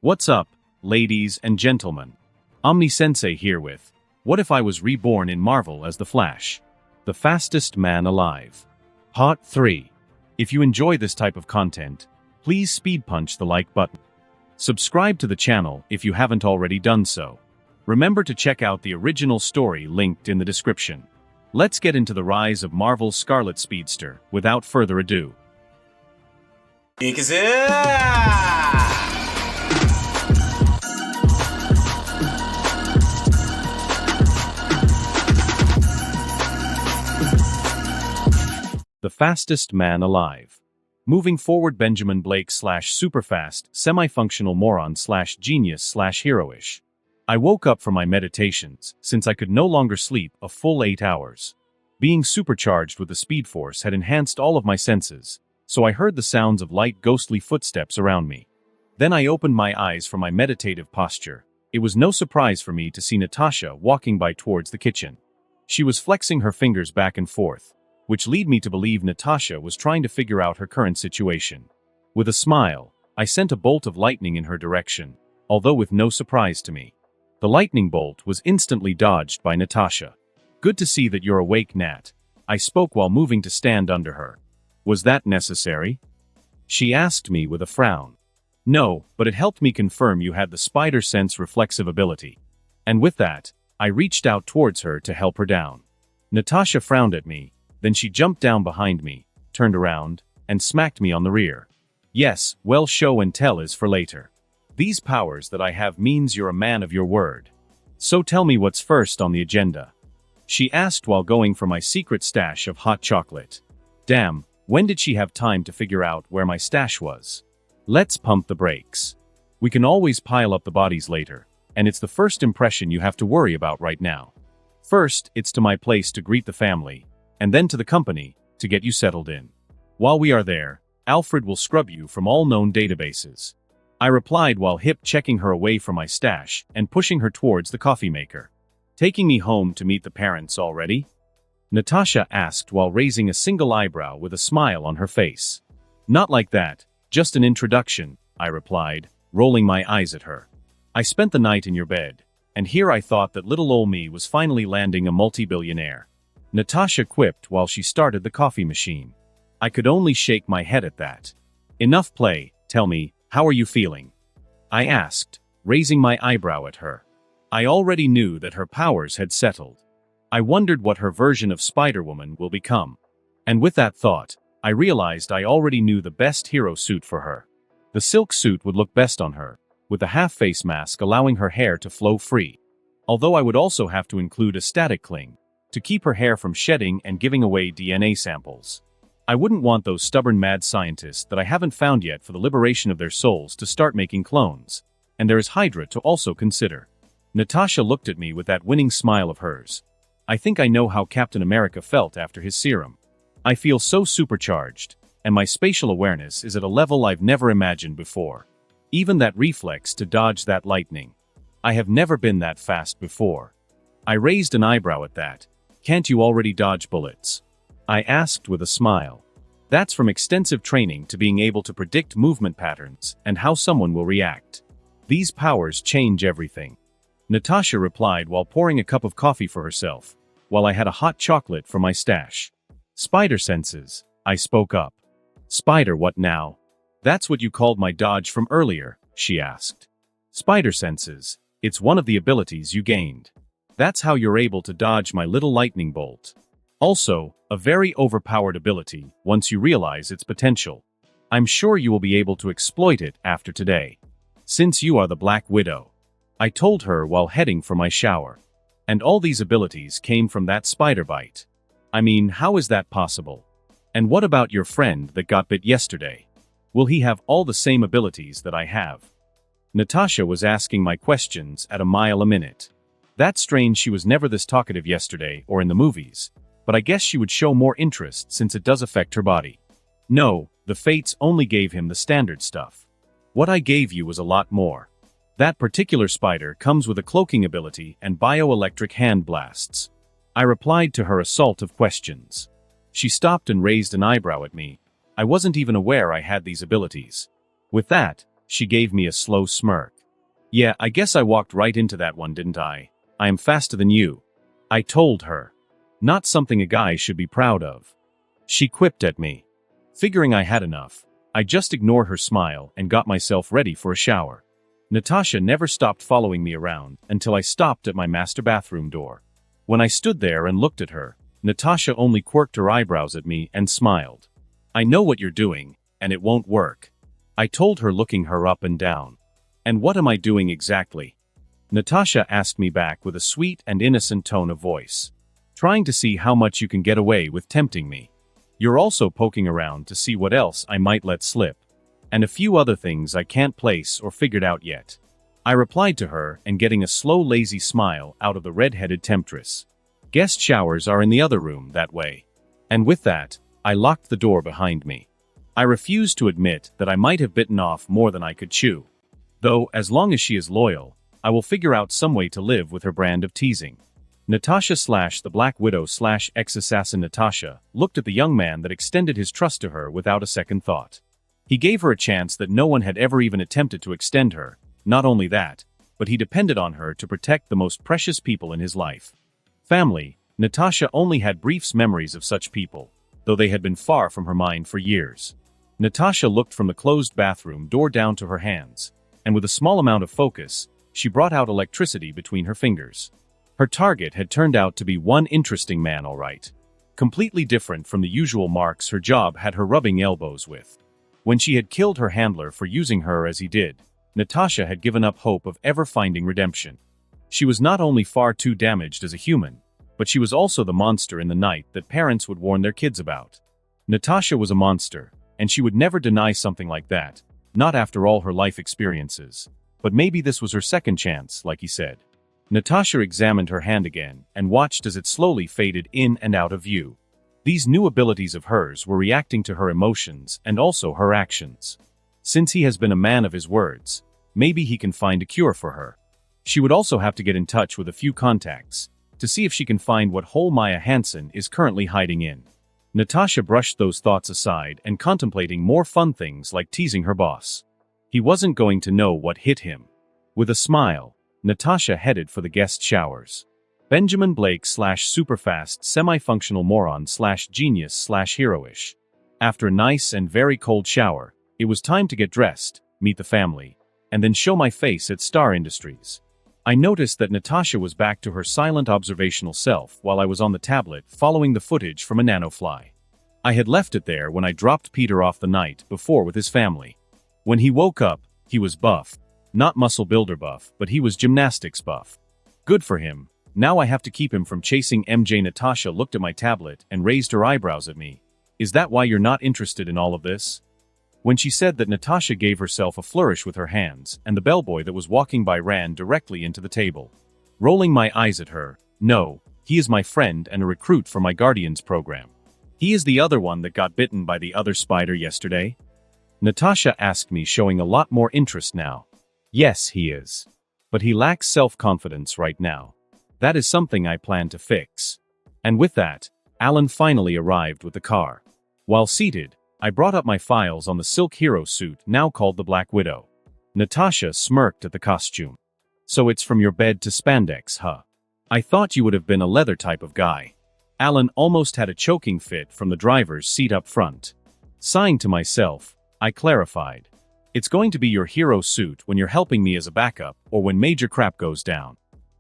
What's up, ladies and gentlemen? Omni-sensei here with What If I Was Reborn in Marvel as the Flash? The fastest man alive. Part 3. If you enjoy this type of content, please speed punch the like button. Subscribe to the channel if you haven't already done so. Remember to check out the original story linked in the description. Let's get into the rise of Marvel's Scarlet Speedster without further ado. The fastest man alive. Moving forward, Benjamin Blake / superfast, semi-functional moron / genius / heroish. I woke up from my meditations, since I could no longer sleep a full 8 hours. Being supercharged with the Speed Force had enhanced all of my senses, so I heard the sounds of light ghostly footsteps around me. Then I opened my eyes from my meditative posture. It was no surprise for me to see Natasha walking by towards the kitchen. She was flexing her fingers back and forth, which led me to believe Natasha was trying to figure out her current situation. With a smile, I sent a bolt of lightning in her direction, although with no surprise to me. The lightning bolt was instantly dodged by Natasha. "Good to see that you're awake, Nat," I spoke while moving to stand under her. "Was that necessary?" she asked me with a frown. "No, but it helped me confirm you had the spider sense reflexive ability." And with that, I reached out towards her to help her down. Natasha frowned at me. Then she jumped down behind me, turned around, and smacked me on the rear. "Yes, well, show and tell is for later. These powers that I have means you're a man of your word. So tell me what's first on the agenda," she asked while going for my secret stash of hot chocolate. Damn, when did she have time to figure out where my stash was? Let's pump the brakes. We can always pile up the bodies later, and it's the first impression you have to worry about right now. First, it's to my place to greet the family, and then to the company, to get you settled in. While we are there, Alfred will scrub you from all known databases. I replied while hip-checking her away from my stash and pushing her towards the coffee maker. "Taking me home to meet the parents already?" Natasha asked while raising a single eyebrow with a smile on her face. "Not like that, just an introduction," I replied, rolling my eyes at her. "I spent the night in your bed, and here I thought that little ol' me was finally landing a multi-billionaire," Natasha quipped while she started the coffee machine. I could only shake my head at that. "Enough play, tell me, how are you feeling?" I asked, raising my eyebrow at her. I already knew that her powers had settled. I wondered what her version of Spider-Woman will become. And with that thought, I realized I already knew the best hero suit for her. The silk suit would look best on her, with the half-face mask allowing her hair to flow free. Although I would also have to include a static cling, to keep her hair from shedding and giving away DNA samples. I wouldn't want those stubborn mad scientists that I haven't found yet for the liberation of their souls to start making clones. And there is Hydra to also consider. Natasha looked at me with that winning smile of hers. I think I know how Captain America felt after his serum. I feel so supercharged, and my spatial awareness is at a level I've never imagined before. Even that reflex to dodge that lightning. I have never been that fast before. I raised an eyebrow at that. "Can't you already dodge bullets?" I asked with a smile. That's from extensive training to being able to predict movement patterns and how someone will react. These powers change everything. Natasha replied while pouring a cup of coffee for herself, while I had a hot chocolate for my stash. "Spider senses," I spoke up. "Spider what now?" "That's what you called my dodge from earlier," she asked. "Spider senses, it's one of the abilities you gained. That's how you're able to dodge my little lightning bolt. Also, a very overpowered ability once you realize its potential. I'm sure you will be able to exploit it after today. Since you are the Black Widow," I told her while heading for my shower. "And all these abilities came from that spider bite. I mean, how is that possible? And what about your friend that got bit yesterday? Will he have all the same abilities that I have?" Natasha was asking my questions at a mile a minute. That's strange she was never this talkative yesterday or in the movies, but I guess she would show more interest since it does affect her body. "No, the Fates only gave him the standard stuff. What I gave you was a lot more. That particular spider comes with a cloaking ability and bioelectric hand blasts." I replied to her assault of questions. She stopped and raised an eyebrow at me. I wasn't even aware I had these abilities. With that, she gave me a slow smirk. Yeah, I guess I walked right into that one, didn't I? I am faster than you. I told her. Not something a guy should be proud of. She quipped at me. Figuring I had enough, I just ignored her smile and got myself ready for a shower. Natasha never stopped following me around until I stopped at my master bathroom door. When I stood there and looked at her, Natasha only quirked her eyebrows at me and smiled. I know what you're doing, and it won't work. I told her, looking her up and down. And what am I doing exactly? Natasha asked me back with a sweet and innocent tone of voice. Trying to see how much you can get away with tempting me. You're also poking around to see what else I might let slip. And a few other things I can't place or figured out yet. I replied to her and getting a slow, lazy smile out of the red-headed temptress. Guest showers are in the other room that way. And with that, I locked the door behind me. I refused to admit that I might have bitten off more than I could chew. Though, as long as she is loyal, I will figure out some way to live with her brand of teasing. Natasha / the Black Widow / ex-assassin Natasha looked at the young man that extended his trust to her without a second thought. He gave her a chance that no one had ever even attempted to extend her. Not only that, but he depended on her to protect the most precious people in his life. Family. Natasha only had brief memories of such people, though they had been far from her mind for years. Natasha looked from the closed bathroom door down to her hands, and with a small amount of focus, she brought out electricity between her fingers. Her target had turned out to be one interesting man, all right. Completely different from the usual marks her job had her rubbing elbows with. When she had killed her handler for using her as he did, Natasha had given up hope of ever finding redemption. She was not only far too damaged as a human, but she was also the monster in the night that parents would warn their kids about. Natasha was a monster, and she would never deny something like that, not after all her life experiences. But maybe this was her second chance, like he said. Natasha examined her hand again and watched as it slowly faded in and out of view. These new abilities of hers were reacting to her emotions and also her actions. Since he has been a man of his words, maybe he can find a cure for her. She would also have to get in touch with a few contacts to see if she can find what hole Maya Hansen is currently hiding in. Natasha brushed those thoughts aside and contemplating more fun things like teasing her boss. He wasn't going to know what hit him. With a smile, Natasha headed for the guest showers. Benjamin Blake / superfast semi-functional moron / genius / heroish. After a nice and very cold shower, it was time to get dressed, meet the family, and then show my face at Star Industries. I noticed that Natasha was back to her silent observational self while I was on the tablet following the footage from a nanofly. I had left it there when I dropped Peter off the night before with his family. When he woke up, he was buff. Not muscle builder buff, but he was gymnastics buff. Good for him. Now I have to keep him from chasing MJ. Natasha looked at my tablet and raised her eyebrows at me. Is that why you're not interested in all of this? When she said that, Natasha gave herself a flourish with her hands, and the bellboy that was walking by ran directly into the table. Rolling my eyes at her, no, he is my friend and a recruit for my Guardians program. He is the other one that got bitten by the other spider yesterday? Natasha asked me, showing a lot more interest now. Yes, he is. But he lacks self-confidence right now. That is something I plan to fix. And with that, Alan finally arrived with the car. While seated, I brought up my files on the silk hero suit now called the Black Widow. Natasha smirked at the costume. So it's from your bed to spandex, huh? I thought you would have been a leather type of guy. Alan almost had a choking fit from the driver's seat up front. Sighing to myself, I clarified. It's going to be your hero suit when you're helping me as a backup or when major crap goes down.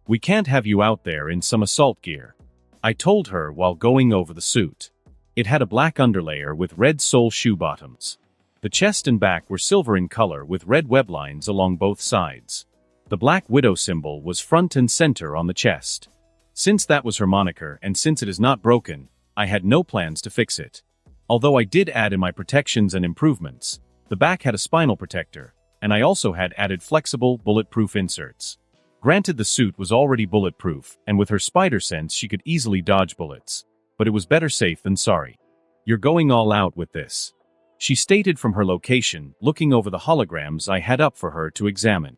We can't have you out there in some assault gear. I told her while going over the suit. It had a black underlayer with red sole shoe bottoms. The chest and back were silver in color with red web lines along both sides. The Black Widow symbol was front and center on the chest. Since that was her moniker and since it is not broken, I had no plans to fix it. Although I did add in my protections and improvements, the back had a spinal protector, and I also had added flexible, bulletproof inserts. Granted, the suit was already bulletproof, and with her spider sense she could easily dodge bullets. But it was better safe than sorry. You're going all out with this, she stated from her location, looking over the holograms I had up for her to examine.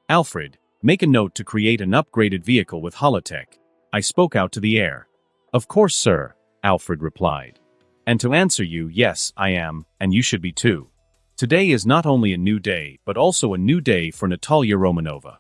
Alfred, make a note to create an upgraded vehicle with holotech. I spoke out to the air. Of course, sir, Alfred replied. And to answer you, yes, I am, and you should be too. Today is not only a new day, but also a new day for Natalia Romanova.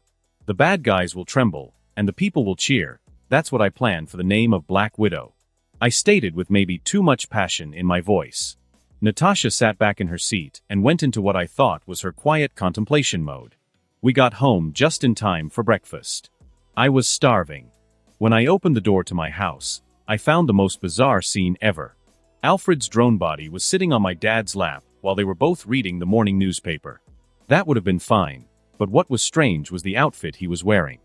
The bad guys will tremble, and the people will cheer. That's what I plan for the name of Black Widow. I stated with maybe too much passion in my voice. Natasha sat back in her seat and went into what I thought was her quiet contemplation mode. We got home just in time for breakfast. I was starving. When I opened the door to my house, I found the most bizarre scene ever. Alfred's drone body was sitting on my dad's lap while they were both reading the morning newspaper. That would have been fine, but what was strange was the outfit he was wearing.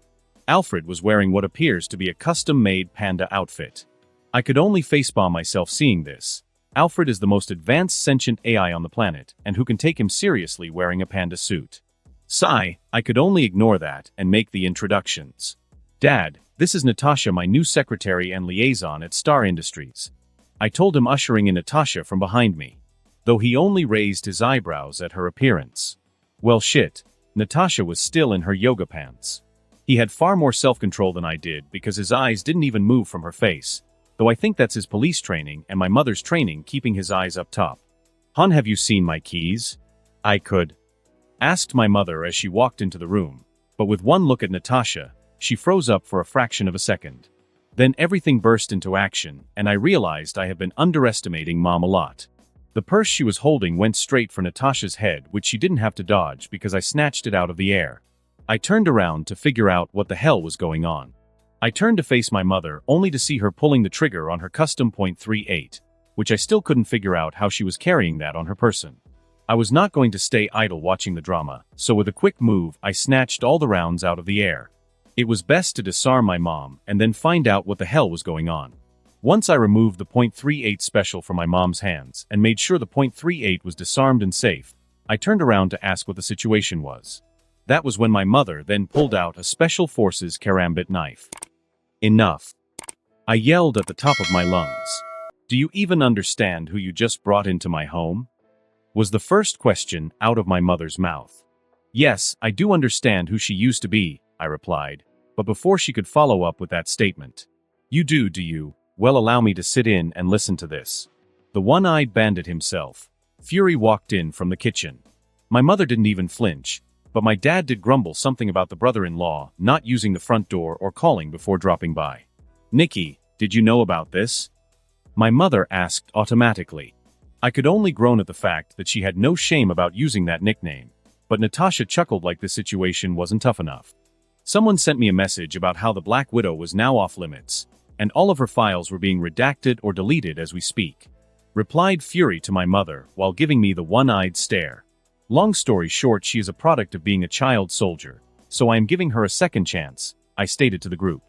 Alfred was wearing what appears to be a custom-made panda outfit. I could only facepalm myself seeing this. Alfred is the most advanced sentient AI on the planet, and who can take him seriously wearing a panda suit? Sigh, I could only ignore that and make the introductions. Dad, this is Natasha, my new secretary and liaison at Star Industries. I told him, ushering in Natasha from behind me, though he only raised his eyebrows at her appearance. Well shit, Natasha was still in her yoga pants. He had far more self-control than I did because his eyes didn't even move from her face, though I think that's his police training and my mother's training keeping his eyes up top. Hon, have you seen my keys? I could. Asked my mother as she walked into the room, but with one look at Natasha, she froze up for a fraction of a second. Then everything burst into action, and I realized I have been underestimating Mom a lot. The purse she was holding went straight for Natasha's head, which she didn't have to dodge because I snatched it out of the air. I turned around to figure out what the hell was going on. I turned to face my mother, only to see her pulling the trigger on her custom .38, which I still couldn't figure out how she was carrying that on her person. I was not going to stay idle watching the drama, so with a quick move, I snatched all the rounds out of the air. It was best to disarm my mom and then find out what the hell was going on. Once I removed the .38 special from my mom's hands and made sure the .38 was disarmed and safe, I turned around to ask what the situation was. That was when my mother then pulled out a Special Forces karambit knife. Enough. I yelled at the top of my lungs. Do you even understand who you just brought into my home? Was the first question out of my mother's mouth. Yes, I do understand who she used to be, I replied, but before she could follow up with that statement. You do you? Well, allow me to sit in and listen to this. The one-eyed bandit himself, Fury, walked in from the kitchen. My mother didn't even flinch, but my dad did grumble something about the brother-in-law not using the front door or calling before dropping by. Nikki, did you know about this? My mother asked automatically. I could only groan at the fact that she had no shame about using that nickname, but Natasha chuckled like the situation wasn't tough enough. Someone sent me a message about how the Black Widow was now off limits, and all of her files were being redacted or deleted as we speak. Replied Fury to my mother while giving me the one-eyed stare. Long story short, she is a product of being a child soldier, so I am giving her a second chance, I stated to the group.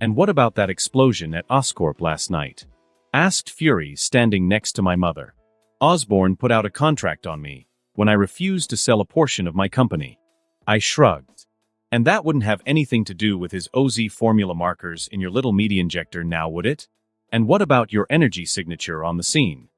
And what about that explosion at Oscorp last night? Asked Fury, standing next to my mother. Osborne put out a contract on me when I refused to sell a portion of my company. I shrugged. And that wouldn't have anything to do with his OZ formula markers in your little media injector now, would it? And what about your energy signature on the scene?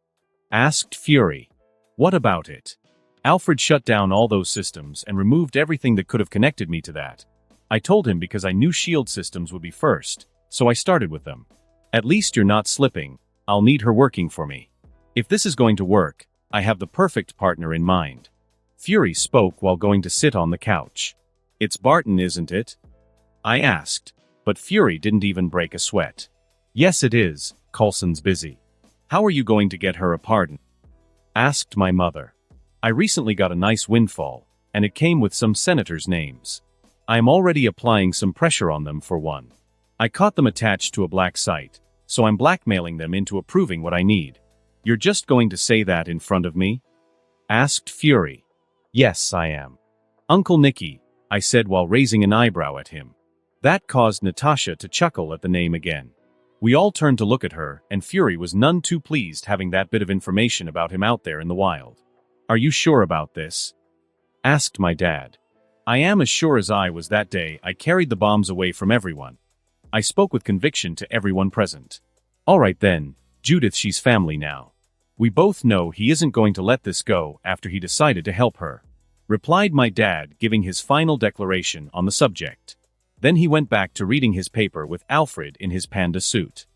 Asked Fury. What about it? Alfred shut down all those systems and removed everything that could have connected me to that. I told him because I knew shield systems would be first, so I started with them. At least you're not slipping. I'll need her working for me. If this is going to work, I have the perfect partner in mind. Fury spoke while going to sit on the couch. It's Barton, isn't it? I asked, but Fury didn't even break a sweat. Yes, it is. Coulson's busy. How are you going to get her a pardon? Asked my mother. I recently got a nice windfall, and it came with some senators' names. I am already applying some pressure on them for one. I caught them attached to a black site, so I'm blackmailing them into approving what I need. You're just going to say that in front of me? Asked Fury. Yes, I am. Uncle Nicky, I said while raising an eyebrow at him. That caused Natasha to chuckle at the name again. We all turned to look at her, and Fury was none too pleased having that bit of information about him out there in the wild. Are you sure about this? Asked my dad. I am as sure as I was that day I carried the bombs away from everyone. I spoke with conviction to everyone present. All right then, Judith, she's family now. We both know he isn't going to let this go after he decided to help her. Replied my dad, giving his final declaration on the subject. Then he went back to reading his paper with Alfred in his panda suit.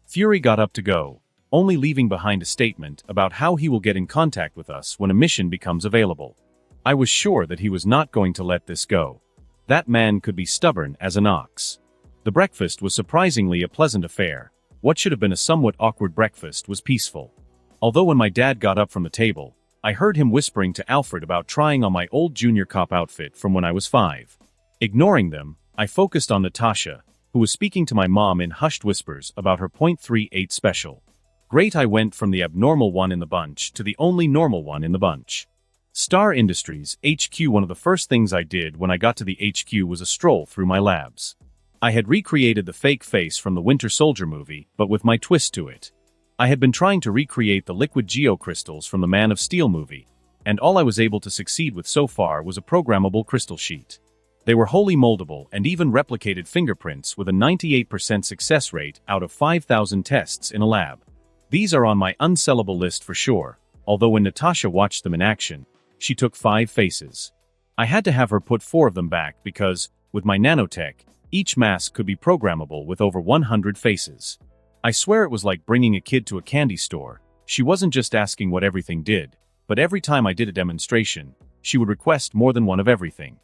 Fury got up to go, only leaving behind a statement about how he will get in contact with us when a mission becomes available. I was sure that he was not going to let this go. That man could be stubborn as an ox. The breakfast was surprisingly a pleasant affair. What should have been a somewhat awkward breakfast was peaceful. Although when my dad got up from the table, I heard him whispering to Alfred about trying on my old junior cop outfit from when I was 5. Ignoring them, I focused on Natasha, who was speaking to my mom in hushed whispers about her .38 special. Great, I went from the abnormal one in the bunch to the only normal one in the bunch. Star Industries, HQ. One of the first things I did when I got to the HQ was a stroll through my labs. I had recreated the fake face from the Winter Soldier movie, but with my twist to it. I had been trying to recreate the liquid geocrystals from the Man of Steel movie, and all I was able to succeed with so far was a programmable crystal sheet. They were wholly moldable and even replicated fingerprints with a 98% success rate out of 5,000 tests in a lab. These are on my unsellable list for sure, although when Natasha watched them in action, she took 5 faces. I had to have her put 4 of them back because, with my nanotech, each mask could be programmable with over 100 faces. I swear it was like bringing a kid to a candy store. She wasn't just asking what everything did, but every time I did a demonstration, she would request more than one of everything.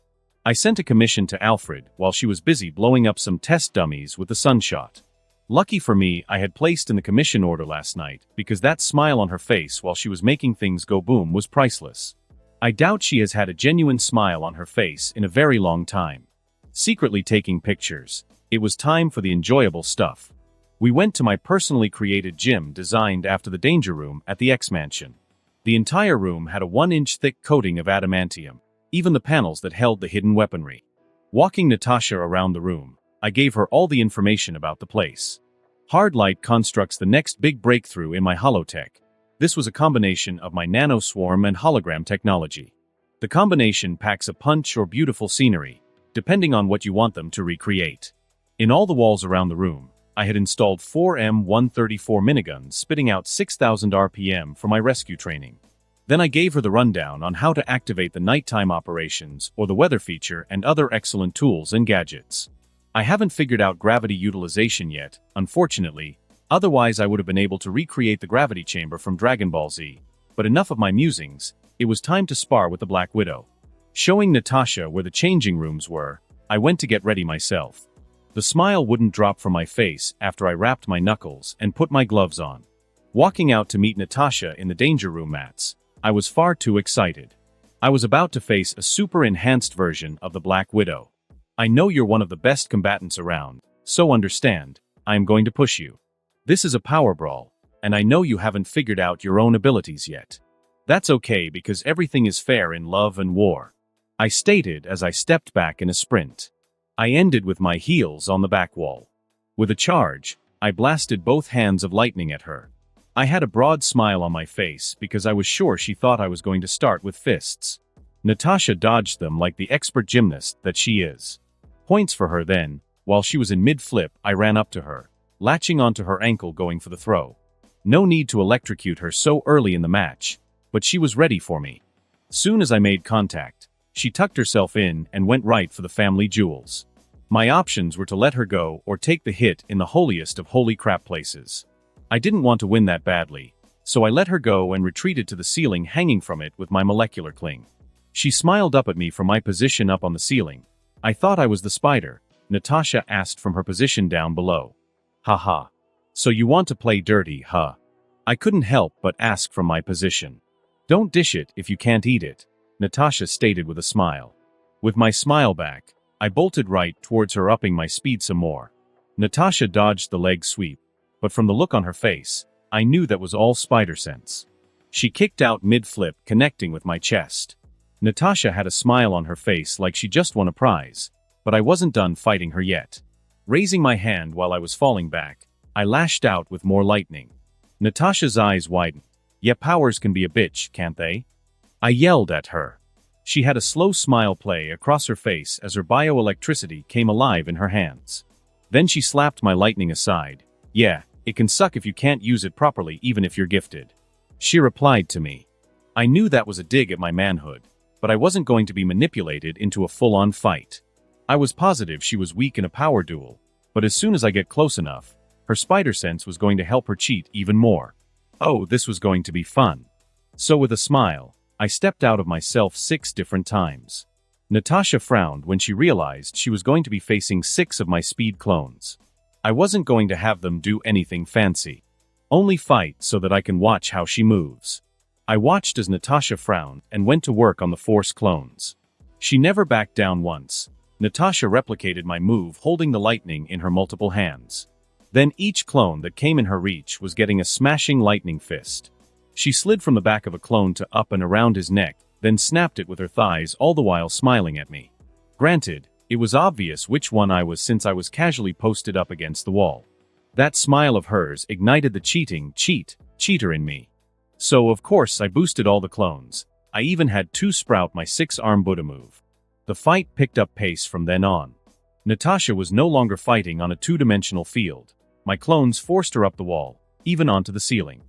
I sent a commission to Alfred while she was busy blowing up some test dummies with the sunshot. Lucky for me, I had placed in the commission order last night because that smile on her face while she was making things go boom was priceless. I doubt she has had a genuine smile on her face in a very long time. Secretly taking pictures, it was time for the enjoyable stuff. We went to my personally created gym designed after the Danger Room at the X-Mansion. The entire room had a 1-inch thick coating of adamantium, even the panels that held the hidden weaponry. Walking Natasha around the room, I gave her all the information about the place. Hard light constructs the next big breakthrough in my holotech. This was a combination of my nanoswarm and hologram technology. The combination packs a punch or beautiful scenery, depending on what you want them to recreate. In all the walls around the room, I had installed 4 M134 miniguns spitting out 6,000 RPM for my rescue training. Then I gave her the rundown on how to activate the nighttime operations or the weather feature and other excellent tools and gadgets. I haven't figured out gravity utilization yet, unfortunately, otherwise I would have been able to recreate the gravity chamber from Dragon Ball Z. But enough of my musings, it was time to spar with the Black Widow. Showing Natasha where the changing rooms were, I went to get ready myself. The smile wouldn't drop from my face after I wrapped my knuckles and put my gloves on. Walking out to meet Natasha in the Danger Room mats, I was far too excited. I was about to face a super enhanced version of the Black Widow. I know you're one of the best combatants around, so understand, I am going to push you. This is a power brawl, and I know you haven't figured out your own abilities yet. That's okay because everything is fair in love and war. I stated as I stepped back in a sprint. I ended with my heels on the back wall. With a charge, I blasted both hands of lightning at her. I had a broad smile on my face because I was sure she thought I was going to start with fists. Natasha dodged them like the expert gymnast that she is. Points for her then. While she was in mid-flip, I ran up to her, latching onto her ankle going for the throw. No need to electrocute her so early in the match, but she was ready for me. Soon as I made contact, she tucked herself in and went right for the family jewels. My options were to let her go or take the hit in the holiest of holy crap places. I didn't want to win that badly, so I let her go and retreated to the ceiling hanging from it with my molecular cling. She smiled up at me from my position up on the ceiling. I thought I was the spider, Natasha asked from her position down below. Haha. So you want to play dirty, huh? I couldn't help but ask from my position. Don't dish it if you can't eat it, Natasha stated with a smile. With my smile back, I bolted right towards her, upping my speed some more. Natasha dodged the leg sweep, but from the look on her face, I knew that was all spider sense. She kicked out mid-flip, connecting with my chest. Natasha had a smile on her face like she just won a prize, but I wasn't done fighting her yet. Raising my hand while I was falling back, I lashed out with more lightning. Natasha's eyes widened. Yeah, powers can be a bitch, can't they? I yelled at her. She had a slow smile play across her face as her bioelectricity came alive in her hands. Then she slapped my lightning aside. Yeah, it can suck if you can't use it properly even if you're gifted. She replied to me. I knew that was a dig at my manhood, but I wasn't going to be manipulated into a full-on fight. I was positive she was weak in a power duel, but as soon as I get close enough, her spider sense was going to help her cheat even more. Oh, this was going to be fun. So with a smile, I stepped out of myself 6 different times. Natasha frowned when she realized she was going to be facing 6 of my speed clones. I wasn't going to have them do anything fancy. Only fight so that I can watch how she moves. I watched as Natasha frowned and went to work on the Force clones. She never backed down once. Natasha replicated my move, holding the lightning in her multiple hands. Then each clone that came in her reach was getting a smashing lightning fist. She slid from the back of a clone to up and around his neck, then snapped it with her thighs, all the while smiling at me. Granted, it was obvious which one I was since I was casually posted up against the wall. That smile of hers ignited the cheater in me. So of course I boosted all the clones. I even had 2 sprout my 6-arm Buddha move. The fight picked up pace from then on. Natasha was no longer fighting on a 2-dimensional field. My clones forced her up the wall, even onto the ceiling.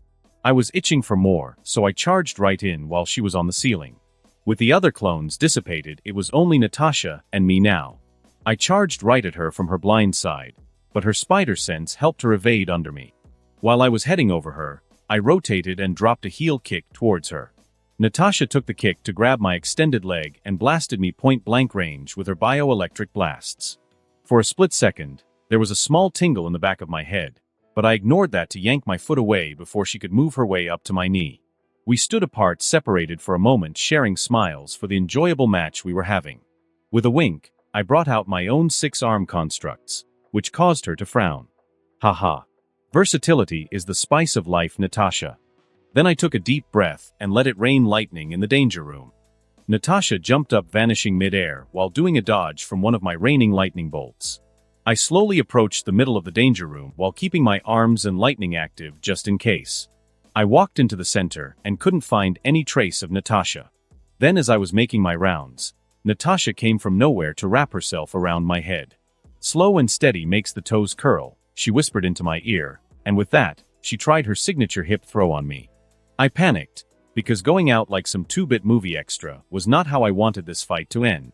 I was itching for more, so I charged right in while she was on the ceiling. With the other clones dissipated, it was only Natasha and me now. I charged right at her from her blind side, but her spider sense helped her evade under me. While I was heading over her, I rotated and dropped a heel kick towards her. Natasha took the kick to grab my extended leg and blasted me point-blank range with her bioelectric blasts. For a split second, there was a small tingle in the back of my head, but I ignored that to yank my foot away before she could move her way up to my knee. We stood apart, separated for a moment, sharing smiles for the enjoyable match we were having. With a wink, I brought out my own 6-arm constructs, which caused her to frown. Haha. Versatility is the spice of life, Natasha. Then I took a deep breath and let it rain lightning in the danger room. Natasha jumped up, vanishing mid-air while doing a dodge from one of my raining lightning bolts. I slowly approached the middle of the danger room while keeping my arms and lightning active just in case. I walked into the center and couldn't find any trace of Natasha. Then as I was making my rounds, Natasha came from nowhere to wrap herself around my head. Slow and steady makes the toes curl, she whispered into my ear, and with that, she tried her signature hip throw on me. I panicked, because going out like some 2-bit movie extra was not how I wanted this fight to end.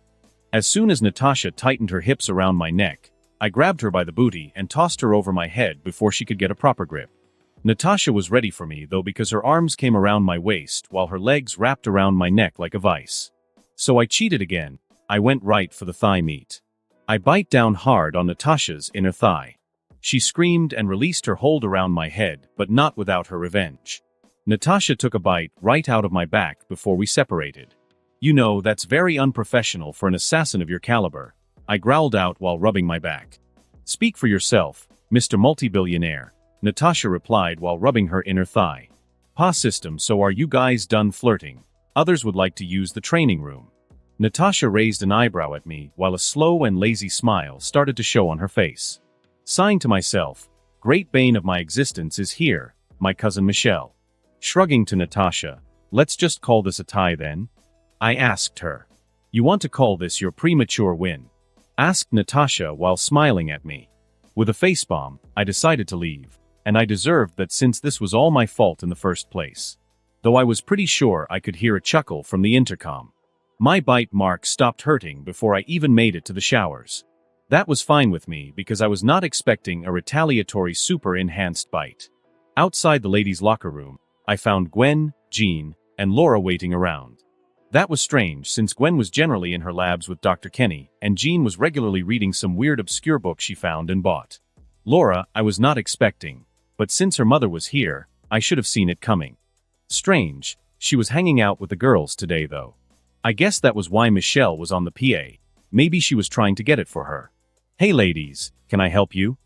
As soon as Natasha tightened her hips around my neck, I grabbed her by the booty and tossed her over my head before she could get a proper grip. Natasha was ready for me though, because her arms came around my waist while her legs wrapped around my neck like a vice. So I cheated again. I went right for the thigh meat. I bite down hard on Natasha's inner thigh. She screamed and released her hold around my head, but not without her revenge. Natasha took a bite right out of my back before we separated. You know, that's very unprofessional for an assassin of your caliber, I growled out while rubbing my back. Speak for yourself, Mr. Multi-billionaire, Natasha replied while rubbing her inner thigh. Pa system, so are you guys done flirting? Others would like to use the training room. Natasha raised an eyebrow at me while a slow and lazy smile started to show on her face. Sighing to myself, great bane of my existence is here, my cousin Michelle. Shrugging to Natasha, let's just call this a tie then? I asked her. You want to call this your premature win? Asked Natasha while smiling at me. With a facepalm, I decided to leave, and I deserved that since this was all my fault in the first place. Though I was pretty sure I could hear a chuckle from the intercom. My bite mark stopped hurting before I even made it to the showers. That was fine with me because I was not expecting a retaliatory super-enhanced bite. Outside the ladies' locker room, I found Gwen, Jean, and Laura waiting around. That was strange since Gwen was generally in her labs with Dr. Kenny, and Jean was regularly reading some weird obscure book she found and bought. Laura, I was not expecting, but since her mother was here, I should have seen it coming. Strange, she was hanging out with the girls today though. I guess that was why Michelle was on the PA. Maybe she was trying to get it for her. Hey ladies, can I help you?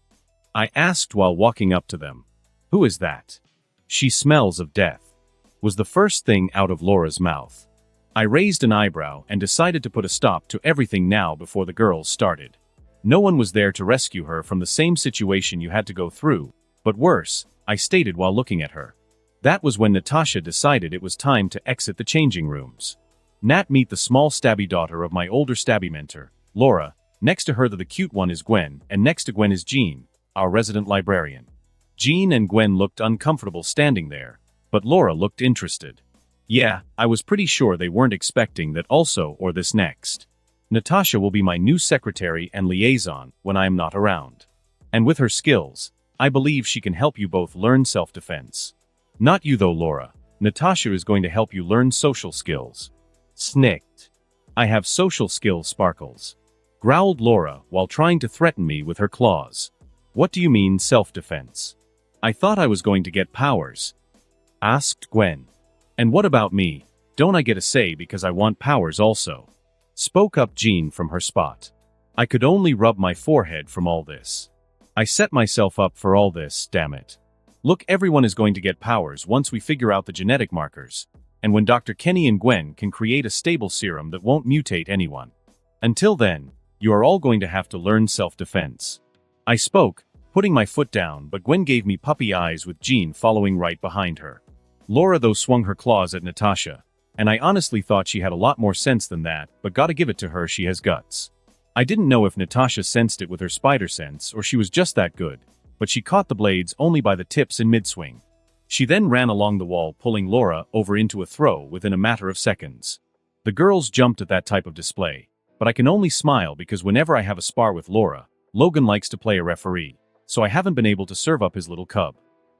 I asked while walking up to them. Who is that? She smells of death, was the first thing out of Laura's mouth. I raised an eyebrow and decided to put a stop to everything now before the girls started. No one was there to rescue her from the same situation you had to go through, but worse, I stated while looking at her. That was when Natasha decided it was time to exit the changing rooms. Nat, meet the small stabby daughter of my older stabby mentor, Laura. Next to her the cute one is Gwen, and next to Gwen is Jean, our resident librarian. Jean and Gwen looked uncomfortable standing there, but Laura looked interested. Yeah, I was pretty sure they weren't expecting that also or this next. Natasha will be my new secretary and liaison when I am not around. And with her skills, I believe she can help you both learn self-defense. Not you though, Laura. Natasha is going to help you learn social skills. Snicked. I have social skills sparkles. Growled Laura while trying to threaten me with her claws. What do you mean self-defense? I thought I was going to get powers. Asked Gwen. And what about me? Don't I get a say because I want powers also? Spoke up Jean from her spot. I could only rub my forehead from all this. I set myself up for all this, damn it. Look, everyone is going to get powers once we figure out the genetic markers, and when Dr. Kenny and Gwen can create a stable serum that won't mutate anyone. Until then, you are all going to have to learn self-defense. I spoke, putting my foot down, but Gwen gave me puppy eyes with Jean following right behind her. Laura though swung her claws at Natasha, and I honestly thought she had a lot more sense than that, but gotta give it to her, she has guts. I didn't know if Natasha sensed it with her spider sense or she was just that good, but she caught the blades only by the tips in mid-swing. She then ran along the wall, pulling Laura over into a throw within a matter of seconds. The girls jumped at that type of display, but I can only smile because whenever I have a spar with Laura, Logan likes to play a referee, so I haven't been able to serve up his little cub.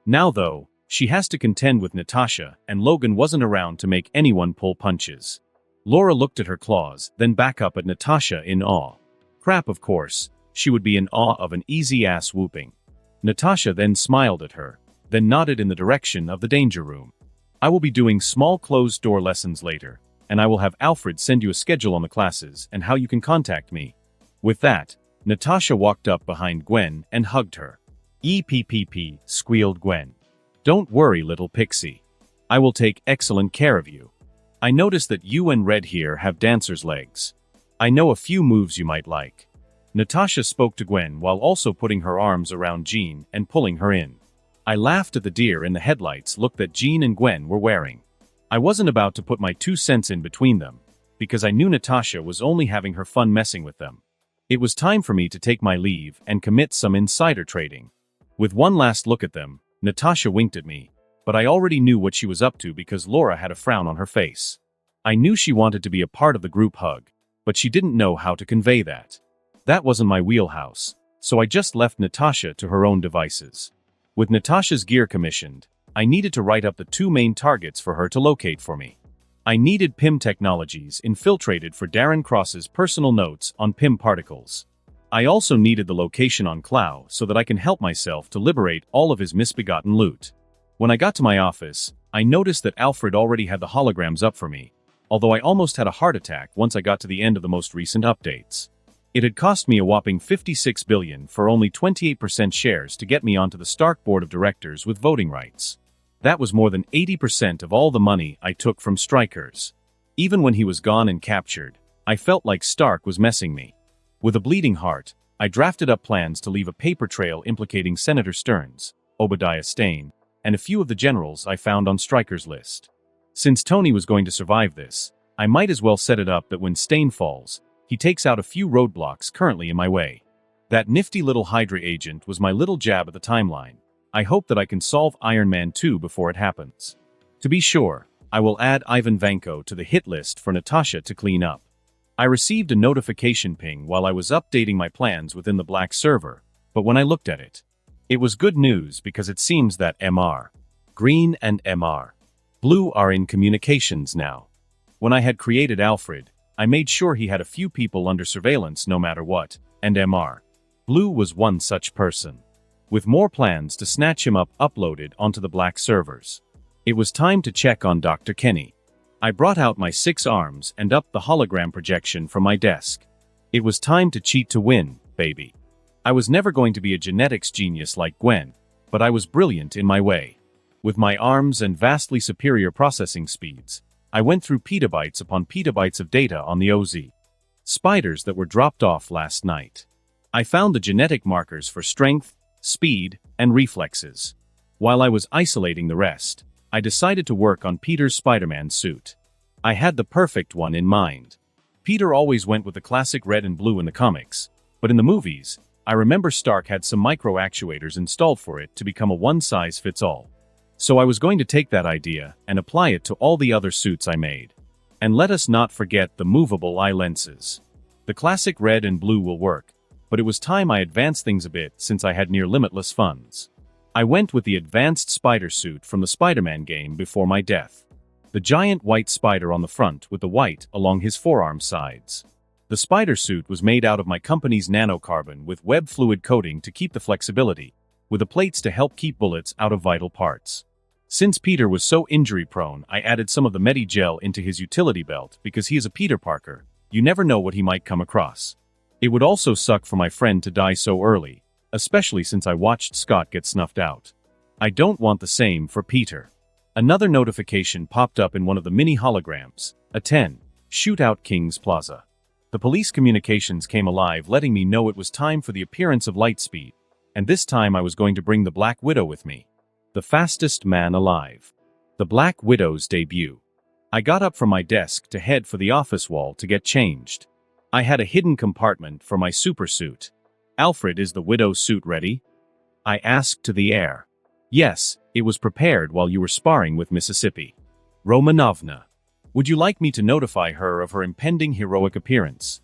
Now though, she has to contend with Natasha, and Logan wasn't around to make anyone pull punches. Laura looked at her claws, then back up at Natasha in awe. Crap, of course, she would be in awe of an easy-ass whooping. Natasha then smiled at her, then nodded in the direction of the danger room. I will be doing small closed-door lessons later, and I will have Alfred send you a schedule on the classes and how you can contact me. With that, Natasha walked up behind Gwen and hugged her. "EPPP," squealed Gwen. "Don't worry, little pixie. I will take excellent care of you. I notice that you and Red here have dancer's legs. I know a few moves you might like." Natasha spoke to Gwen while also putting her arms around Jean and pulling her in. I laughed at the deer in the headlights look that Jean and Gwen were wearing. I wasn't about to put my 2 cents in between them, because I knew Natasha was only having her fun messing with them. It was time for me to take my leave and commit some insider trading. With one last look at them, Natasha winked at me, but I already knew what she was up to because Laura had a frown on her face. I knew she wanted to be a part of the group hug, but she didn't know how to convey that. That wasn't my wheelhouse, so I just left Natasha to her own devices. With Natasha's gear commissioned, I needed to write up the 2 main targets for her to locate for me. I needed PIM technologies infiltrated for Darren Cross's personal notes on PIM particles. I also needed the location on Clow so that I can help myself to liberate all of his misbegotten loot. When I got to my office, I noticed that Alfred already had the holograms up for me, although I almost had a heart attack once I got to the end of the most recent updates. It had cost me a whopping $56 billion for only 28% shares to get me onto the Stark board of directors with voting rights. That was more than 80% of all the money I took from strikers. Even when he was gone and captured, I felt like Stark was messing me. With a bleeding heart, I drafted up plans to leave a paper trail implicating Senator Stearns, Obadiah Stane, and a few of the generals I found on Stryker's list. Since Tony was going to survive this, I might as well set it up that when Stane falls, he takes out a few roadblocks currently in my way. That nifty little Hydra agent was my little jab at the timeline. I hope that I can solve Iron Man 2 before it happens. To be sure, I will add Ivan Vanko to the hit list for Natasha to clean up. I received a notification ping while I was updating my plans within the Black server, but when I looked at it, it was good news because it seems that MR Green and MR Blue are in communications now. When I had created Alfred, I made sure he had a few people under surveillance no matter what, and MR Blue was one such person. With more plans to snatch him up uploaded onto the Black servers. It was time to check on Dr. Kenny. I brought out my 6 arms and upped the hologram projection from my desk. It was time to cheat to win, baby. I was never going to be a genetics genius like Gwen, but I was brilliant in my way. With my arms and vastly superior processing speeds, I went through petabytes upon petabytes of data on the OZ spiders that were dropped off last night. I found the genetic markers for strength, speed, and reflexes. While I was isolating the rest, I decided to work on Peter's Spider-Man suit. I had the perfect one in mind. Peter always went with the classic red and blue in the comics, but in the movies, I remember Stark had some micro actuators installed for it to become a one-size-fits-all. So I was going to take that idea and apply it to all the other suits I made. And let us not forget the movable eye lenses. The classic red and blue will work, but it was time I advanced things a bit since I had near limitless funds. I went with the advanced spider suit from the Spider-Man game before my death. The giant white spider on the front with the white along his forearm sides. The spider suit was made out of my company's nanocarbon with web fluid coating to keep the flexibility, with the plates to help keep bullets out of vital parts. Since Peter was so injury-prone, I added some of the Medi-Gel into his utility belt because he is a Peter Parker. You never know what he might come across. It would also suck for my friend to die so early, especially since I watched Scott get snuffed out. I don't want the same for Peter. Another notification popped up in one of the mini holograms. A 10. Shootout Kings Plaza. The police communications came alive, letting me know it was time for the appearance of Lightspeed, and this time I was going to bring the Black Widow with me. The fastest man alive. The Black Widow's debut. I got up from my desk to head for the office wall to get changed. I had a hidden compartment for my super suit. Alfred, is the Widow's suit ready? I asked to the air. Yes, it was prepared while you were sparring with Mississippi. Romanovna. Would you like me to notify her of her impending heroic appearance?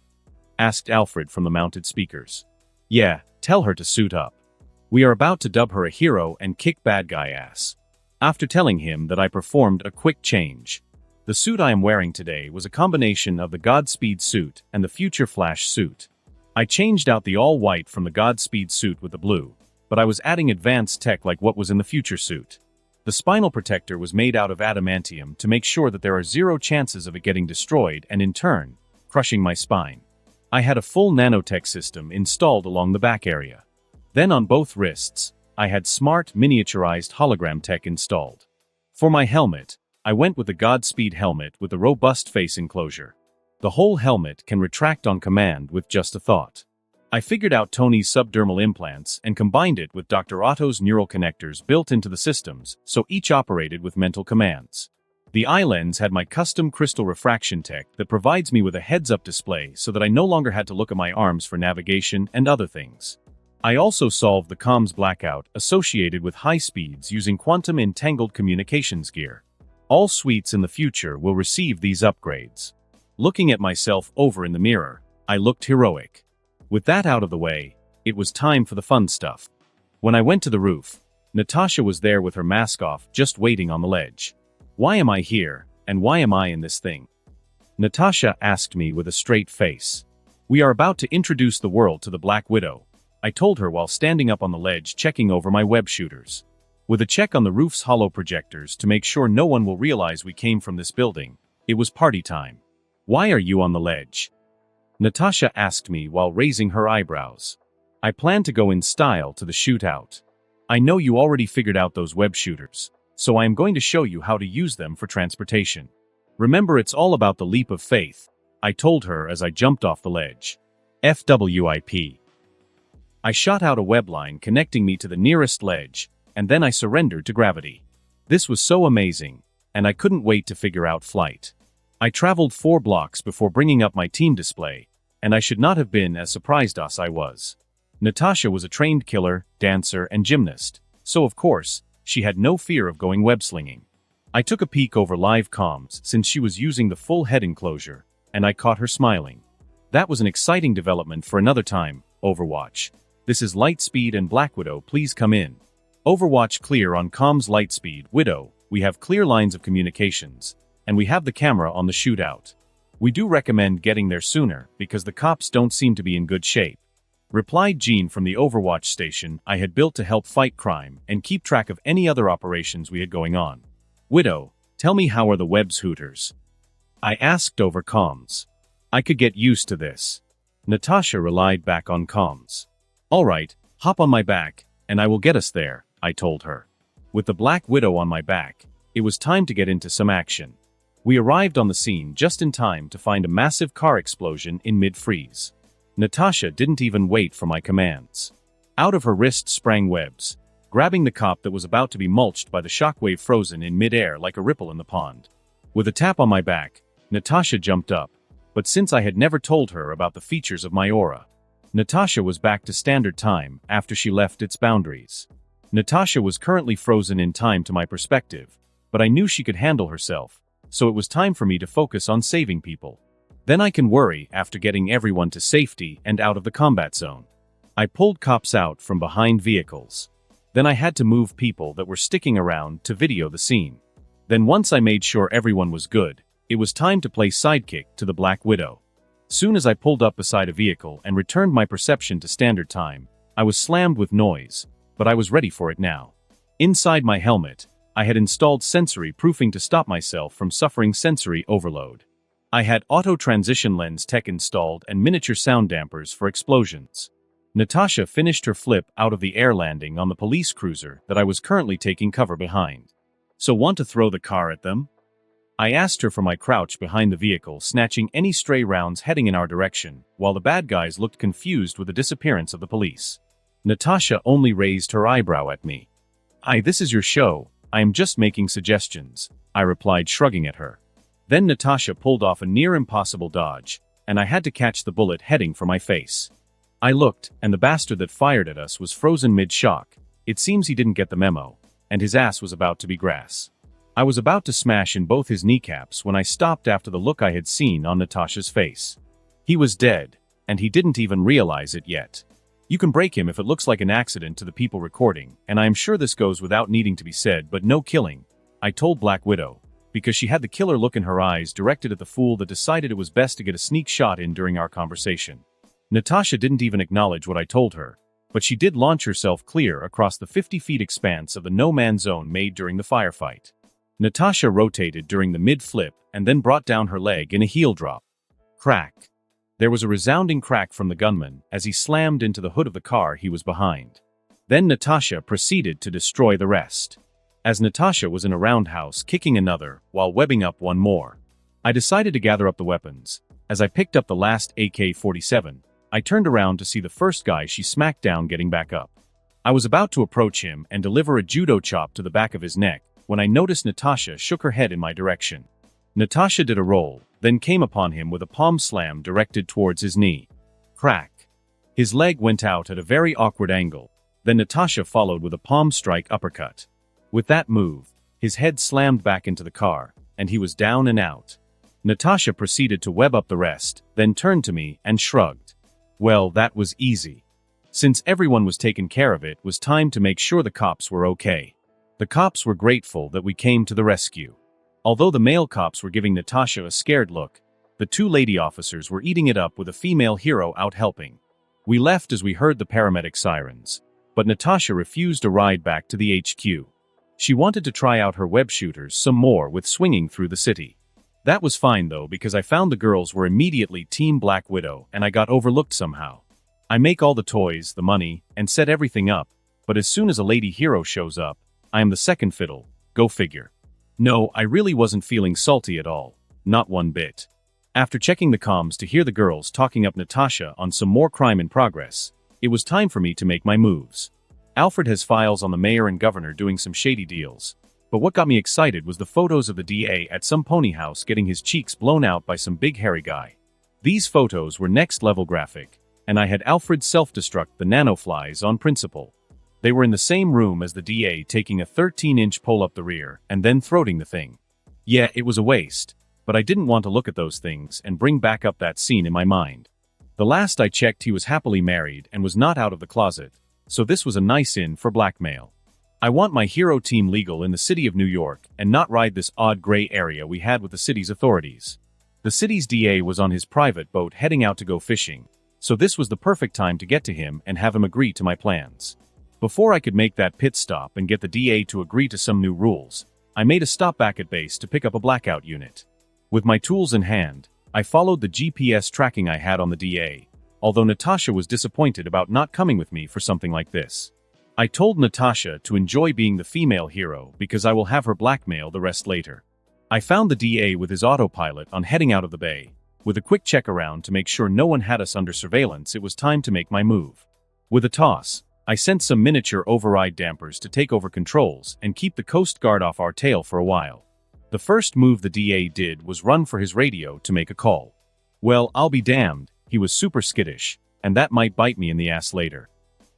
Asked Alfred from the mounted speakers. Yeah, tell her to suit up. We are about to dub her a hero and kick bad guy ass. After telling him that I performed a quick change. The suit I am wearing today was a combination of the Godspeed suit and the Future Flash suit. I changed out the all-white from the Godspeed suit with the blue, but I was adding advanced tech like what was in the Future suit. The spinal protector was made out of adamantium to make sure that there are zero chances of it getting destroyed and in turn, crushing my spine. I had a full nanotech system installed along the back area. Then on both wrists, I had smart miniaturized hologram tech installed. For my helmet, I went with the Godspeed helmet with a robust face enclosure. The whole helmet can retract on command with just a thought. I figured out Tony's subdermal implants and combined it with Dr. Otto's neural connectors built into the systems, so each operated with mental commands. The eye lens had my custom crystal refraction tech that provides me with a heads-up display so that I no longer had to look at my arms for navigation and other things. I also solved the comms blackout associated with high speeds using quantum entangled communications gear. All suites in the future will receive these upgrades. Looking at myself over in the mirror, I looked heroic. With that out of the way, it was time for the fun stuff. When I went to the roof, Natasha was there with her mask off, just waiting on the ledge. Why am I here, and why am I in this thing? Natasha asked me with a straight face. We are about to introduce the world to the Black Widow, I told her while standing up on the ledge checking over my web shooters. With a check on the roof's hollow projectors to make sure no one will realize we came from this building, it was party time. Why are you on the ledge? Natasha asked me while raising her eyebrows. I plan to go in style to the shootout. I know you already figured out those web shooters, so I am going to show you how to use them for transportation. Remember, it's all about the leap of faith, I told her as I jumped off the ledge. FWIP. I shot out a web line connecting me to the nearest ledge, and then I surrendered to gravity. This was so amazing, and I couldn't wait to figure out flight. I traveled 4 blocks before bringing up my team display, and I should not have been as surprised as I was. Natasha was a trained killer, dancer, and gymnast, so of course, she had no fear of going web-slinging. I took a peek over live comms since she was using the full head enclosure, and I caught her smiling. That was an exciting development for another time. Overwatch. This is Lightspeed and Black Widow, please come in. Overwatch clear on comms. Lightspeed, Widow, we have clear lines of communications. And we have the camera on the shootout. We do recommend getting there sooner, because the cops don't seem to be in good shape. Replied Jean from the Overwatch station I had built to help fight crime and keep track of any other operations we had going on. Widow, tell me, how are the web's hooters? I asked over comms. I could get used to this. Natasha relied back on comms. Alright, hop on my back, and I will get us there, I told her. With the Black Widow on my back, it was time to get into some action. We arrived on the scene just in time to find a massive car explosion in mid-freeze. Natasha didn't even wait for my commands. Out of her wrist sprang webs, grabbing the cop that was about to be mulched by the shockwave, frozen in mid-air like a ripple in the pond. With a tap on my back, Natasha jumped up, but since I had never told her about the features of my aura, Natasha was back to standard time after she left its boundaries. Natasha was currently frozen in time to my perspective, but I knew she could handle herself, so it was time for me to focus on saving people. Then I can worry after getting everyone to safety and out of the combat zone. I pulled cops out from behind vehicles. Then I had to move people that were sticking around to video the scene. Then once I made sure everyone was good, it was time to play sidekick to the Black Widow. Soon as I pulled up beside a vehicle and returned my perception to standard time, I was slammed with noise, but I was ready for it now. Inside my helmet, I had installed sensory proofing to stop myself from suffering sensory overload. I had auto-transition lens tech installed and miniature sound dampers for explosions. Natasha finished her flip out of the air landing on the police cruiser that I was currently taking cover behind. So want to throw the car at them? I asked her from my crouch behind the vehicle, snatching any stray rounds heading in our direction, while the bad guys looked confused with the disappearance of the police. Natasha only raised her eyebrow at me. This is your show, I am just making suggestions, I replied, shrugging at her. Then Natasha pulled off a near-impossible dodge, and I had to catch the bullet heading for my face. I looked, and the bastard that fired at us was frozen mid-shock. It seems he didn't get the memo, and his ass was about to be grass. I was about to smash in both his kneecaps when I stopped after the look I had seen on Natasha's face. He was dead, and he didn't even realize it yet. You can break him if it looks like an accident to the people recording, and I am sure this goes without needing to be said, but no killing, I told Black Widow, because she had the killer look in her eyes directed at the fool that decided it was best to get a sneak shot in during our conversation. Natasha didn't even acknowledge what I told her, but she did launch herself clear across the 50-feet expanse of the no-man zone made during the firefight. Natasha rotated during the mid-flip and then brought down her leg in a heel drop. Crack. There was a resounding crack from the gunman as he slammed into the hood of the car he was behind. Then Natasha proceeded to destroy the rest. As Natasha was in a roundhouse kicking another while webbing up one more, I decided to gather up the weapons. As I picked up the last AK-47, I turned around to see the first guy she smacked down getting back up. I was about to approach him and deliver a judo chop to the back of his neck when I noticed Natasha shook her head in my direction. Natasha did a roll, then came upon him with a palm slam directed towards his knee. Crack. His leg went out at a very awkward angle, then Natasha followed with a palm strike uppercut. With that move, his head slammed back into the car, and he was down and out. Natasha proceeded to web up the rest, then turned to me and shrugged. Well, that was easy. Since everyone was taken care of, it was time to make sure the cops were okay. The cops were grateful that we came to the rescue. Although the male cops were giving Natasha a scared look, the two lady officers were eating it up with a female hero out helping. We left as we heard the paramedic sirens, but Natasha refused a ride back to the HQ. She wanted to try out her web shooters some more with swinging through the city. That was fine though, because I found the girls were immediately Team Black Widow and I got overlooked somehow. I make all the toys, the money, and set everything up, but as soon as a lady hero shows up, I am the second fiddle, go figure. No, I really wasn't feeling salty at all, not one bit. After checking the comms to hear the girls talking up Natasha on some more crime in progress, it was time for me to make my moves. Alfred has files on the mayor and governor doing some shady deals, but what got me excited was the photos of the DA at some pony house getting his cheeks blown out by some big hairy guy. These photos were next level graphic, and I had Alfred self-destruct the nanoflies on principle. They were in the same room as the DA taking a 13-inch pole up the rear and then throating the thing. Yeah, it was a waste, but I didn't want to look at those things and bring back up that scene in my mind. The last I checked, he was happily married and was not out of the closet, so this was a nice in for blackmail. I want my hero team legal in the city of New York and not ride this odd gray area we had with the city's authorities. The city's DA was on his private boat heading out to go fishing, so this was the perfect time to get to him and have him agree to my plans. Before I could make that pit stop and get the DA to agree to some new rules, I made a stop back at base to pick up a blackout unit. With my tools in hand, I followed the GPS tracking I had on the DA, although Natasha was disappointed about not coming with me for something like this. I told Natasha to enjoy being the female hero because I will have her blackmail the rest later. I found the DA with his autopilot on heading out of the bay. With a quick check around to make sure no one had us under surveillance, it was time to make my move. With a toss, I sent some miniature override dampers to take over controls and keep the Coast Guard off our tail for a while. The first move the DA did was run for his radio to make a call. Well, I'll be damned, he was super skittish, and that might bite me in the ass later.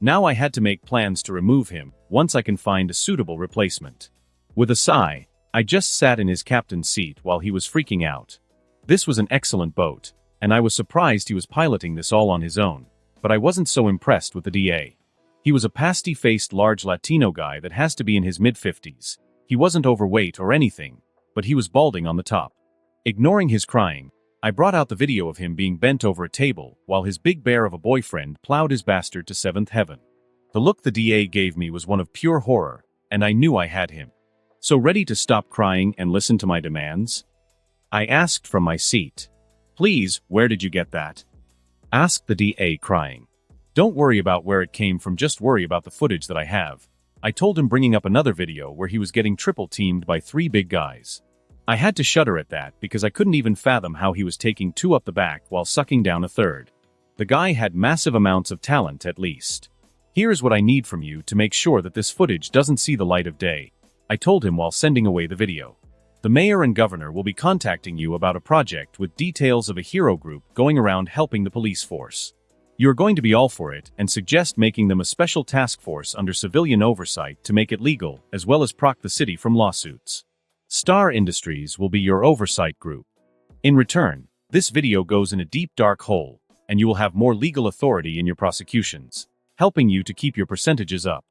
Now I had to make plans to remove him once I can find a suitable replacement. With a sigh, I just sat in his captain's seat while he was freaking out. This was an excellent boat, and I was surprised he was piloting this all on his own, but I wasn't so impressed with the DA. He was a pasty-faced large Latino guy that has to be in his mid-50s. He wasn't overweight or anything, but he was balding on the top. Ignoring his crying, I brought out the video of him being bent over a table while his big bear of a boyfriend plowed his bastard to seventh heaven. The look the DA gave me was one of pure horror, and I knew I had him. So ready to stop crying and listen to my demands? I asked from my seat. Please, where did you get that? Asked the DA, crying. Don't worry about where it came from, just worry about the footage that I have. I told him, bringing up another video where he was getting triple-teamed by 3 big guys. I had to shudder at that because I couldn't even fathom how he was taking 2 up the back while sucking down a third. The guy had massive amounts of talent, at least. Here's what I need from you to make sure that this footage doesn't see the light of day, I told him while sending away the video. The mayor and governor will be contacting you about a project with details of a hero group going around helping the police force. You're going to be all for it and suggest making them a special task force under civilian oversight to make it legal, as well as protect the city from lawsuits. Star Industries will be your oversight group. In return, this video goes in a deep dark hole, and you will have more legal authority in your prosecutions, helping you to keep your percentages up.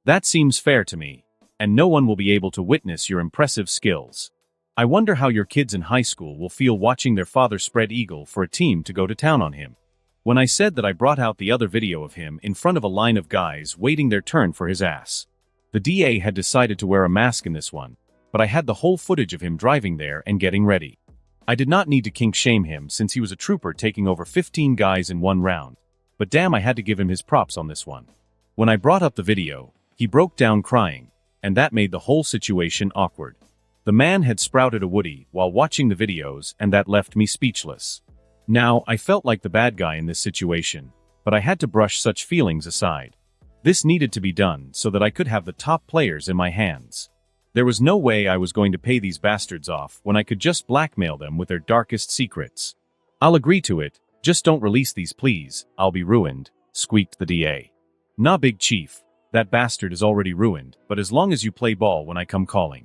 That seems fair to me, and no one will be able to witness your impressive skills. I wonder how your kids in high school will feel watching their father spread eagle for a team to go to town on him. When I said that, I brought out the other video of him in front of a line of guys waiting their turn for his ass. The DA had decided to wear a mask in this one, but I had the whole footage of him driving there and getting ready. I did not need to kink shame him since he was a trooper taking over 15 guys in one round, but damn, I had to give him his props on this one. When I brought up the video, he broke down crying, and that made the whole situation awkward. The man had sprouted a woody while watching the videos, and that left me speechless. Now, I felt like the bad guy in this situation, but I had to brush such feelings aside. This needed to be done so that I could have the top players in my hands. There was no way I was going to pay these bastards off when I could just blackmail them with their darkest secrets. I'll agree to it, just don't release these please, I'll be ruined, squeaked the DA. Nah, big chief, that bastard is already ruined, but as long as you play ball when I come calling,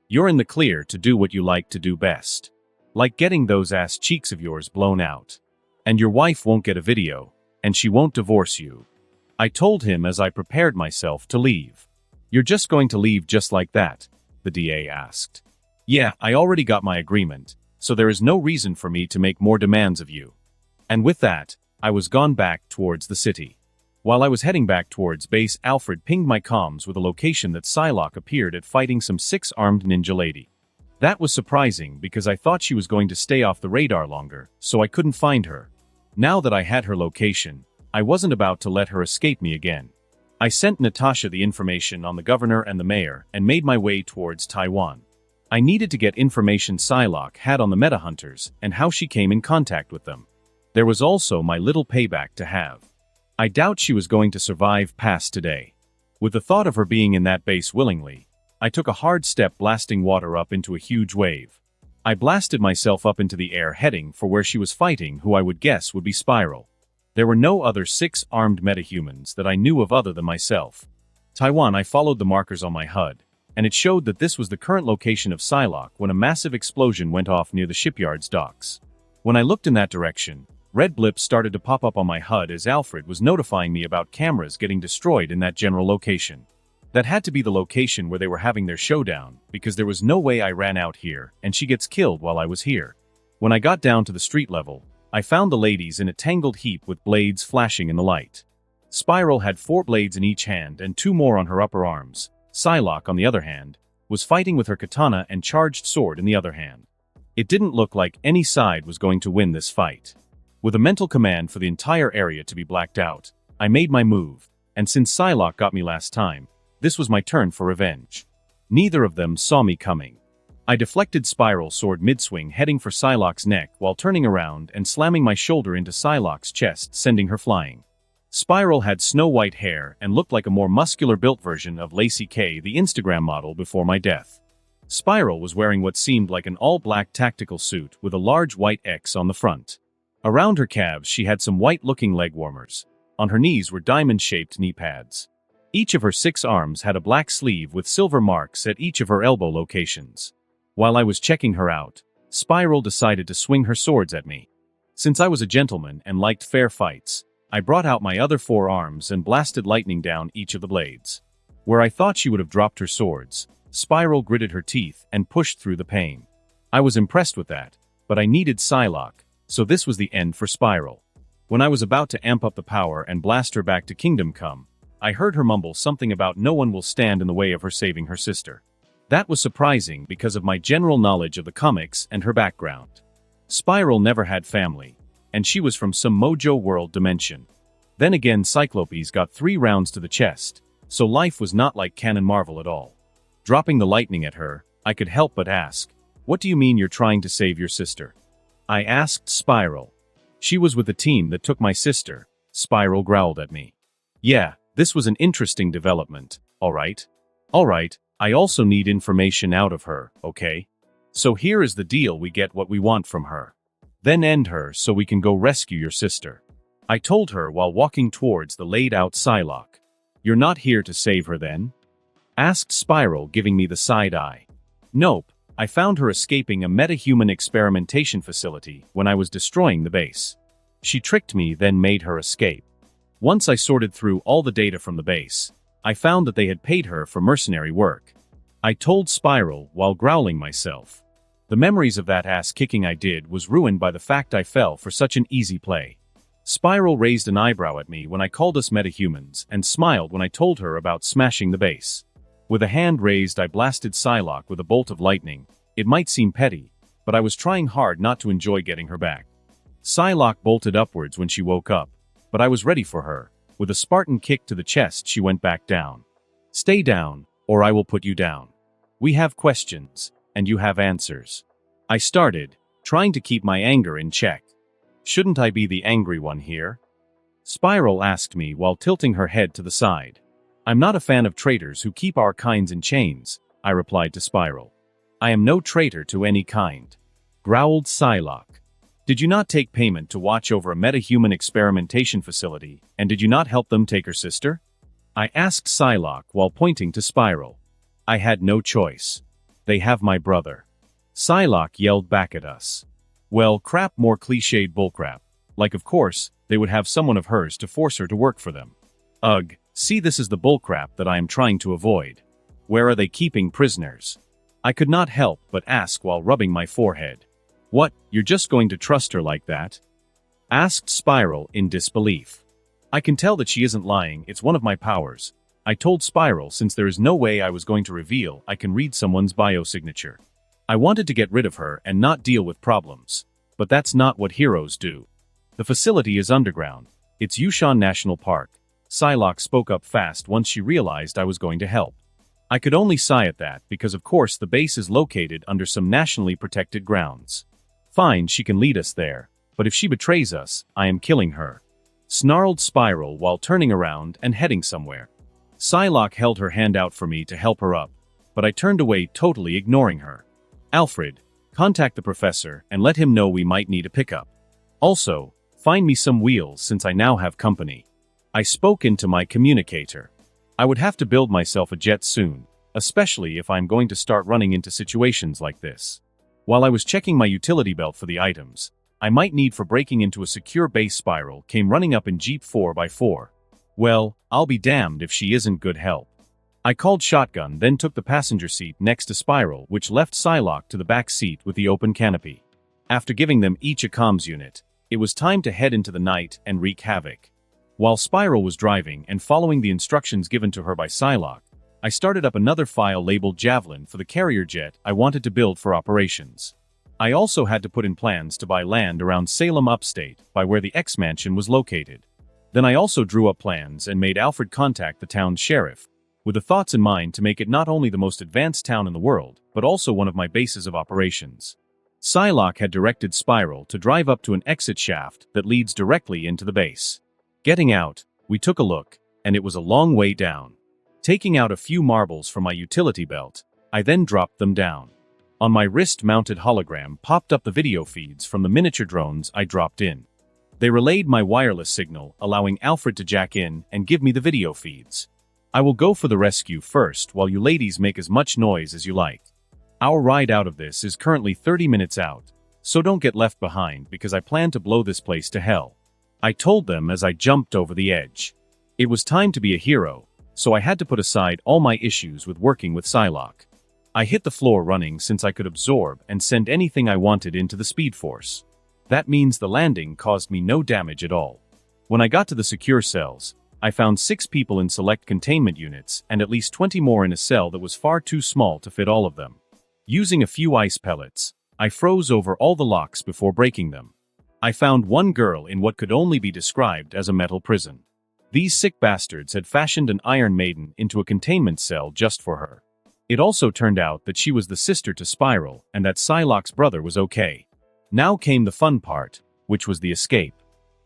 you're in the clear to do what you like to do best. Like getting those ass cheeks of yours blown out. And your wife won't get a video, and she won't divorce you. I told him as I prepared myself to leave. You're just going to leave just like that? The DA asked. Yeah, I already got my agreement, so there is no reason for me to make more demands of you. And with that, I was gone back towards the city. While I was heading back towards base, Alfred pinged my comms with a location that Psylocke appeared at fighting some 6-armed ninja lady. That was surprising because I thought she was going to stay off the radar longer, so I couldn't find her. Now that I had her location, I wasn't about to let her escape me again. I sent Natasha the information on the governor and the mayor and made my way towards Taiwan. I needed to get information Psylocke had on the meta hunters and how she came in contact with them. There was also my little payback to have. I doubt she was going to survive past today. With the thought of her being in that base willingly, I took a hard step, blasting water up into a huge wave. I blasted myself up into the air, heading for where she was fighting, who I would guess would be Spiral. There were no other 6-armed metahumans that I knew of other than myself. Taiwan. I followed the markers on my HUD, and it showed that this was the current location of Psylocke when a massive explosion went off near the shipyard's docks. When I looked in that direction, red blips started to pop up on my HUD as Alfred was notifying me about cameras getting destroyed in that general location. That had to be the location where they were having their showdown, because there was no way I ran out here and she gets killed while I was here. When I got down to the street level, I found the ladies in a tangled heap with blades flashing in the light. Spiral had 4 blades in each hand and 2 more on her upper arms. Psylocke, on the other hand, was fighting with her katana and charged sword in the other hand. It didn't look like any side was going to win this fight. With a mental command for the entire area to be blacked out, I made my move, and since Psylocke got me last time, this was my turn for revenge. Neither of them saw me coming. I deflected Spiral's sword mid-swing, heading for Psylocke's neck while turning around and slamming my shoulder into Psylocke's chest, sending her flying. Spiral had snow-white hair and looked like a more muscular-built version of Lacey K, the Instagram model before my death. Spiral was wearing what seemed like an all-black tactical suit with a large white X on the front. Around her calves she had some white-looking leg warmers. On her knees were diamond-shaped knee pads. Each of her 6 arms had a black sleeve with silver marks at each of her elbow locations. While I was checking her out, Spiral decided to swing her swords at me. Since I was a gentleman and liked fair fights, I brought out my other 4 arms and blasted lightning down each of the blades. Where I thought she would have dropped her swords, Spiral gritted her teeth and pushed through the pain. I was impressed with that, but I needed Psylocke, so this was the end for Spiral. When I was about to amp up the power and blast her back to Kingdom Come, I heard her mumble something about no one will stand in the way of her saving her sister. That was surprising because of my general knowledge of the comics and her background. Spiral never had family, and she was from some Mojo World dimension. Then again, Cyclopes got 3 rounds to the chest, so life was not like Canon Marvel at all. Dropping the lightning at her, I could help but ask, "What do you mean you're trying to save your sister?" I asked Spiral. "She was with the team that took my sister," Spiral growled at me. "Yeah, this was an interesting development, alright? Alright, I also need information out of her, okay? So here is the deal: we get what we want from her. Then end her so we can go rescue your sister," I told her while walking towards the laid-out Psylocke. "You're not here to save her then?" asked Spiral, giving me the side eye. "Nope, I found her escaping a metahuman experimentation facility when I was destroying the base. She tricked me, then made her escape. Once I sorted through all the data from the base, I found that they had paid her for mercenary work," I told Spiral while growling myself. The memories of that ass-kicking I did was ruined by the fact I fell for such an easy play. Spiral raised an eyebrow at me when I called us metahumans and smiled when I told her about smashing the base. With a hand raised, I blasted Psylocke with a bolt of lightning. It might seem petty, but I was trying hard not to enjoy getting her back. Psylocke bolted upwards when she woke up, but I was ready for her. With a Spartan kick to the chest, she went back down. "Stay down, or I will put you down. We have questions, and you have answers," I started, trying to keep my anger in check. "Shouldn't I be the angry one here?" Spiral asked me while tilting her head to the side. "I'm not a fan of traitors who keep our kinds in chains," I replied to Spiral. "I am no traitor to any kind," growled Psylocke. "Did you not take payment to watch over a metahuman experimentation facility, and did you not help them take her sister?" I asked Psylocke while pointing to Spiral. "I had no choice. They have my brother," Psylocke yelled back at us. Well, crap, more cliched bullcrap. Like, of course, they would have someone of hers to force her to work for them. Ugh, see, this is the bullcrap that I am trying to avoid. Where are they keeping prisoners? I could not help but ask while rubbing my forehead. "What, you're just going to trust her like that?" asked Spiral in disbelief. "I can tell that she isn't lying, it's one of my powers," I told Spiral, since there is no way I was going to reveal I can read someone's biosignature. I wanted to get rid of her and not deal with problems. But that's not what heroes do. "The facility is underground. It's Yushan National Park." Psylocke spoke up fast once she realized I was going to help. I could only sigh at that because of course the base is located under some nationally protected grounds. "Fine, she can lead us there, but if she betrays us, I am killing her," snarled Spiral while turning around and heading somewhere. Psylocke held her hand out for me to help her up, but I turned away, totally ignoring her. "Alfred, contact the professor and let him know we might need a pickup. Also, find me some wheels since I now have company." I spoke into my communicator. I would have to build myself a jet soon, especially if I'm going to start running into situations like this. While I was checking my utility belt for the items I might need for breaking into a secure base, Spiral came running up in Jeep 4x4. Well, I'll be damned if she isn't good help. I called shotgun, then took the passenger seat next to Spiral, which left Psylocke to the back seat with the open canopy. After giving them each a comms unit, it was time to head into the night and wreak havoc. While Spiral was driving and following the instructions given to her by Psylocke, I started up another file labeled Javelin for the carrier jet I wanted to build for operations. I also had to put in plans to buy land around Salem Upstate, by where the X-Mansion was located. Then I also drew up plans and made Alfred contact the town's sheriff, with the thoughts in mind to make it not only the most advanced town in the world, but also one of my bases of operations. Psylocke had directed Spiral to drive up to an exit shaft that leads directly into the base. Getting out, we took a look, and it was a long way down. Taking out a few marbles from my utility belt, I then dropped them down. On my wrist-mounted hologram popped up the video feeds from the miniature drones I dropped in. They relayed my wireless signal, allowing Alfred to jack in and give me the video feeds. "I will go for the rescue first while you ladies make as much noise as you like. Our ride out of this is currently 30 minutes out, so don't get left behind because I plan to blow this place to hell," I told them as I jumped over the edge. It was time to be a hero, so I had to put aside all my issues with working with Psylocke. I hit the floor running since I could absorb and send anything I wanted into the Speed Force. That means the landing caused me no damage at all. When I got to the secure cells, I found 6 people in select containment units and at least 20 more in a cell that was far too small to fit all of them. Using a few ice pellets, I froze over all the locks before breaking them. I found one girl in what could only be described as a metal prison. These sick bastards had fashioned an Iron Maiden into a containment cell just for her. It also turned out that she was the sister to Spiral and that Psylocke's brother was okay. Now came the fun part, which was the escape.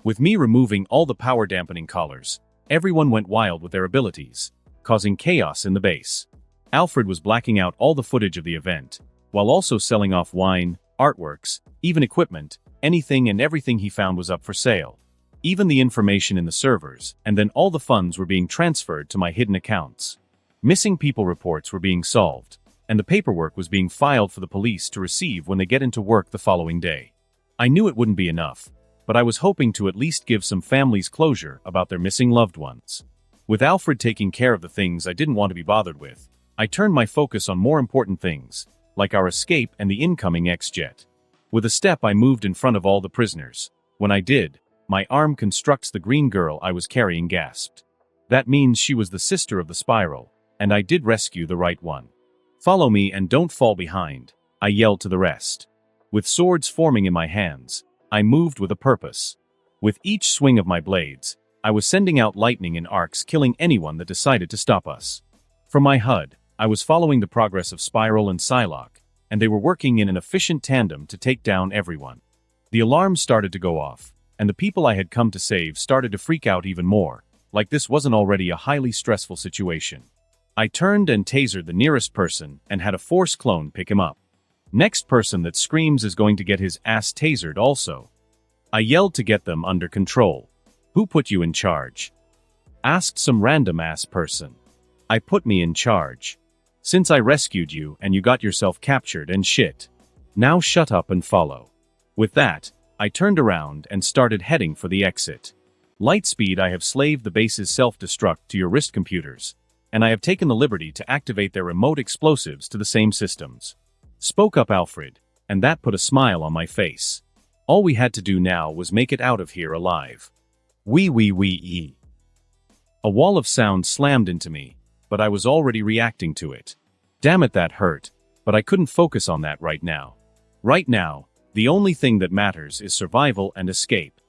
With me removing all the power dampening collars, everyone went wild with their abilities, causing chaos in the base. Alfred was blacking out all the footage of the event, while also selling off wine, artworks, even equipment. Anything and everything he found was up for sale. Even the information in the servers, and then all the funds were being transferred to my hidden accounts. Missing people reports were being solved, and the paperwork was being filed for the police to receive when they get into work the following day. I knew it wouldn't be enough, but I was hoping to at least give some families closure about their missing loved ones. With Alfred taking care of the things I didn't want to be bothered with, I turned my focus on more important things, like our escape and the incoming X-Jet. With a step I moved in front of all the prisoners. When I did, my arm constructs the green girl I was carrying gasped. That means she was the sister of the Spiral, and I did rescue the right one. Follow me and don't fall behind, I yelled to the rest. With swords forming in my hands, I moved with a purpose. With each swing of my blades, I was sending out lightning in arcs killing anyone that decided to stop us. From my HUD, I was following the progress of Spiral and Psylocke, and they were working in an efficient tandem to take down everyone. The alarms started to go off, and the people I had come to save started to freak out even more, like this wasn't already a highly stressful situation. I turned and tasered the nearest person and had a Force clone pick him up. Next person that screams is going to get his ass tasered also. I yelled to get them under control. Who put you in charge? Asked some random ass person. I put me in charge. Since I rescued you and you got yourself captured and shit. Now shut up and follow. With that, I turned around and started heading for the exit. Lightspeed, I have slaved the base's self-destruct to your wrist computers, and I have taken the liberty to activate their remote explosives to the same systems. Spoke up Alfred, and that put a smile on my face. All we had to do now was make it out of here alive. Wee. A wall of sound slammed into me, but I was already reacting to it. Damn it, that hurt, but I couldn't focus on that right now. Right now, the only thing that matters is survival and escape.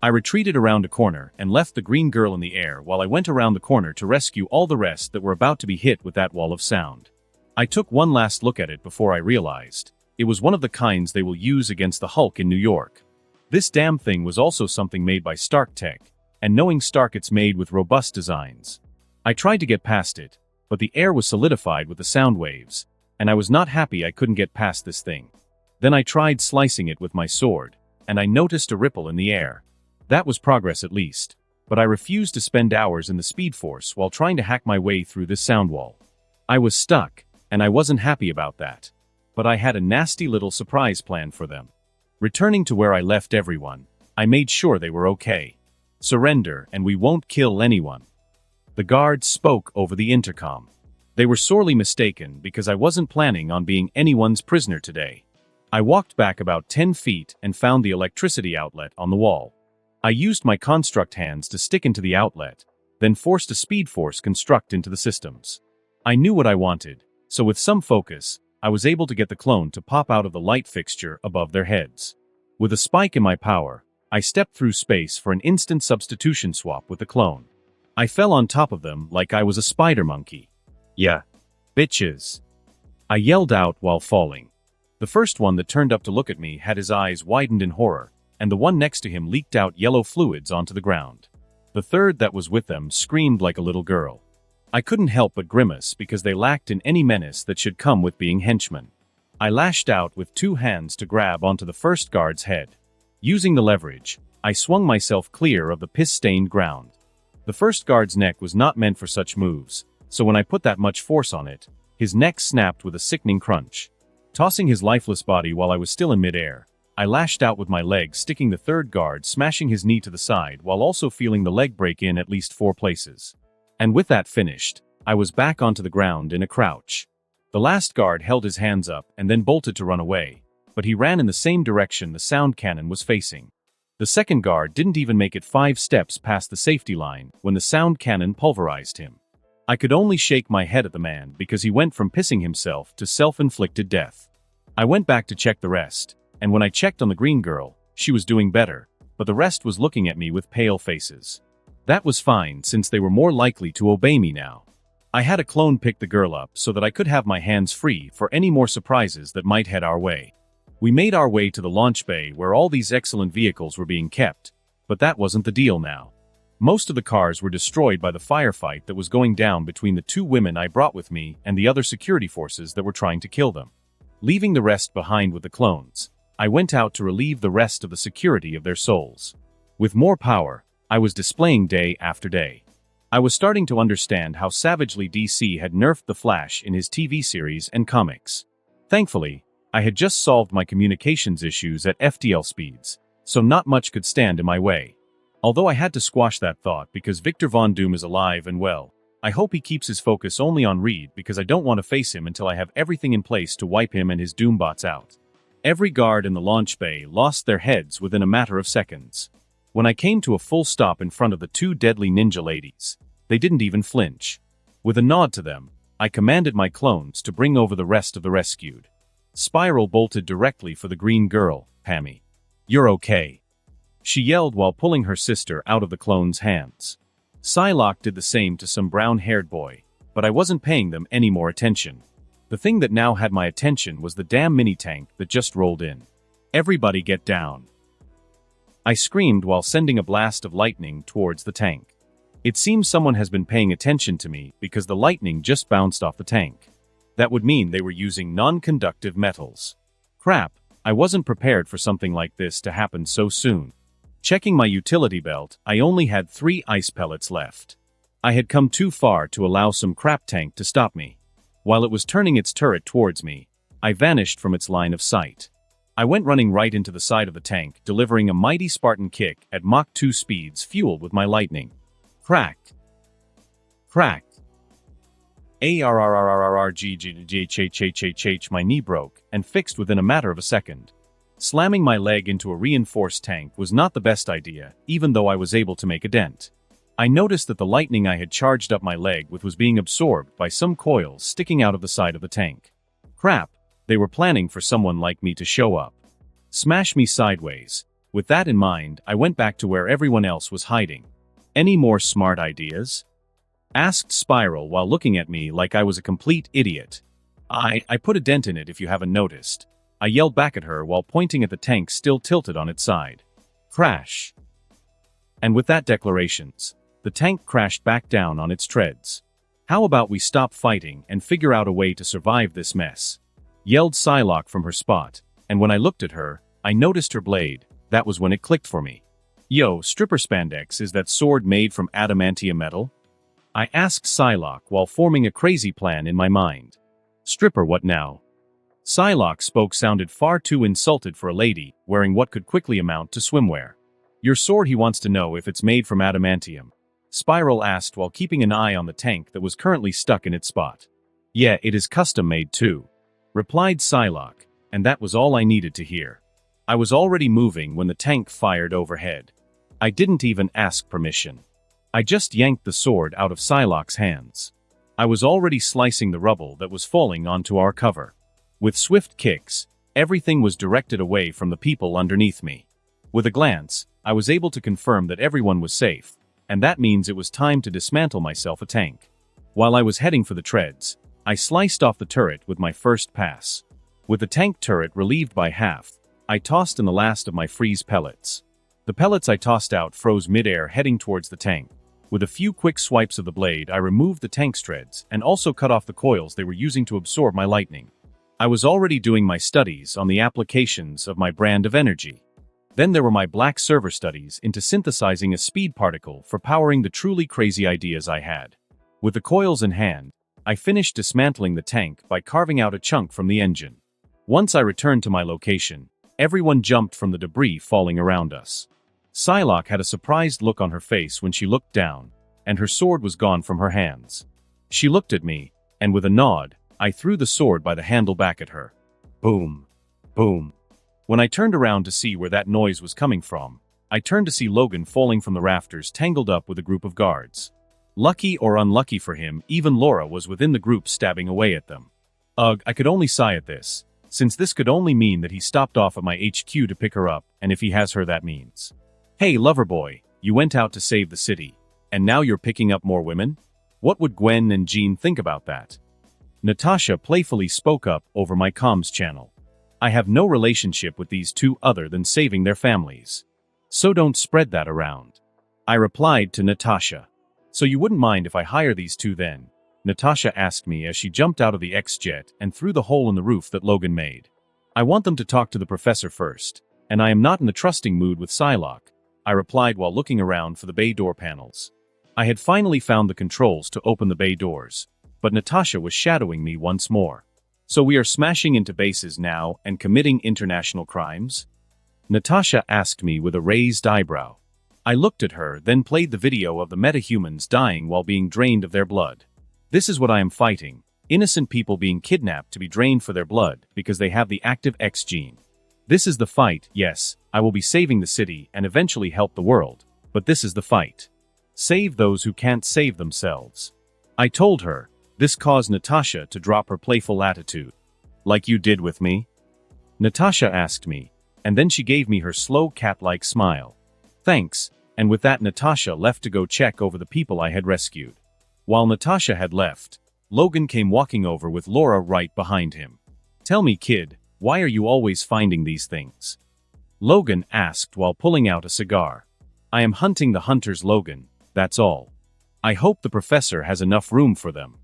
I retreated around a corner and left the green girl in the air while I went around the corner to rescue all the rest that were about to be hit with that wall of sound. I took one last look at it before I realized it was one of the kinds they will use against the Hulk in New York. This damn thing was also something made by Stark Tech, and knowing Stark, it's made with robust designs. I tried to get past it, but the air was solidified with the sound waves, and I was not happy I couldn't get past this thing. Then I tried slicing it with my sword, and I noticed a ripple in the air. That was progress at least, but I refused to spend hours in the Speed Force while trying to hack my way through this sound wall. I was stuck, and I wasn't happy about that. But I had a nasty little surprise plan for them. Returning to where I left everyone, I made sure they were okay. Surrender and we won't kill anyone. The guards spoke over the intercom. They were sorely mistaken because I wasn't planning on being anyone's prisoner today. I walked back about 10 feet and found the electricity outlet on the wall. I used my construct hands to stick into the outlet, then forced a Speed Force construct into the systems. I knew what I wanted, so with some focus, I was able to get the clone to pop out of the light fixture above their heads. With a spike in my power, I stepped through space for an instant substitution swap with the clone. I fell on top of them like I was a spider monkey. Yeah, bitches. I yelled out while falling. The first one that turned up to look at me had his eyes widened in horror, and the one next to him leaked out yellow fluids onto the ground. The third that was with them screamed like a little girl. I couldn't help but grimace because they lacked in any menace that should come with being henchmen. I lashed out with 2 hands to grab onto the first guard's head. Using the leverage, I swung myself clear of the piss-stained ground. The first guard's neck was not meant for such moves, so when I put that much force on it, his neck snapped with a sickening crunch. Tossing his lifeless body while I was still in midair, I lashed out with my leg, sticking the third guard, smashing his knee to the side while also feeling the leg break in at least 4 places. And with that finished, I was back onto the ground in a crouch. The last guard held his hands up and then bolted to run away, but he ran in the same direction the sound cannon was facing. The second guard didn't even make it 5 steps past the safety line when the sound cannon pulverized him. I could only shake my head at the man because he went from pissing himself to self-inflicted death. I went back to check the rest, and when I checked on the green girl, she was doing better, but the rest was looking at me with pale faces. That was fine since they were more likely to obey me now. I had a clone pick the girl up so that I could have my hands free for any more surprises that might head our way. We made our way to the launch bay where all these excellent vehicles were being kept, but that wasn't the deal now. Most of the cars were destroyed by the firefight that was going down between the 2 women I brought with me and the other security forces that were trying to kill them. Leaving the rest behind with the clones, I went out to relieve the rest of the security of their souls. With more power, I was displaying day after day. I was starting to understand how savagely DC had nerfed the Flash in his TV series and comics. Thankfully, I had just solved my communications issues at FTL speeds, so not much could stand in my way. Although I had to squash that thought because Victor Von Doom is alive and well, I hope he keeps his focus only on Reed because I don't want to face him until I have everything in place to wipe him and his Doombots out. Every guard in the launch bay lost their heads within a matter of seconds. When I came to a full stop in front of the 2 deadly ninja ladies, they didn't even flinch. With a nod to them, I commanded my clones to bring over the rest of the rescued. Spiral bolted directly for the green girl, Pammy. "You're okay," she yelled while pulling her sister out of the clone's hands. Psylocke did the same to some brown-haired boy, but I wasn't paying them any more attention. The thing that now had my attention was the damn mini-tank that just rolled in. "Everybody get down," I screamed while sending a blast of lightning towards the tank. It seems someone has been paying attention to me because the lightning just bounced off the tank. That would mean they were using non-conductive metals. Crap, I wasn't prepared for something like this to happen so soon. Checking my utility belt, I only had 3 ice pellets left. I had come too far to allow some crap tank to stop me. While it was turning its turret towards me, I vanished from its line of sight. I went running right into the side of the tank, delivering a mighty Spartan kick at Mach 2 speeds fueled with my lightning. Crack. Crack. Arrrrrrrrgghhhhh, my knee broke and fixed within a matter of a second. Slamming my leg into a reinforced tank was not the best idea, even though I was able to make a dent. I noticed that the lightning I had charged up my leg with was being absorbed by some coils sticking out of the side of the tank. Crap, they were planning for someone like me to show up. Smash me sideways. With that in mind, I went back to where everyone else was hiding. "Any more smart ideas?" asked Spiral while looking at me like I was a complete idiot. I put a dent in it if you haven't noticed," I yelled back at her while pointing at the tank still tilted on its side. Crash. And with that declarations, the tank crashed back down on its treads. "How about we stop fighting and figure out a way to survive this mess?" yelled Psylocke from her spot, and when I looked at her, I noticed her blade. That was when it clicked for me. "Yo, stripper spandex, is that sword made from adamantium metal?" I asked Psylocke while forming a crazy plan in my mind. "Stripper what now?" Psylocke spoke sounded far too insulted for a lady wearing what could quickly amount to swimwear. "Your sword, he wants to know if it's made from adamantium," Spiral asked while keeping an eye on the tank that was currently stuck in its spot. "Yeah, it is custom made too," replied Psylocke, and that was all I needed to hear. I was already moving when the tank fired overhead. I didn't even ask permission. I just yanked the sword out of Psylocke's hands. I was already slicing the rubble that was falling onto our cover. With swift kicks, everything was directed away from the people underneath me. With a glance, I was able to confirm that everyone was safe, and that means it was time to dismantle myself a tank. While I was heading for the treads, I sliced off the turret with my first pass. With the tank turret relieved by half, I tossed in the last of my freeze pellets. The pellets I tossed out froze midair heading towards the tank. With a few quick swipes of the blade, I removed the tank's treads and also cut off the coils they were using to absorb my lightning. I was already doing my studies on the applications of my brand of energy. Then there were my black server studies into synthesizing a speed particle for powering the truly crazy ideas I had. With the coils in hand, I finished dismantling the tank by carving out a chunk from the engine. Once I returned to my location, everyone jumped from the debris falling around us. Psylocke had a surprised look on her face when she looked down, and her sword was gone from her hands. She looked at me, and with a nod, I threw the sword by the handle back at her. Boom. Boom. When I turned around to see where that noise was coming from, I turned to see Logan falling from the rafters tangled up with a group of guards. Lucky or unlucky for him, even Laura was within the group stabbing away at them. Ugh, I could only sigh at this, since this could only mean that he stopped off at my HQ to pick her up, and if he has her that means. Hey lover boy, you went out to save the city, and now you're picking up more women? What would Gwen and Jean think about that? Natasha playfully spoke up over my comms channel. I have no relationship with these two other than saving their families. So don't spread that around. I replied to Natasha. So you wouldn't mind if I hire these two then? Natasha asked me as she jumped out of the X-Jet and through the hole in the roof that Logan made. I want them to talk to the professor first, and I am not in the trusting mood with Psylocke, I replied while looking around for the bay door panels. I had finally found the controls to open the bay doors, but Natasha was shadowing me once more. So we are smashing into bases now and committing international crimes? Natasha asked me with a raised eyebrow. I looked at her, then played the video of the metahumans dying while being drained of their blood. This is what I am fighting. Innocent people being kidnapped to be drained for their blood because they have the active X gene. This is the fight. Yes, I will be saving the city and eventually help the world, but this is the fight. Save those who can't save themselves. I told her. This caused Natasha to drop her playful attitude. Like you did with me? Natasha asked me, and then she gave me her slow cat-like smile. Thanks, and with that Natasha left to go check over the people I had rescued. While Natasha had left, Logan came walking over with Laura right behind him. Tell me kid, why are you always finding these things? Logan asked while pulling out a cigar. I am hunting the hunters Logan, that's all. I hope the professor has enough room for them.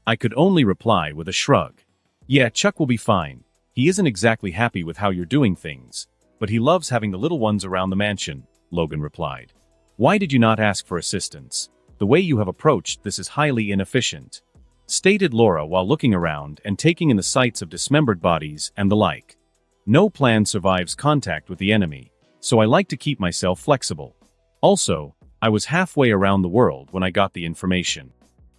I could only reply with a shrug. Yeah, Chuck will be fine. He isn't exactly happy with how you're doing things, but he loves having the little ones around the mansion, Logan replied. Why did you not ask for assistance? The way you have approached this is highly inefficient, stated Laura while looking around and taking in the sights of dismembered bodies and the like. No plan survives contact with the enemy, so I like to keep myself flexible. Also, I was halfway around the world when I got the information.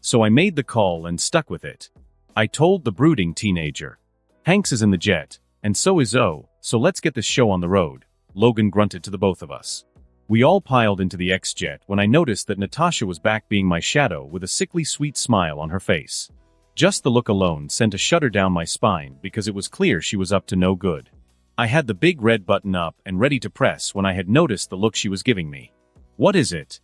So I made the call and stuck with it. I told the brooding teenager. Hanks is in the jet, and so is O, so let's get this show on the road, Logan grunted to the both of us. We all piled into the X-Jet when I noticed that Natasha was back being my shadow with a sickly sweet smile on her face. Just the look alone sent a shudder down my spine because it was clear she was up to no good. I had the big red button up and ready to press when I had noticed the look she was giving me. What is it?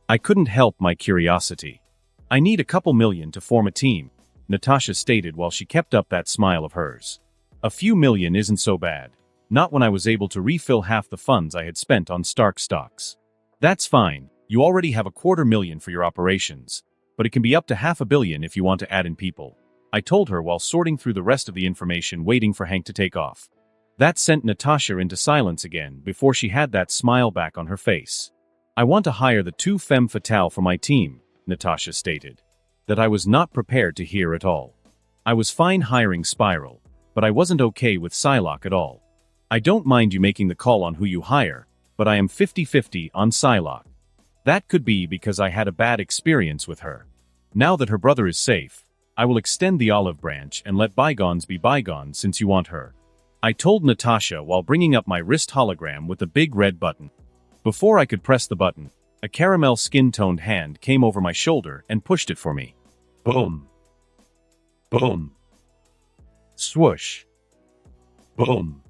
I couldn't help my curiosity. I need a couple million to form a team, Natasha stated while she kept up that smile of hers. A few million isn't so bad. Not when I was able to refill half the funds I had spent on Stark stocks. That's fine, you already have $250,000 for your operations, but it can be up to $500 million if you want to add in people, I told her while sorting through the rest of the information waiting for Hank to take off. That sent Natasha into silence again before she had that smile back on her face. I want to hire the 2 femme fatale for my team, Natasha stated. That I was not prepared to hear at all. I was fine hiring Spiral, but I wasn't okay with Psylocke at all. I don't mind you making the call on who you hire, but I am 50-50 on Psylocke. That could be because I had a bad experience with her. Now that her brother is safe, I will extend the olive branch and let bygones be bygones since you want her. I told Natasha while bringing up my wrist hologram with the big red button. Before I could press the button, a caramel skin-toned hand came over my shoulder and pushed it for me. Boom. Boom. Swoosh. Boom.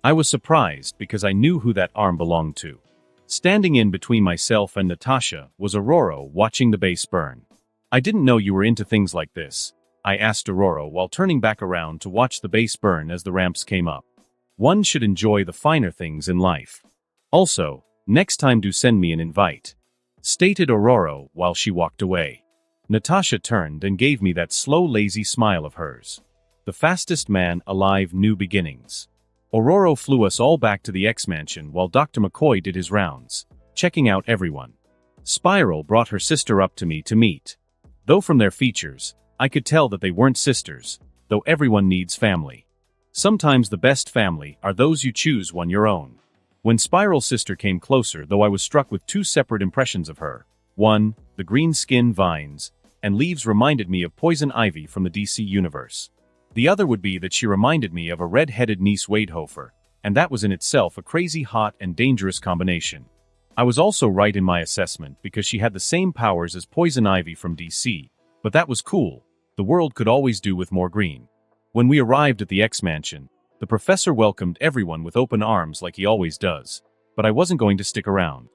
I was surprised because I knew who that arm belonged to. Standing in between myself and Natasha was Aurora watching the base burn. I didn't know you were into things like this, I asked Aurora while turning back around to watch the base burn as the ramps came up. One should enjoy the finer things in life. Also, next time do send me an invite, stated Aurora while she walked away. Natasha turned and gave me that slow lazy smile of hers. The fastest man alive, new beginnings. Aurora flew us all back to the X-Mansion while Dr. McCoy did his rounds, checking out everyone. Spiral brought her sister up to me to meet. Though from their features, I could tell that they weren't sisters, though everyone needs family. Sometimes the best family are those you choose one your own. When Spiral's sister came closer, though I was struck with 2 separate impressions of her. One, the green skin vines, and leaves reminded me of Poison Ivy from the DC universe. The other would be that she reminded me of a red-headed niece Wadehofer, and that was in itself a crazy hot and dangerous combination. I was also right in my assessment because she had the same powers as Poison Ivy from DC, but that was cool. The world could always do with more green. When we arrived at the X-Mansion, the professor welcomed everyone with open arms like he always does, but I wasn't going to stick around.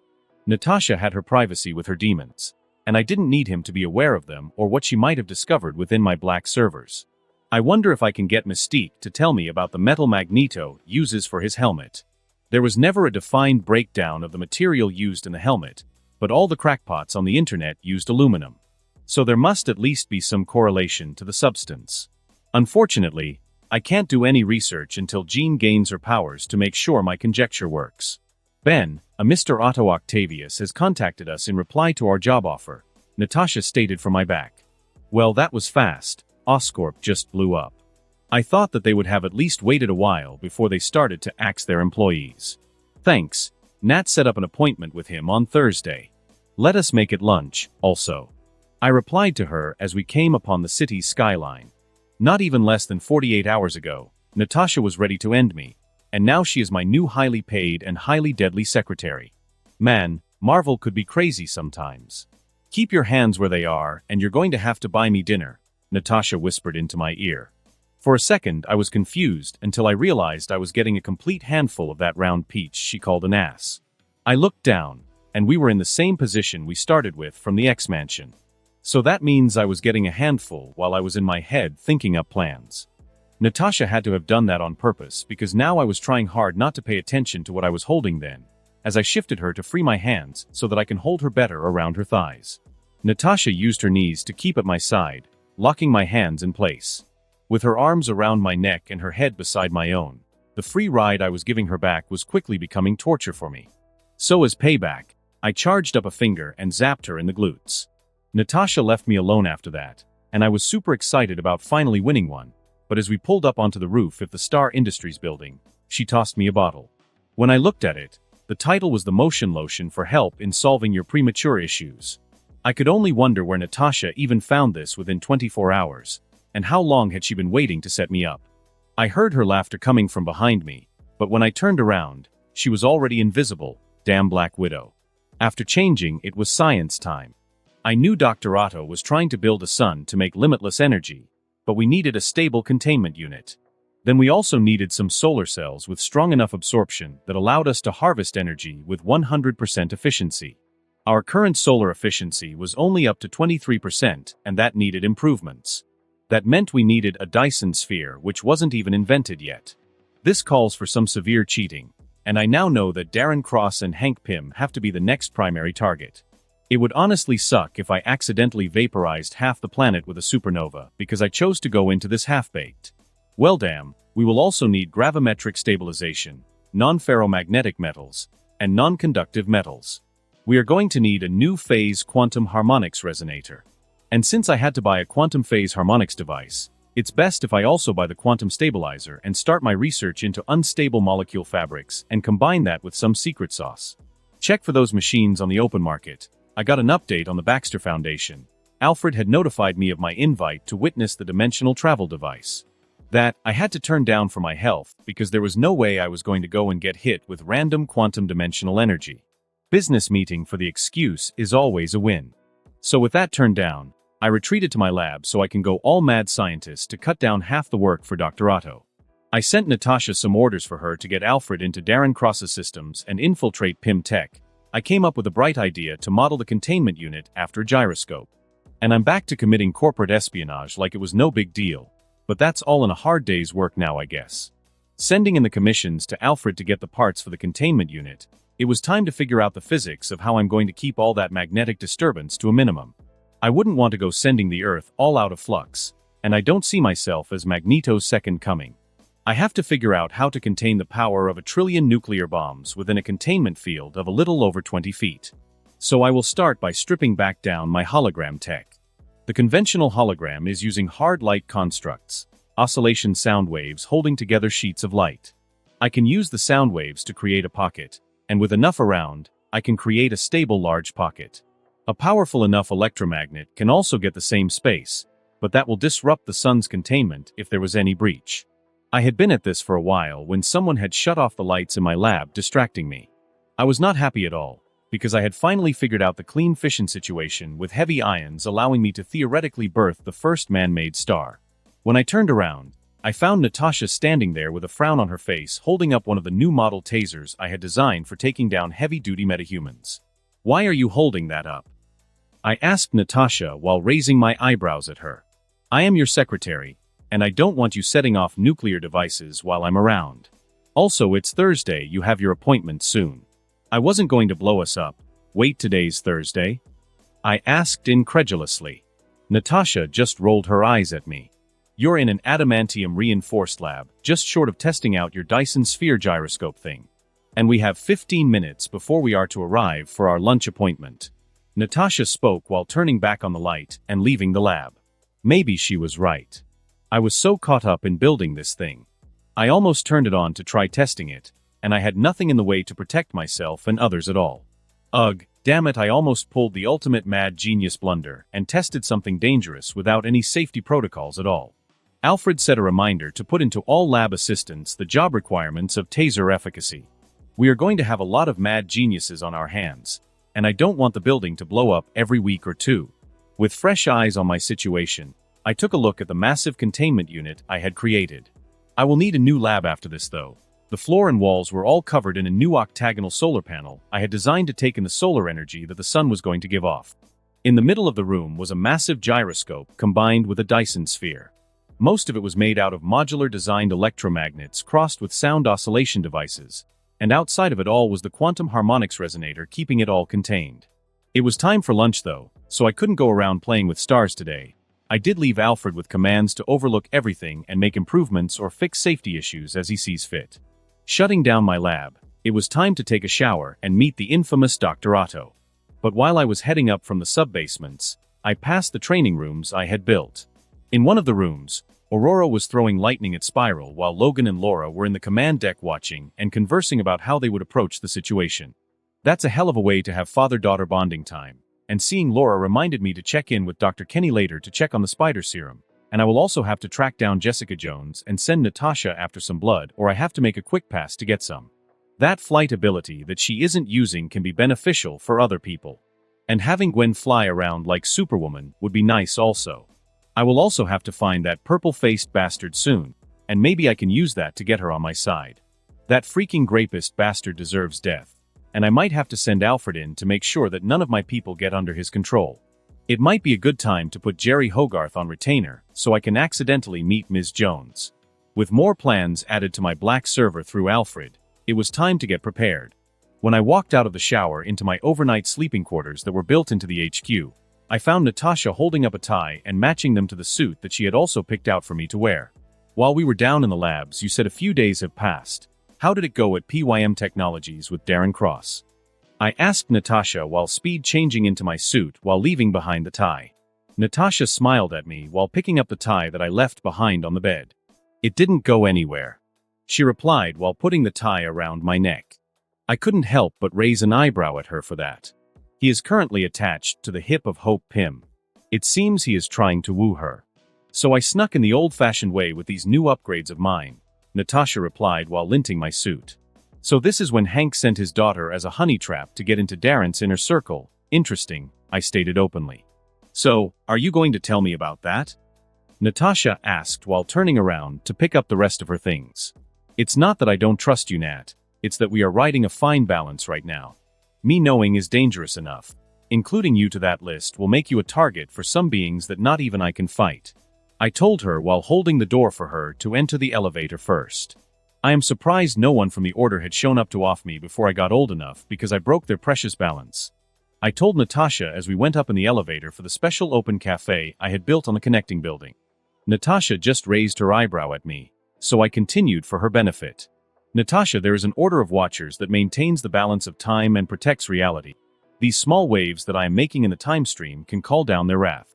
Natasha had her privacy with her demons, and I didn't need him to be aware of them or what she might have discovered within my black servers. I wonder if I can get Mystique to tell me about the metal Magneto uses for his helmet. There was never a defined breakdown of the material used in the helmet, but all the crackpots on the internet used aluminum. So there must at least be some correlation to the substance. Unfortunately, I can't do any research until Jean gains her powers to make sure my conjecture works. Ben, a Mr. Otto Octavius, has contacted us in reply to our job offer, Natasha stated from my back. Well, that was fast. Oscorp just blew up. I thought that they would have at least waited a while before they started to axe their employees. Thanks. Nat set up an appointment with him on Thursday. Let us make it lunch, also. I replied to her as we came upon the city's skyline. Not even less than 48 hours ago, Natasha was ready to end me, and now she is my new highly paid and highly deadly secretary. Man, Marvel could be crazy sometimes. Keep your hands where they are, and you're going to have to buy me dinner, Natasha whispered into my ear. For a second, I was confused until I realized I was getting a complete handful of that round peach she called an ass. I looked down, and we were in the same position we started with from the X-Mansion. So that means I was getting a handful while I was in my head thinking up plans. Natasha had to have done that on purpose because now I was trying hard not to pay attention to what I was holding then, as I shifted her to free my hands so that I can hold her better around her thighs. Natasha used her knees to keep at my side, locking my hands in place. With her arms around my neck and her head beside my own, the free ride I was giving her back was quickly becoming torture for me. So as payback, I charged up a finger and zapped her in the glutes. Natasha left me alone after that, and I was super excited about finally winning one, but as we pulled up onto the roof of the Star Industries building, she tossed me a bottle. When I looked at it, the title was the Motion Lotion for help in solving your premature issues. I could only wonder where Natasha even found this within 24 hours, and how long had she been waiting to set me up. I heard her laughter coming from behind me, but when I turned around, she was already invisible, damn Black Widow. After changing, it was science time. I knew Dr. Otto was trying to build a sun to make limitless energy, but we needed a stable containment unit. Then we also needed some solar cells with strong enough absorption that allowed us to harvest energy with 100% efficiency. Our current solar efficiency was only up to 23%, and that needed improvements. That meant we needed a Dyson sphere which wasn't even invented yet. This calls for some severe cheating, and I now know that Darren Cross and Hank Pym have to be the next primary target. It would honestly suck if I accidentally vaporized half the planet with a supernova because I chose to go into this half-baked. Well damn, we will also need gravimetric stabilization, non-ferromagnetic metals, and non-conductive metals. We are going to need a new phase quantum harmonics resonator. And since I had to buy a quantum phase harmonics device, it's best if I also buy the quantum stabilizer and start my research into unstable molecule fabrics and combine that with some secret sauce. Check for those machines on the open market. I got an update on the Baxter Foundation. Alfred had notified me of my invite to witness the dimensional travel device. That I had to turn down for my health because there was no way I was going to go and get hit with random quantum dimensional energy. Business meeting for the excuse is always a win. So with that turned down, I retreated to my lab so I can go all mad scientist to cut down half the work for Dr. Otto. I sent Natasha some orders for her to get Alfred into Darren Cross's systems and infiltrate Pym Tech. I came up with a bright idea to model the containment unit after a gyroscope. And I'm back to committing corporate espionage like it was no big deal. But that's all in a hard day's work now, I guess. Sending in the commissions to Alfred to get the parts for the containment unit, it was time to figure out the physics of how I'm going to keep all that magnetic disturbance to a minimum. I wouldn't want to go sending the Earth all out of flux, and I don't see myself as Magneto's second coming. I have to figure out how to contain the power of 1 trillion nuclear bombs within a containment field of a little over 20 feet. So I will start by stripping back down my hologram tech. The conventional hologram is using hard light constructs, oscillation sound waves holding together sheets of light. I can use the sound waves to create a pocket, and with enough around, I can create a stable large pocket. A powerful enough electromagnet can also get the same space, but that will disrupt the sun's containment if there was any breach. I had been at this for a while when someone had shut off the lights in my lab, distracting me. I was not happy at all, because I had finally figured out the clean fission situation with heavy ions allowing me to theoretically birth the first man-made star. When I turned around, I found Natasha standing there with a frown on her face, holding up one of the new model tasers I had designed for taking down heavy-duty metahumans. "Why are you holding that up?" I asked Natasha while raising my eyebrows at her. "I am your secretary, and I don't want you setting off nuclear devices while I'm around. Also, it's Thursday, you have your appointment soon." "I wasn't going to blow us up. Wait, today's Thursday?" I asked incredulously. Natasha just rolled her eyes at me. "You're in an adamantium-reinforced lab, just short of testing out your Dyson sphere gyroscope thing. And we have 15 minutes before we are to arrive for our lunch appointment." Natasha spoke while turning back on the light and leaving the lab. Maybe she was right. I was so caught up in building this thing. I almost turned it on to try testing it, and I had nothing in the way to protect myself and others at all. Ugh, damn it, I almost pulled the ultimate mad genius blunder and tested something dangerous without any safety protocols at all. Alfred set a reminder to put into all lab assistants the job requirements of taser efficacy. We are going to have a lot of mad geniuses on our hands, and I don't want the building to blow up every week or two. With fresh eyes on my situation, I took a look at the massive containment unit I had created. I will need a new lab after this though. The floor and walls were all covered in a new octagonal solar panel I had designed to take in the solar energy that the sun was going to give off. In the middle of the room was a massive gyroscope combined with a Dyson sphere. Most of it was made out of modular designed electromagnets crossed with sound oscillation devices, and outside of it all was the quantum harmonics resonator keeping it all contained. It was time for lunch though, so I couldn't go around playing with stars today. I did leave Alfred with commands to overlook everything and make improvements or fix safety issues as he sees fit. Shutting down my lab, it was time to take a shower and meet the infamous Dr. Otto. But while I was heading up from the sub-basements, I passed the training rooms I had built. In one of the rooms, Aurora was throwing lightning at Spiral while Logan and Laura were in the command deck watching and conversing about how they would approach the situation. That's a hell of a way to have father-daughter bonding time, and seeing Laura reminded me to check in with Dr. Kenny later to check on the spider serum. And I will also have to track down Jessica Jones and send Natasha after some blood, or I have to make a quick pass to get some. That flight ability that she isn't using can be beneficial for other people. And having Gwen fly around like Superwoman would be nice also. I will also have to find that purple-faced bastard soon, and maybe I can use that to get her on my side. That freaking grapist bastard deserves death, and I might have to send Alfred in to make sure that none of my people get under his control. It might be a good time to put Jerry Hogarth on retainer, so I can accidentally meet Ms. Jones. With more plans added to my black server through Alfred, it was time to get prepared. When I walked out of the shower into my overnight sleeping quarters that were built into the HQ, I found Natasha holding up a tie and matching them to the suit that she had also picked out for me to wear. "While we were down in the labs, you said a few days have passed. How did it go at PYM Technologies with Darren Cross?" I asked Natasha while speed changing into my suit while leaving behind the tie. Natasha smiled at me while picking up the tie that I left behind on the bed. "It didn't go anywhere," she replied while putting the tie around my neck. I couldn't help but raise an eyebrow at her for that. He is currently attached to the hip of Hope Pym. It seems he is trying to woo her. "So I snuck in the old-fashioned way with these new upgrades of mine," Natasha replied while linting my suit. "So this is when Hank sent his daughter as a honey trap to get into Darren's inner circle. Interesting," I stated openly. "So, are you going to tell me about that?" Natasha asked while turning around to pick up the rest of her things. "It's not that I don't trust you, Nat. It's that we are riding a fine balance right now. Me knowing is dangerous enough. Including you to that list will make you a target for some beings that not even I can fight," I told her while holding the door for her to enter the elevator first. I am surprised no one from the Order had shown up to off me before I got old enough because I broke their precious balance. I told Natasha as we went up in the elevator for the special open cafe I had built on the connecting building. Natasha just raised her eyebrow at me, so I continued for her benefit. "Natasha, there is an order of watchers that maintains the balance of time and protects reality. These small waves that I am making in the time stream can call down their wrath.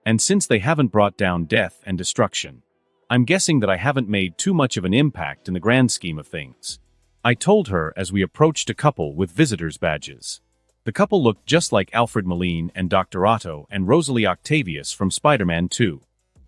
And since they haven't brought down death and destruction, I'm guessing that I haven't made too much of an impact in the grand scheme of things," I told her as we approached a couple with visitors' badges. The couple looked just like Alfred Molina and Dr. Otto and Rosalie Octavius from Spider-Man 2.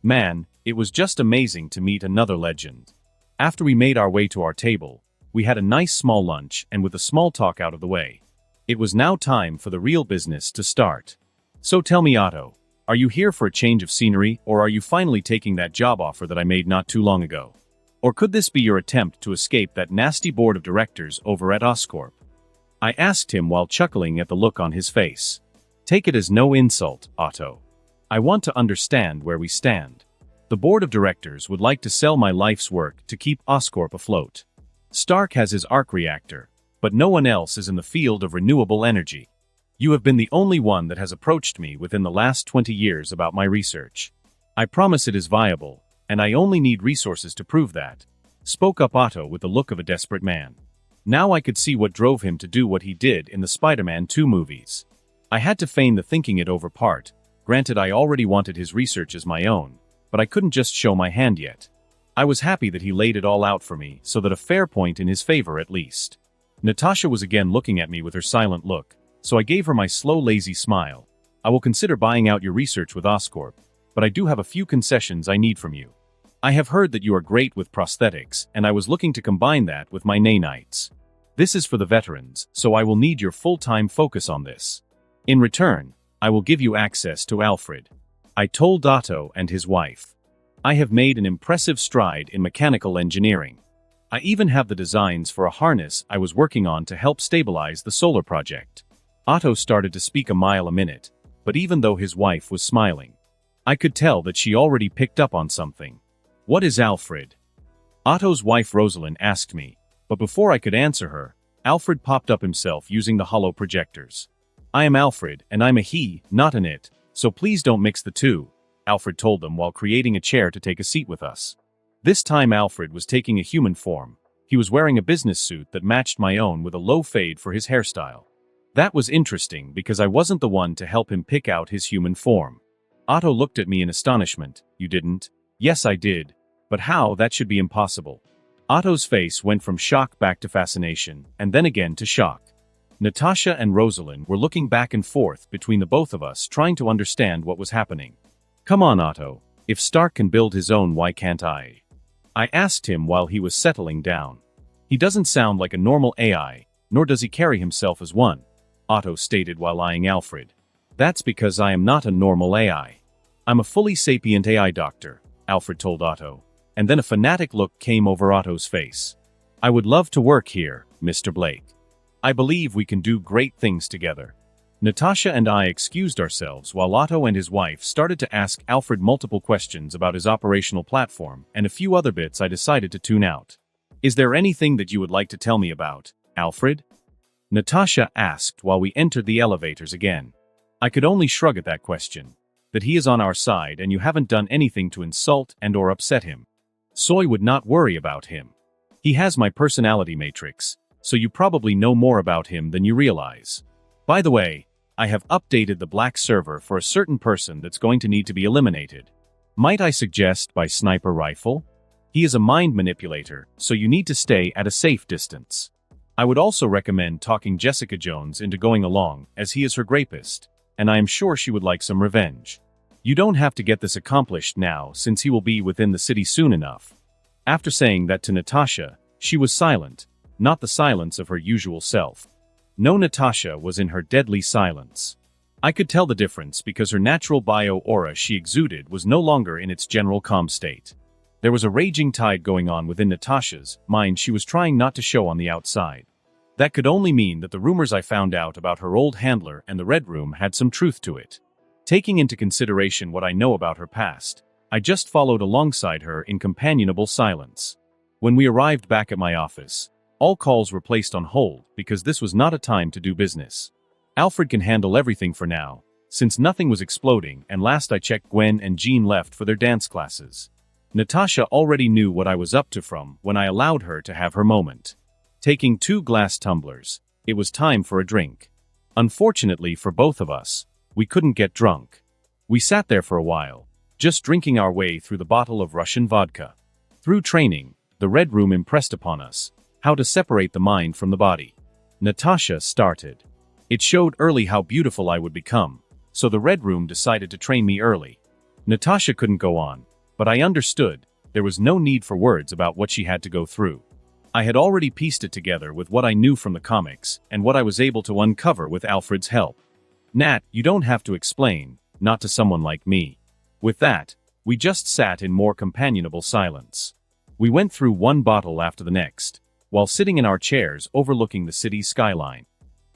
Man, it was just amazing to meet another legend. After we made our way to our table, we had a nice small lunch, and with the small talk out of the way, it was now time for the real business to start. So tell me, Otto, are you here for a change of scenery, or are you finally taking that job offer that I made not too long ago? Or could this be your attempt to escape that nasty board of directors over at Oscorp? I asked him while chuckling at the look on his face. Take it as no insult, Otto. I want to understand where we stand. The board of directors would like to sell my life's work to keep Oscorp afloat. Stark has his arc reactor, but no one else is in the field of renewable energy. You have been the only one that has approached me within the last 20 years about my research. I promise it is viable, and I only need resources to prove that, spoke up Otto with the look of a desperate man. Now I could see what drove him to do what he did in the Spider-Man 2 movies. I had to feign the thinking it over part. Granted, I already wanted his research as my own, but I couldn't just show my hand yet. I was happy that he laid it all out for me, so that a fair point in his favor at least. Natasha was again looking at me with her silent look, so I gave her my slow, lazy smile. I will consider buying out your research with Oscorp, but I do have a few concessions I need from you. I have heard that you are great with prosthetics, and I was looking to combine that with my nanites. This is for the veterans, so I will need your full-time focus on this. In return, I will give you access to Alfred. I told Otto and his wife. I have made an impressive stride in mechanical engineering. I even have the designs for a harness I was working on to help stabilize the solar project. Otto started to speak a mile a minute, but even though his wife was smiling, I could tell that she already picked up on something. What is Alfred? Otto's wife Rosalind asked me, but before I could answer her, Alfred popped up himself using the hollow projectors. I am Alfred, and I'm a he, not an it, so please don't mix the two, Alfred told them while creating a chair to take a seat with us. This time Alfred was taking a human form. He was wearing a business suit that matched my own with a low fade for his hairstyle. That was interesting because I wasn't the one to help him pick out his human form. Otto looked at me in astonishment. You didn't? Yes, I did. But how? That should be impossible. Otto's face went from shock back to fascination, and then again to shock. Natasha and Rosalind were looking back and forth between the both of us, trying to understand what was happening. Come on, Otto. If Stark can build his own, why can't I? I asked him while he was settling down. He doesn't sound like a normal AI, nor does he carry himself as one, Otto stated while eyeing Alfred. That's because I am not a normal AI. I'm a fully sapient AI doctor, Alfred told Otto, and then a fanatic look came over Otto's face. I would love to work here, Mr. Blake. I believe we can do great things together. Natasha and I excused ourselves while Otto and his wife started to ask Alfred multiple questions about his operational platform and a few other bits I decided to tune out. Is there anything that you would like to tell me about, Alfred? Natasha asked while we entered the elevators again. I could only shrug at that question. That he is on our side and you haven't done anything to insult and or upset him. Soy would not worry about him. He has my personality matrix, so you probably know more about him than you realize. By the way, I have updated the Black server for a certain person that's going to need to be eliminated. Might I suggest by sniper rifle? He is a mind manipulator, so you need to stay at a safe distance. I would also recommend talking Jessica Jones into going along, as he is her rapist, and I am sure she would like some revenge. You don't have to get this accomplished now since he will be within the city soon enough. After saying that to Natasha, she was silent, not the silence of her usual self. No, Natasha was in her deadly silence. I could tell the difference because her natural bio-aura she exuded was no longer in its general calm state. There was a raging tide going on within Natasha's mind she was trying not to show on the outside. That could only mean that the rumors I found out about her old handler and the Red Room had some truth to it. Taking into consideration what I know about her past, I just followed alongside her in companionable silence. When we arrived back at my office, all calls were placed on hold because this was not a time to do business. Alfred can handle everything for now, since nothing was exploding and last I checked Gwen and Jean left for their dance classes. Natasha already knew what I was up to from when I allowed her to have her moment. Taking 2 glass tumblers, it was time for a drink. Unfortunately for both of us, we couldn't get drunk. We sat there for a while, just drinking our way through the bottle of Russian vodka. Through training, the Red Room impressed upon us how to separate the mind from the body. Natasha started. It showed early how beautiful I would become, so the Red Room decided to train me early. Natasha couldn't go on, but I understood. There was no need for words about what she had to go through. I had already pieced it together with what I knew from the comics and what I was able to uncover with Alfred's help. Nat, you don't have to explain, not to someone like me. With that, we just sat in more companionable silence. We went through one bottle after the next, while sitting in our chairs overlooking the city's skyline.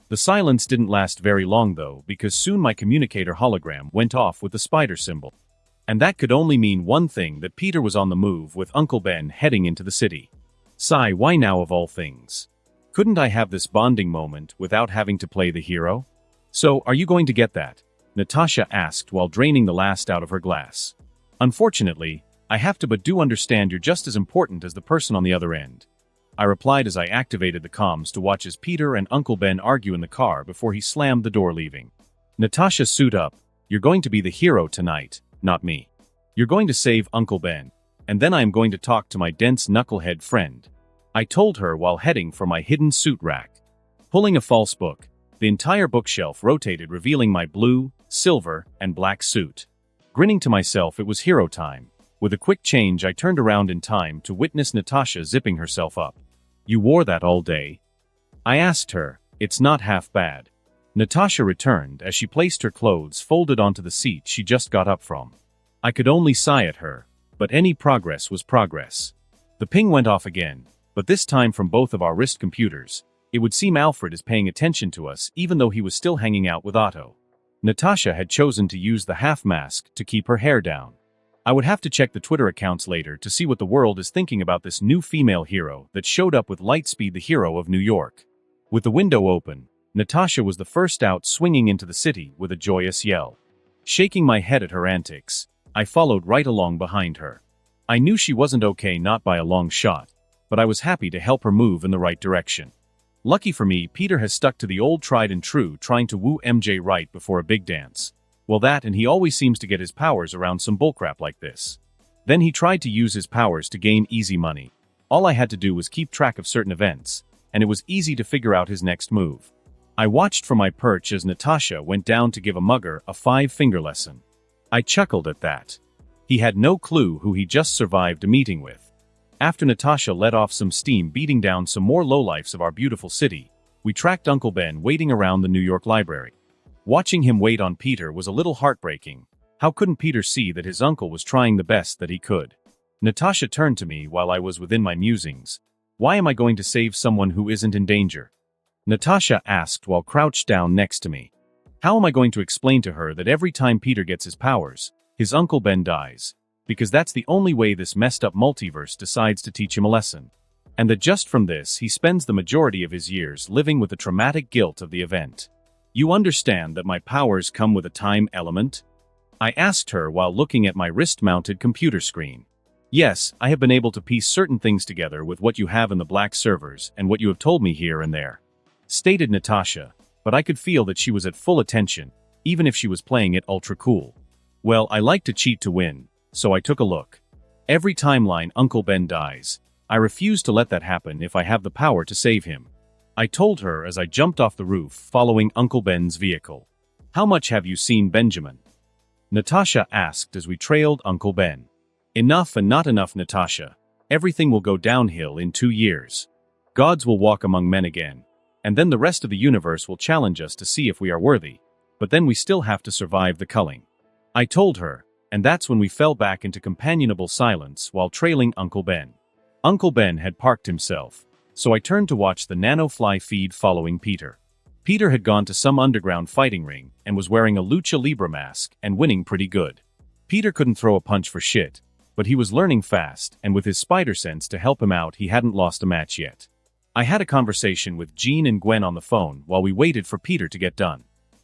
The silence didn't last very long though, because soon my communicator hologram went off with the spider symbol. And that could only mean one thing, that Peter was on the move with Uncle Ben heading into the city. Sigh, why now of all things? Couldn't I have this bonding moment without having to play the hero? So, are you going to get that? Natasha asked while draining the last out of her glass. Unfortunately, I have to, but do understand you're just as important as the person on the other end. I replied as I activated the comms to watch as Peter and Uncle Ben argue in the car before he slammed the door leaving. Natasha, suit up. You're going to be the hero tonight, not me. You're going to save Uncle Ben, and then I am going to talk to my dense knucklehead friend. I told her while heading for my hidden suit rack. Pulling a false book, the entire bookshelf rotated, revealing my blue, silver, and black suit. Grinning to myself, it was hero time. With a quick change, I turned around in time to witness Natasha zipping herself up. You wore that all day? I asked her. It's not half bad. Natasha returned as she placed her clothes folded onto the seat she just got up from. I could only sigh at her, but any progress was progress. The ping went off again, but this time from both of our wrist computers. It would seem Alfred is paying attention to us even though he was still hanging out with Otto. Natasha had chosen to use the half mask to keep her hair down. I would have to check the Twitter accounts later to see what the world is thinking about this new female hero that showed up with Lightspeed, the hero of New York. With the window open, Natasha was the first out, swinging into the city with a joyous yell. Shaking my head at her antics, I followed right along behind her. I knew she wasn't okay, not by a long shot, but I was happy to help her move in the right direction. Lucky for me, Peter has stuck to the old tried and true, trying to woo MJ right before a big dance. Well, that, and he always seems to get his powers around some bullcrap like this. Then he tried to use his powers to gain easy money. All I had to do was keep track of certain events, and it was easy to figure out his next move. I watched from my perch as Natasha went down to give a mugger a 5-finger lesson. I chuckled at that. He had no clue who he just survived a meeting with. After Natasha let off some steam beating down some more lowlifes of our beautiful city, we tracked Uncle Ben waiting around the New York Library. Watching him wait on Peter was a little heartbreaking. How couldn't Peter see that his uncle was trying the best that he could? Natasha turned to me while I was within my musings. Why am I going to save someone who isn't in danger? Natasha asked while crouched down next to me. How am I going to explain to her that every time Peter gets his powers, his Uncle Ben dies? Because that's the only way this messed up multiverse decides to teach him a lesson. And that just from this he spends the majority of his years living with the traumatic guilt of the event. You understand that my powers come with a time element? I asked her while looking at my wrist-mounted computer screen. Yes, I have been able to piece certain things together with what you have in the black servers and what you have told me here and there, stated Natasha, but I could feel that she was at full attention, even if she was playing it ultra cool. Well, I like to cheat to win, so I took a look. Every timeline Uncle Ben dies. I refuse to let that happen if I have the power to save him. I told her as I jumped off the roof following Uncle Ben's vehicle. How much have you seen Benjamin? Natasha asked as we trailed Uncle Ben. Enough and not enough, Natasha. Everything will go downhill in 2 years. Gods will walk among men again, and then the rest of the universe will challenge us to see if we are worthy, but then we still have to survive the culling. I told her, and that's when we fell back into companionable silence while trailing Uncle Ben. Uncle Ben had parked himself, so I turned to watch the nanofly feed following Peter. Peter had gone to some underground fighting ring and was wearing a lucha libre mask and winning pretty good. Peter couldn't throw a punch for shit, but he was learning fast, and with his spider sense to help him out, he hadn't lost a match yet. I had a conversation with Jean and Gwen on the phone while we waited for Peter to get done.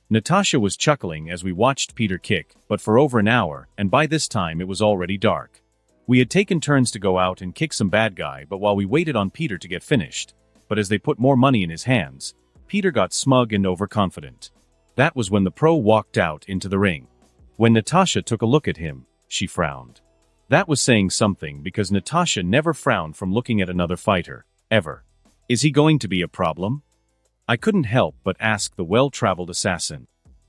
Natasha was chuckling as we watched Peter kick, but for over an hour, and by this time it was already dark. We had taken turns to go out and kick some bad guy, but while we waited on Peter to get finished, but as they put more money in his hands, Peter got smug and overconfident. That was when the pro walked out into the ring. When Natasha took a look at him, she frowned. That was saying something because Natasha never frowned from looking at another fighter, ever. Is he going to be a problem? I couldn't help but ask the well-traveled assassin.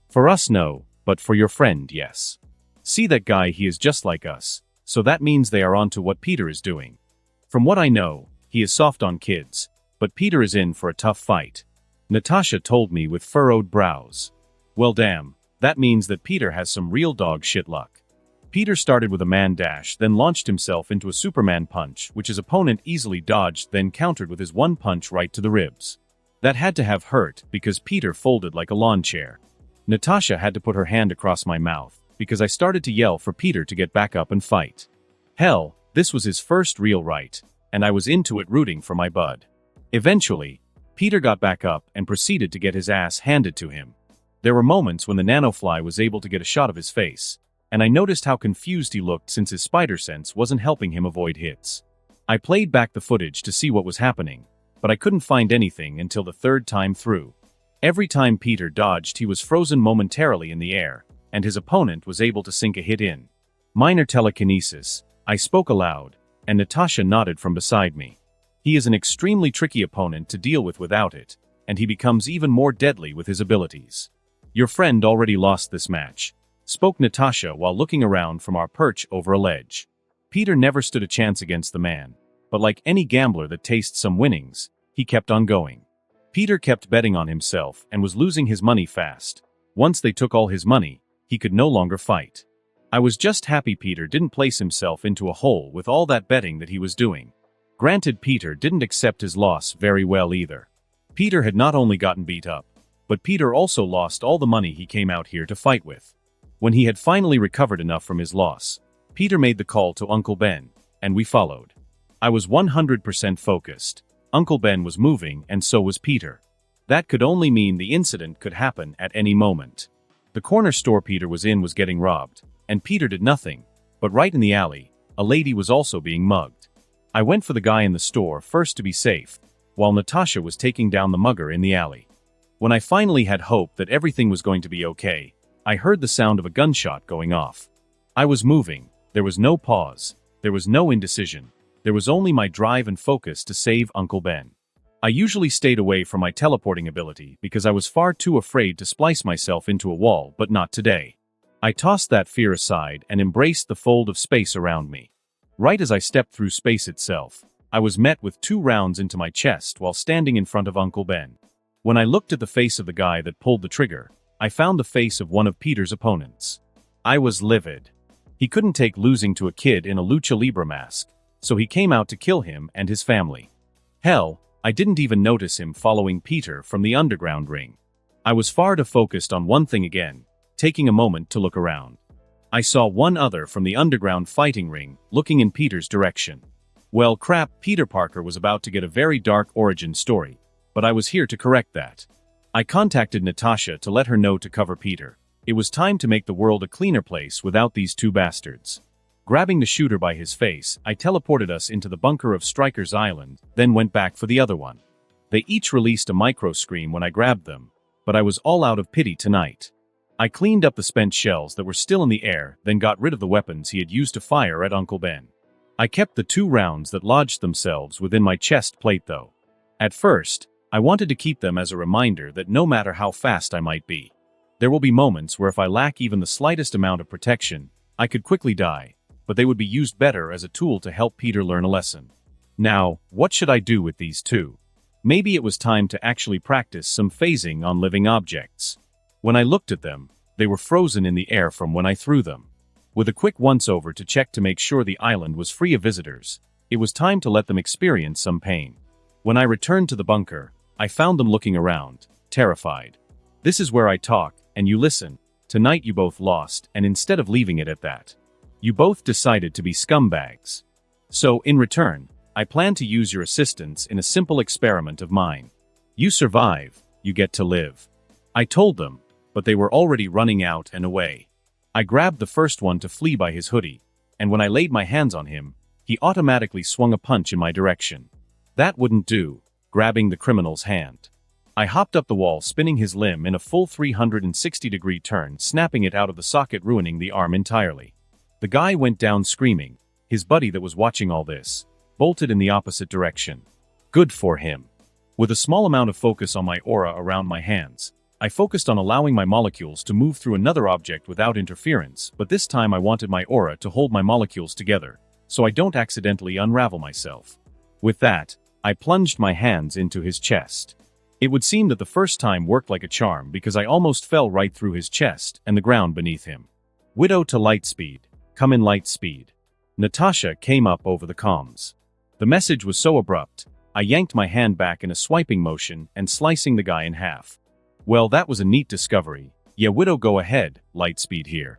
For us, no, but for your friend, yes. See that guy, he is just like us, so that means they are onto what Peter is doing. From what I know, he is soft on kids, but Peter is in for a tough fight. Natasha told me with furrowed brows. Well damn, that means that Peter has some real dog shit luck. Peter started with a man dash, then launched himself into a Superman punch, which his opponent easily dodged, then countered with his one punch right to the ribs. That had to have hurt, because Peter folded like a lawn chair. Natasha had to put her hand across my mouth, because I started to yell for Peter to get back up and fight. Hell, this was his first real right, and I was into it rooting for my bud. Eventually, Peter got back up and proceeded to get his ass handed to him. There were moments when the nanofly was able to get a shot of his face, and I noticed how confused he looked since his spider sense wasn't helping him avoid hits. I played back the footage to see what was happening, but I couldn't find anything until the third time through. Every time Peter dodged, he was frozen momentarily in the air, and his opponent was able to sink a hit in. Minor telekinesis, I spoke aloud, and Natasha nodded from beside me. He is an extremely tricky opponent to deal with without it, and he becomes even more deadly with his abilities. Your friend already lost this match, spoke Natasha while looking around from our perch over a ledge. Peter never stood a chance against the man, but like any gambler that tastes some winnings, he kept on going. Peter kept betting on himself and was losing his money fast. Once they took all his money, he could no longer fight. I was just happy Peter didn't place himself into a hole with all that betting that he was doing. Granted, Peter didn't accept his loss very well either. Peter had not only gotten beat up, but Peter also lost all the money he came out here to fight with. When he had finally recovered enough from his loss, Peter made the call to Uncle Ben, and we followed. I was 100% focused. Uncle Ben was moving, and so was Peter. That could only mean the incident could happen at any moment. The corner store Peter was in was getting robbed, and Peter did nothing, but right in the alley, a lady was also being mugged. I went for the guy in the store first to be safe, while Natasha was taking down the mugger in the alley. When I finally had hope that everything was going to be okay, I heard the sound of a gunshot going off. I was moving, there was no pause, there was no indecision, there was only my drive and focus to save Uncle Ben. I usually stayed away from my teleporting ability because I was far too afraid to splice myself into a wall, but not today. I tossed that fear aside and embraced the fold of space around me. Right as I stepped through space itself, I was met with 2 rounds into my chest while standing in front of Uncle Ben. When I looked at the face of the guy that pulled the trigger, I found the face of one of Peter's opponents. I was livid. He couldn't take losing to a kid in a lucha libre mask, so he came out to kill him and his family. Hell, I didn't even notice him following Peter from the underground ring. I was far too focused on one thing again, taking a moment to look around. I saw one other from the underground fighting ring, looking in Peter's direction. Well crap, Peter Parker was about to get a very dark origin story, but I was here to correct that. I contacted Natasha to let her know to cover Peter. It was time to make the world a cleaner place without these 2 bastards. Grabbing the shooter by his face, I teleported us into the bunker of Stryker's Island, then went back for the other one. They each released a micro scream when I grabbed them, but I was all out of pity tonight. I cleaned up the spent shells that were still in the air, then got rid of the weapons he had used to fire at Uncle Ben. I kept the 2 rounds that lodged themselves within my chest plate though. At first, I wanted to keep them as a reminder that no matter how fast I might be, there will be moments where if I lack even the slightest amount of protection, I could quickly die, but they would be used better as a tool to help Peter learn a lesson. Now, what should I do with these 2? Maybe it was time to actually practice some phasing on living objects. When I looked at them, they were frozen in the air from when I threw them. With a quick once-over to check to make sure the island was free of visitors, it was time to let them experience some pain. When I returned to the bunker, I found them looking around, terrified. This is where I talk, and you listen. Tonight you both lost, and instead of leaving it at that, you both decided to be scumbags. So, in return, I plan to use your assistance in a simple experiment of mine. You survive, you get to live. I told them, but they were already running out and away. I grabbed the first one to flee by his hoodie, and when I laid my hands on him, he automatically swung a punch in my direction. That wouldn't do, grabbing the criminal's hand. I hopped up the wall, spinning his limb in a full 360-degree turn, snapping it out of the socket, ruining the arm entirely. The guy went down screaming. His buddy that was watching all this bolted in the opposite direction. Good for him. With a small amount of focus on my aura around my hands, I focused on allowing my molecules to move through another object without interference, but this time I wanted my aura to hold my molecules together, so I don't accidentally unravel myself. With that, I plunged my hands into his chest. It would seem that the first time worked like a charm because I almost fell right through his chest and the ground beneath him. Widow to Lightspeed, come in Lightspeed. Natasha came up over the comms. The message was so abrupt, I yanked my hand back in a swiping motion and slicing the guy in half. Well, that was a neat discovery. Yeah, Widow, go ahead, Lightspeed here.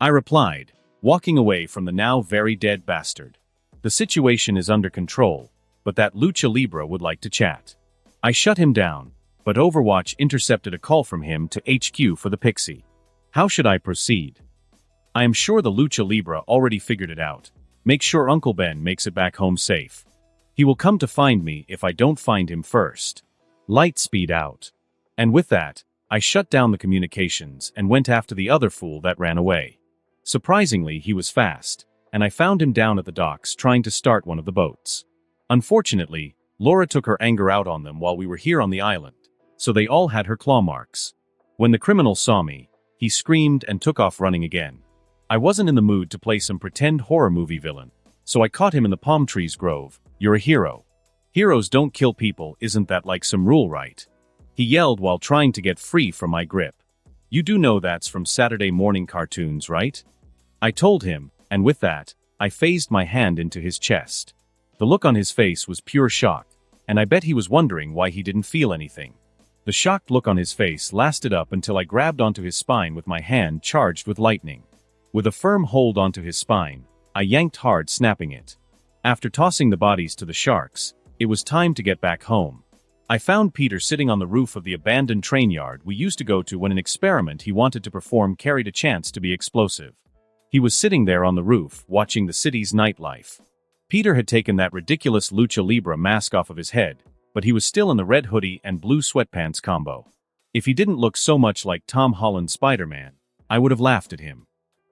I replied, walking away from the now very dead bastard. The situation is under control, but that Lucha Libre would like to chat. I shut him down, but Overwatch intercepted a call from him to HQ for the Pixie. How should I proceed? I am sure the Lucha Libre already figured it out. Make sure Uncle Ben makes it back home safe. He will come to find me if I don't find him first. Lightspeed out. And with that, I shut down the communications and went after the other fool that ran away. Surprisingly, he was fast, and I found him down at the docks trying to start one of the boats. Unfortunately, Laura took her anger out on them while we were here on the island, so they all had her claw marks. When the criminal saw me, he screamed and took off running again. I wasn't in the mood to play some pretend horror movie villain, so I caught him in the palm trees grove. You're a hero. Heroes don't kill people, isn't that like some rule, right? He yelled while trying to get free from my grip. You do know that's from Saturday morning cartoons, right? I told him, and with that, I phased my hand into his chest. The look on his face was pure shock, and I bet he was wondering why he didn't feel anything. The shocked look on his face lasted up until I grabbed onto his spine with my hand charged with lightning. With a firm hold onto his spine, I yanked hard, snapping it. After tossing the bodies to the sharks, it was time to get back home. I found Peter sitting on the roof of the abandoned train yard we used to go to when an experiment he wanted to perform carried a chance to be explosive. He was sitting there on the roof, watching the city's nightlife. Peter had taken that ridiculous Lucha Libre mask off of his head, but he was still in the red hoodie and blue sweatpants combo. If he didn't look so much like Tom Holland's Spider-Man, I would have laughed at him.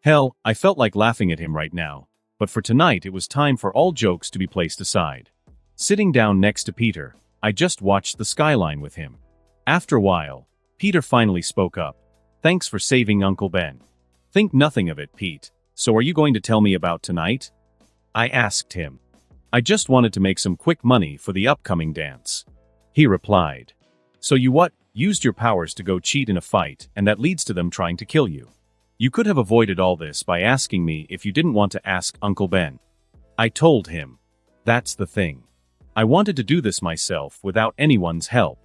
Hell, I felt like laughing at him right now, but for tonight it was time for all jokes to be placed aside. Sitting down next to Peter, I just watched the skyline with him. After a while, Peter finally spoke up. Thanks for saving Uncle Ben. Think nothing of it, Pete. So are you going to tell me about tonight? I asked him. I just wanted to make some quick money for the upcoming dance. He replied. So you what? Used your powers to go cheat in a fight, and that leads to them trying to kill you. You could have avoided all this by asking me if you didn't want to ask Uncle Ben. I told him. That's the thing. I wanted to do this myself without anyone's help.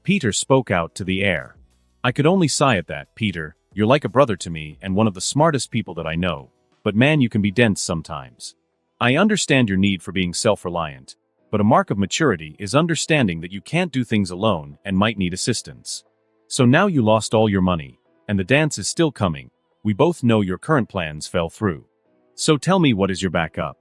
Peter spoke out to the air. I could only sigh at that. Peter, you're like a brother to me and one of the smartest people that I know, but man, you can be dense sometimes. I understand your need for being self-reliant, but a mark of maturity is understanding that you can't do things alone and might need assistance. So now you lost all your money, and the dance is still coming. We both know your current plans fell through. So tell me, what is your backup?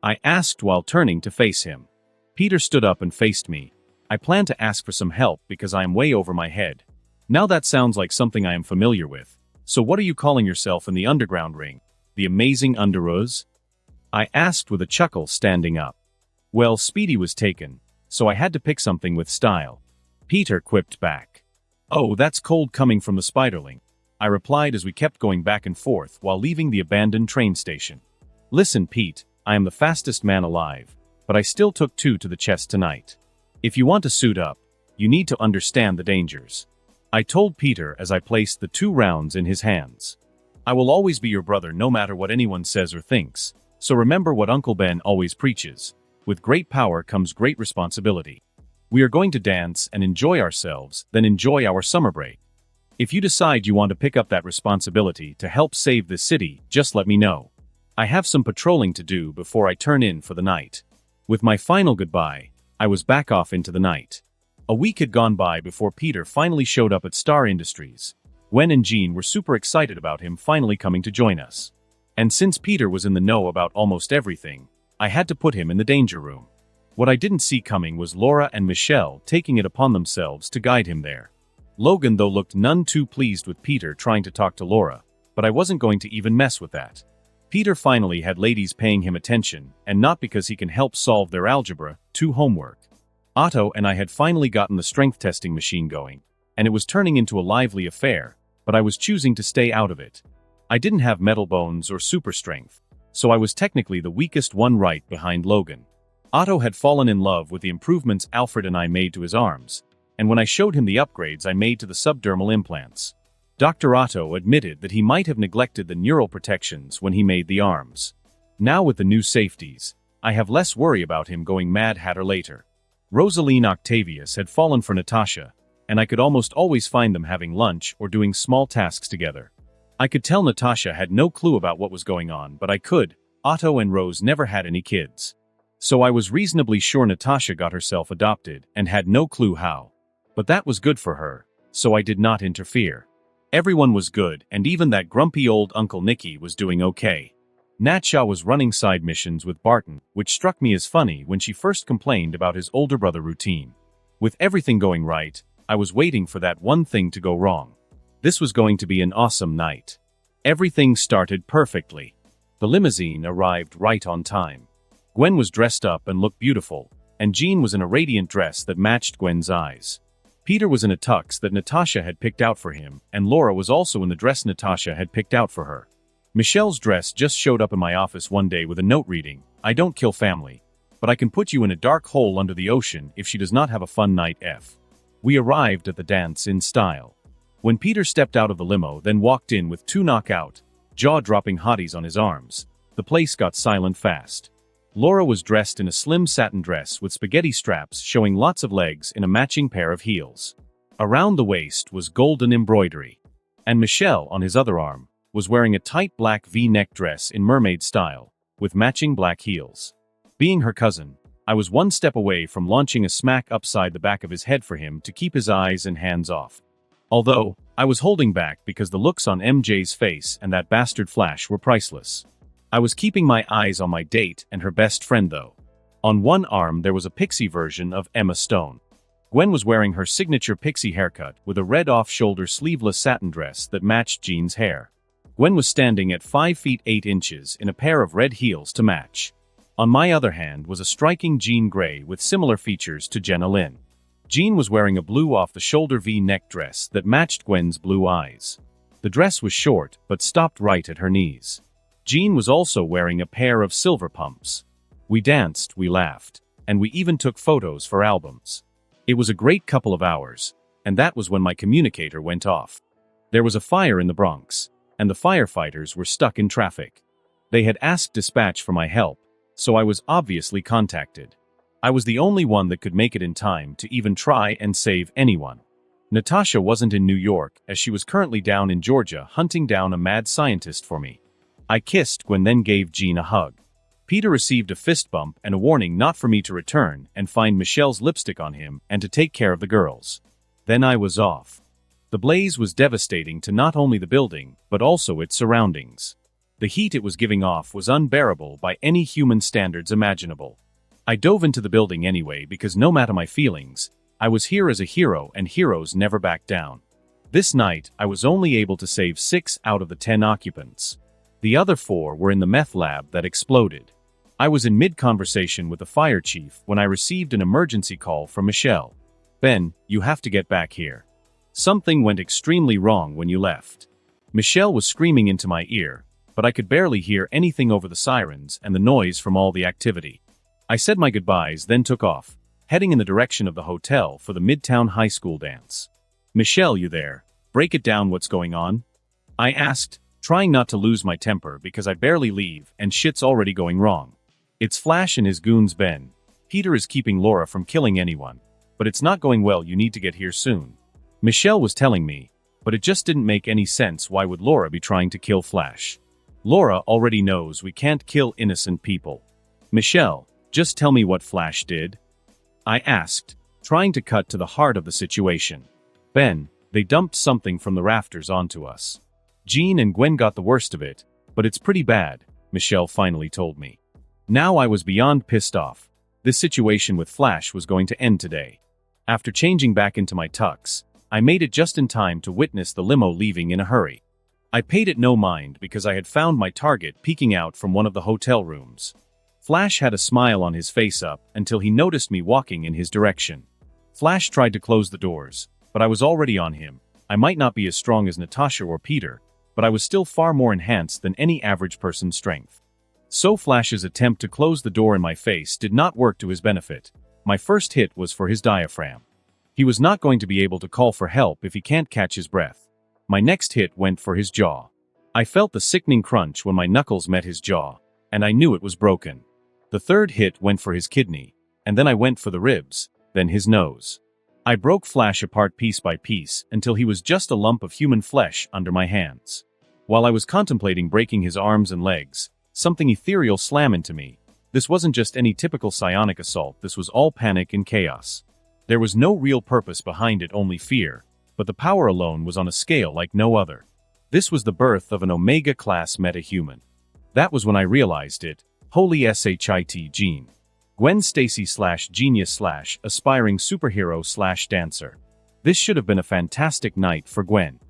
I asked while turning to face him. Peter stood up and faced me. I plan to ask for some help because I am way over my head. Now that sounds like something I am familiar with. So what are you calling yourself in the underground ring? The amazing Underoos? I asked with a chuckle, standing up. Well, Speedy was taken, so I had to pick something with style. Peter quipped back. Oh, that's cold coming from the Spiderling. I replied as we kept going back and forth while leaving the abandoned train station. Listen, Pete, I am the fastest man alive, but I still took 2 to the chest tonight. If you want to suit up, you need to understand the dangers. I told Peter as I placed the 2 rounds in his hands. I will always be your brother no matter what anyone says or thinks, so remember what Uncle Ben always preaches. With great power comes great responsibility. We are going to dance and enjoy ourselves, then enjoy our summer break. If you decide you want to pick up that responsibility to help save this city, just let me know. I have some patrolling to do before I turn in for the night. With my final goodbye, I was back off into the night. A week had gone by before Peter finally showed up at Star Industries. Gwen and Jean were super excited about him finally coming to join us. And since Peter was in the know about almost everything, I had to put him in the danger room. What I didn't see coming was Laura and Michelle taking it upon themselves to guide him there. Logan, though, looked none too pleased with Peter trying to talk to Laura, but I wasn't going to even mess with that. Peter finally had ladies paying him attention, and not because he can help solve their algebra 2 homework. Otto and I had finally gotten the strength testing machine going, and it was turning into a lively affair, but I was choosing to stay out of it. I didn't have metal bones or super strength, so I was technically the weakest one right behind Logan. Otto had fallen in love with the improvements Alfred and I made to his arms, and when I showed him the upgrades I made to the subdermal implants, Dr. Otto admitted that he might have neglected the neural protections when he made the arms. Now with the new safeties, I have less worry about him going Mad Hatter later. Rosaline Octavius had fallen for Natasha, and I could almost always find them having lunch or doing small tasks together. I could tell Natasha had no clue about what was going on, but Otto and Rose never had any kids. So I was reasonably sure Natasha got herself adopted and had no clue how. But that was good for her, so I did not interfere. Everyone was good, and even that grumpy old Uncle Nicky was doing okay. Natsha was running side missions with Barton, which struck me as funny when she first complained about his older brother routine. With everything going right, I was waiting for that one thing to go wrong. This was going to be an awesome night. Everything started perfectly. The limousine arrived right on time. Gwen was dressed up and looked beautiful, and Jean was in a radiant dress that matched Gwen's eyes. Peter was in a tux that Natasha had picked out for him, and Laura was also in the dress Natasha had picked out for her. Michelle's dress just showed up in my office one day with a note reading, "I don't kill family, but I can put you in a dark hole under the ocean if she does not have a fun night F." We arrived at the dance in style. When Peter stepped out of the limo, then walked in with two knockout, jaw-dropping hotties on his arms, the place got silent fast. Laura was dressed in a slim satin dress with spaghetti straps showing lots of legs in a matching pair of heels. Around the waist was golden embroidery. And Michelle, on his other arm, was wearing a tight black V-neck dress in mermaid style, with matching black heels. Being her cousin, I was one step away from launching a smack upside the back of his head for him to keep his eyes and hands off. Although, I was holding back because the looks on MJ's face and that bastard Flash were priceless. I was keeping my eyes on my date and her best friend though. On one arm there was a pixie version of Emma Stone. Gwen was wearing her signature pixie haircut with a red off-shoulder sleeveless satin dress that matched Jean's hair. Gwen was standing at 5 feet 8 inches in a pair of red heels to match. On my other hand was a striking Jean Grey with similar features to Jenna Lynn. Jean was wearing a blue off-the-shoulder V-neck dress that matched Gwen's blue eyes. The dress was short but stopped right at her knees. Jean was also wearing a pair of silver pumps. We danced, we laughed, and we even took photos for albums. It was a great couple of hours, and that was when my communicator went off. There was a fire in the Bronx, and the firefighters were stuck in traffic. They had asked dispatch for my help, so I was obviously contacted. I was the only one that could make it in time to even try and save anyone. Natasha wasn't in New York, as she was currently down in Georgia hunting down a mad scientist for me. I kissed Gwen, then gave Jean a hug. Peter received a fist bump and a warning not for me to return and find Michelle's lipstick on him and to take care of the girls. Then I was off. The blaze was devastating to not only the building, but also its surroundings. The heat it was giving off was unbearable by any human standards imaginable. I dove into the building anyway because no matter my feelings, I was here as a hero and heroes never back down. This night, I was only able to save 6 out of the 10 occupants. The other 4 were in the meth lab that exploded. I was in mid-conversation with the fire chief when I received an emergency call from Michelle. "Ben, you have to get back here. Something went extremely wrong when you left." Michelle was screaming into my ear, but I could barely hear anything over the sirens and the noise from all the activity. I said my goodbyes, then took off, heading in the direction of the hotel for the Midtown High School dance. "Michelle, you there? Break it down, what's going on?" I asked, trying not to lose my temper because I barely leave and shit's already going wrong. "It's Flash and his goons, Ben. Peter is keeping Laura from killing anyone. But it's not going well, you need to get here soon." Michelle was telling me, but it just didn't make any sense. Why would Laura be trying to kill Flash? Laura already knows we can't kill innocent people. "Michelle, just tell me what Flash did?" I asked, trying to cut to the heart of the situation. "Ben, they dumped something from the rafters onto us. Jean and Gwen got the worst of it, but it's pretty bad," Michelle finally told me. Now I was beyond pissed off. This situation with Flash was going to end today. After changing back into my tux, I made it just in time to witness the limo leaving in a hurry. I paid it no mind because I had found my target peeking out from one of the hotel rooms. Flash had a smile on his face up until he noticed me walking in his direction. Flash tried to close the doors, but I was already on him. I might not be as strong as Natasha or Peter, but I was still far more enhanced than any average person's strength. So Flash's attempt to close the door in my face did not work to his benefit. My first hit was for his diaphragm. He was not going to be able to call for help if he can't catch his breath. My next hit went for his jaw. I felt the sickening crunch when my knuckles met his jaw, and I knew it was broken. The third hit went for his kidney, and then I went for the ribs, then his nose. I broke Flash apart piece by piece until he was just a lump of human flesh under my hands. While I was contemplating breaking his arms and legs, something ethereal slammed into me. This wasn't just any typical psionic assault, this was all panic and chaos. There was no real purpose behind it, only fear, but the power alone was on a scale like no other. This was the birth of an Omega-class metahuman. That was when I realized it. Holy shit, Jean. Gwen Stacy / genius / aspiring superhero / dancer. This should have been a fantastic night for Gwen.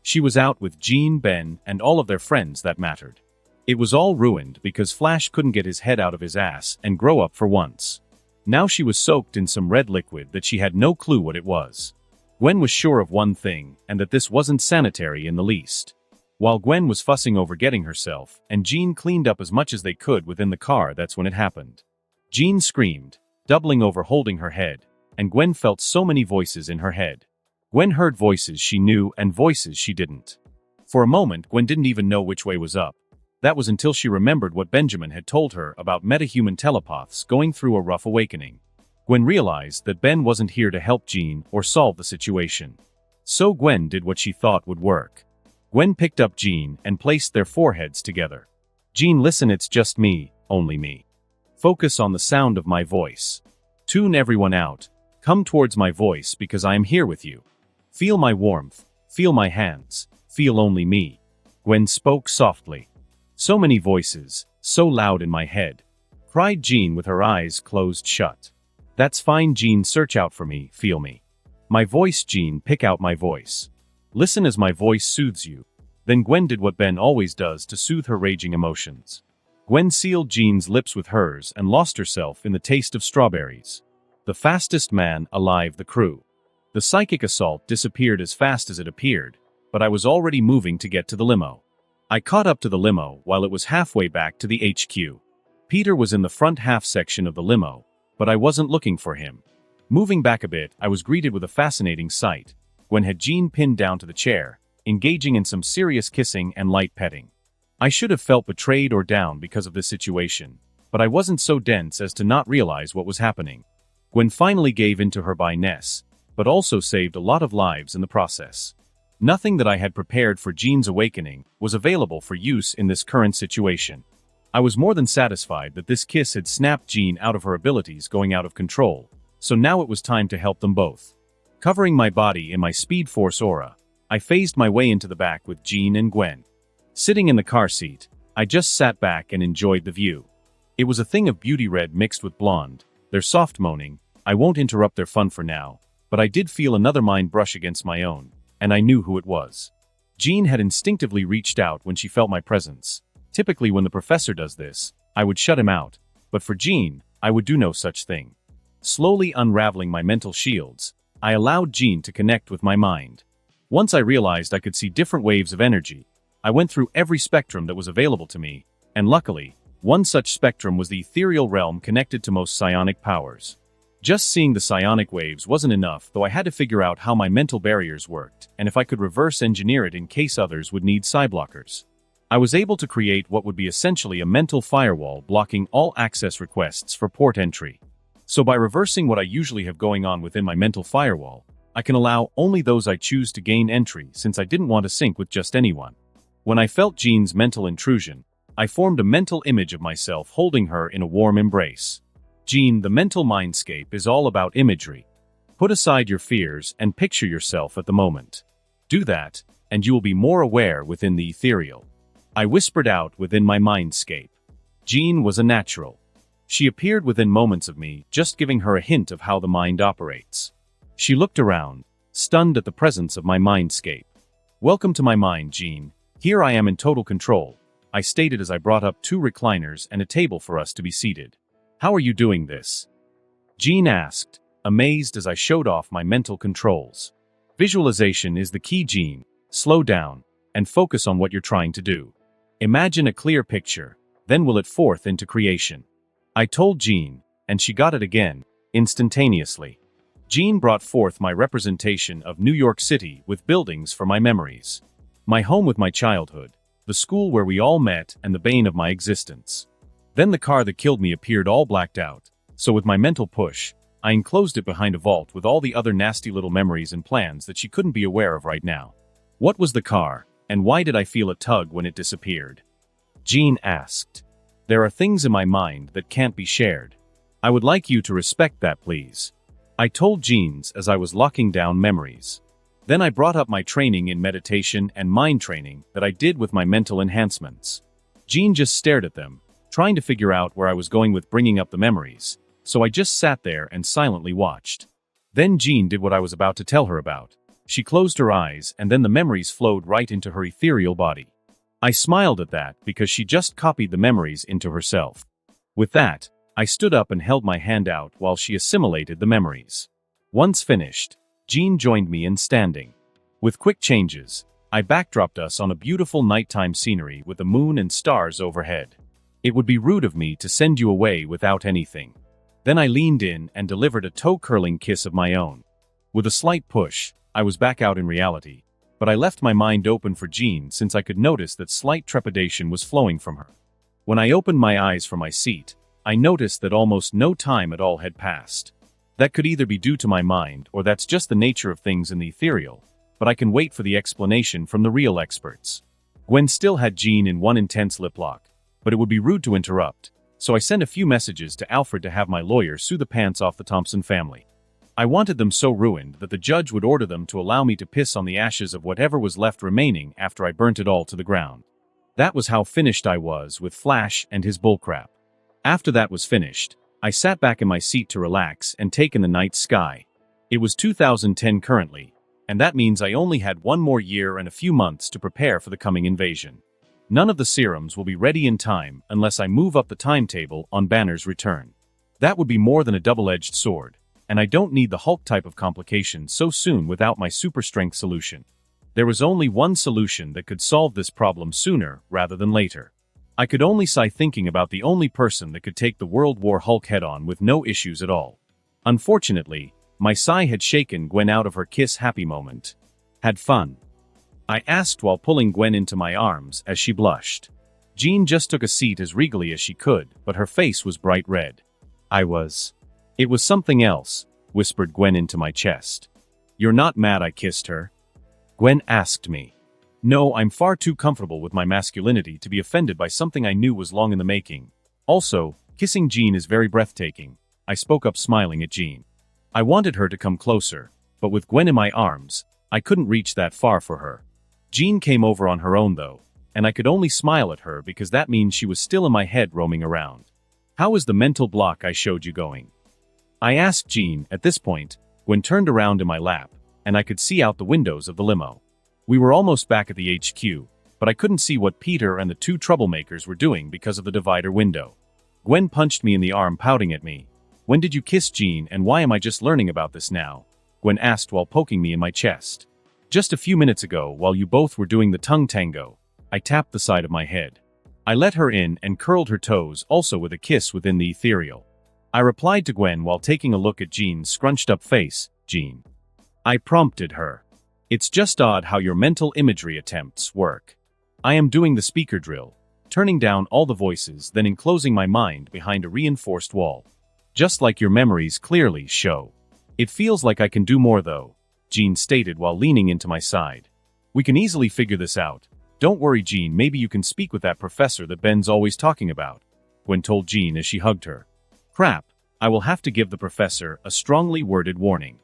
She was out with Jean, Ben, and all of their friends that mattered. It was all ruined because Flash couldn't get his head out of his ass and grow up for once. Now she was soaked in some red liquid that she had no clue what it was. Gwen was sure of one thing, and that this wasn't sanitary in the least. While Gwen was fussing over getting herself, and Jean cleaned up as much as they could within the car, that's when it happened. Jean screamed, doubling over holding her head, and Gwen felt so many voices in her head. Gwen heard voices she knew and voices she didn't. For a moment, Gwen didn't even know which way was up. That was until she remembered what Benjamin had told her about metahuman telepaths going through a rough awakening. Gwen realized that Ben wasn't here to help Jean or solve the situation. So Gwen did what she thought would work. Gwen picked up Jean and placed their foreheads together. Jean, listen, it's just me, only me. Focus on the sound of my voice. Tune everyone out. Come towards my voice because I am here with you. Feel my warmth. Feel my hands. Feel only me. Gwen spoke softly. So many voices, so loud in my head. Cried Jean with her eyes closed shut. That's fine, Jean, search out for me, feel me. My voice, Jean, pick out my voice. Listen as my voice soothes you. Then Gwen did what Ben always does to soothe her raging emotions. Gwen sealed Jean's lips with hers and lost herself in the taste of strawberries. The fastest man alive, the crew. The psychic assault disappeared as fast as it appeared, but I was already moving to get to the limo. I caught up to the limo while it was halfway back to the HQ. Peter was in the front half section of the limo, but I wasn't looking for him. Moving back a bit, I was greeted with a fascinating sight. Gwen had Jean pinned down to the chair, engaging in some serious kissing and light petting. I should have felt betrayed or down because of this situation, but I wasn't so dense as to not realize what was happening. Gwen finally gave in to her by-ness, but also saved a lot of lives in the process. Nothing that I had prepared for Jean's awakening was available for use in this current situation. I was more than satisfied that this kiss had snapped Jean out of her abilities going out of control, so now it was time to help them both. Covering my body in my Speed Force aura, I phased my way into the back with Jean and Gwen. Sitting in the car seat, I just sat back and enjoyed the view. It was a thing of beauty red mixed with blonde, their soft moaning. I won't interrupt their fun for now, but I did feel another mind brush against my own, and I knew who it was. Jean had instinctively reached out when she felt my presence. Typically when the professor does this, I would shut him out, but for Jean, I would do no such thing. Slowly unraveling my mental shields, I allowed Jean to connect with my mind. Once I realized I could see different waves of energy, I went through every spectrum that was available to me, and luckily, one such spectrum was the ethereal realm connected to most psionic powers. Just seeing the psionic waves wasn't enough, though I had to figure out how my mental barriers worked, and if I could reverse engineer it in case others would need psi-blockers. I was able to create what would be essentially a mental firewall blocking all access requests for port entry. So by reversing what I usually have going on within my mental firewall, I can allow only those I choose to gain entry since I didn't want to sync with just anyone. When I felt Jean's mental intrusion, I formed a mental image of myself holding her in a warm embrace. Jean, the mental mindscape is all about imagery. Put aside your fears and picture yourself at the moment. Do that, and you will be more aware within the ethereal. I whispered out within my mindscape. Jean was a natural. She appeared within moments of me, just giving her a hint of how the mind operates. She looked around, stunned at the presence of my mindscape. Welcome to my mind, Jean. Here I am in total control. I stated as I brought up 2 recliners and a table for us to be seated. How are you doing this? Jean asked, amazed as I showed off my mental controls. Visualization is the key, Jean. Slow down and focus on what you're trying to do. Imagine a clear picture, then will it forth into creation. I told Jean, and she got it again, instantaneously. Jean brought forth my representation of New York City with buildings for my memories. My home with my childhood, the school where we all met, and the bane of my existence. Then the car that killed me appeared all blacked out, so with my mental push, I enclosed it behind a vault with all the other nasty little memories and plans that she couldn't be aware of right now. What was the car, and why did I feel a tug when it disappeared? Jean asked. There are things in my mind that can't be shared. I would like you to respect that, please. I told Jean as I was locking down memories. Then I brought up my training in meditation and mind training that I did with my mental enhancements. Jean just stared at them, trying to figure out where I was going with bringing up the memories, so I just sat there and silently watched. Then Jean did what I was about to tell her about. She closed her eyes and then the memories flowed right into her ethereal body. I smiled at that because she just copied the memories into herself. With that, I stood up and held my hand out while she assimilated the memories. Once finished, Jean joined me in standing. With quick changes, I backdropped us on a beautiful nighttime scenery with the moon and stars overhead. It would be rude of me to send you away without anything. Then I leaned in and delivered a toe-curling kiss of my own. With a slight push, I was back out in reality, but I left my mind open for Jean since I could notice that slight trepidation was flowing from her. When I opened my eyes from my seat, I noticed that almost no time at all had passed. That could either be due to my mind or that's just the nature of things in the ethereal, but I can wait for the explanation from the real experts. Gwen still had Jean in one intense lip lock, but it would be rude to interrupt, so I sent a few messages to Alfred to have my lawyer sue the pants off the Thompson family. I wanted them so ruined that the judge would order them to allow me to piss on the ashes of whatever was left remaining after I burnt it all to the ground. That was how finished I was with Flash and his bullcrap. After that was finished, I sat back in my seat to relax and take in the night sky. It was 2010 currently, and that means I only had 1 more year and a few months to prepare for the coming invasion. None of the serums will be ready in time unless I move up the timetable on Banner's return. That would be more than a double-edged sword, and I don't need the Hulk type of complication so soon without my super strength solution. There was only one solution that could solve this problem sooner rather than later. I could only sigh thinking about the only person that could take the World War Hulk head-on with no issues at all. Unfortunately, my sigh had shaken Gwen out of her kiss-happy moment. Had fun? I asked while pulling Gwen into my arms as she blushed. Jean just took a seat as regally as she could, but her face was bright red. It was something else, whispered Gwen into my chest. You're not mad I kissed her? Gwen asked me. No, I'm far too comfortable with my masculinity to be offended by something I knew was long in the making. Also, kissing Jean is very breathtaking. I spoke up smiling at Jean. I wanted her to come closer, but with Gwen in my arms, I couldn't reach that far for her. Jean came over on her own though, and I could only smile at her because that means she was still in my head roaming around. How is the mental block I showed you going? I asked Jean. At this point, Gwen turned around in my lap, and I could see out the windows of the limo. We were almost back at the HQ, but I couldn't see what Peter and the 2 troublemakers were doing because of the divider window. Gwen punched me in the arm, pouting at me. When did you kiss Jean, and why am I just learning about this now? Gwen asked while poking me in my chest. Just a few minutes ago, while you both were doing the tongue tango. I tapped the side of my head. I let her in and curled her toes, also with a kiss within the ethereal. I replied to Gwen while taking a look at Jean's scrunched-up face. Jean. I prompted her. It's just odd how your mental imagery attempts work. I am doing the speaker drill, turning down all the voices, then enclosing my mind behind a reinforced wall. Just like your memories clearly show. It feels like I can do more though, Jean stated while leaning into my side. We can easily figure this out. Don't worry, Jean, maybe you can speak with that professor that Ben's always talking about, Gwen told Jean as she hugged her. Crap, I will have to give the professor a strongly worded warning.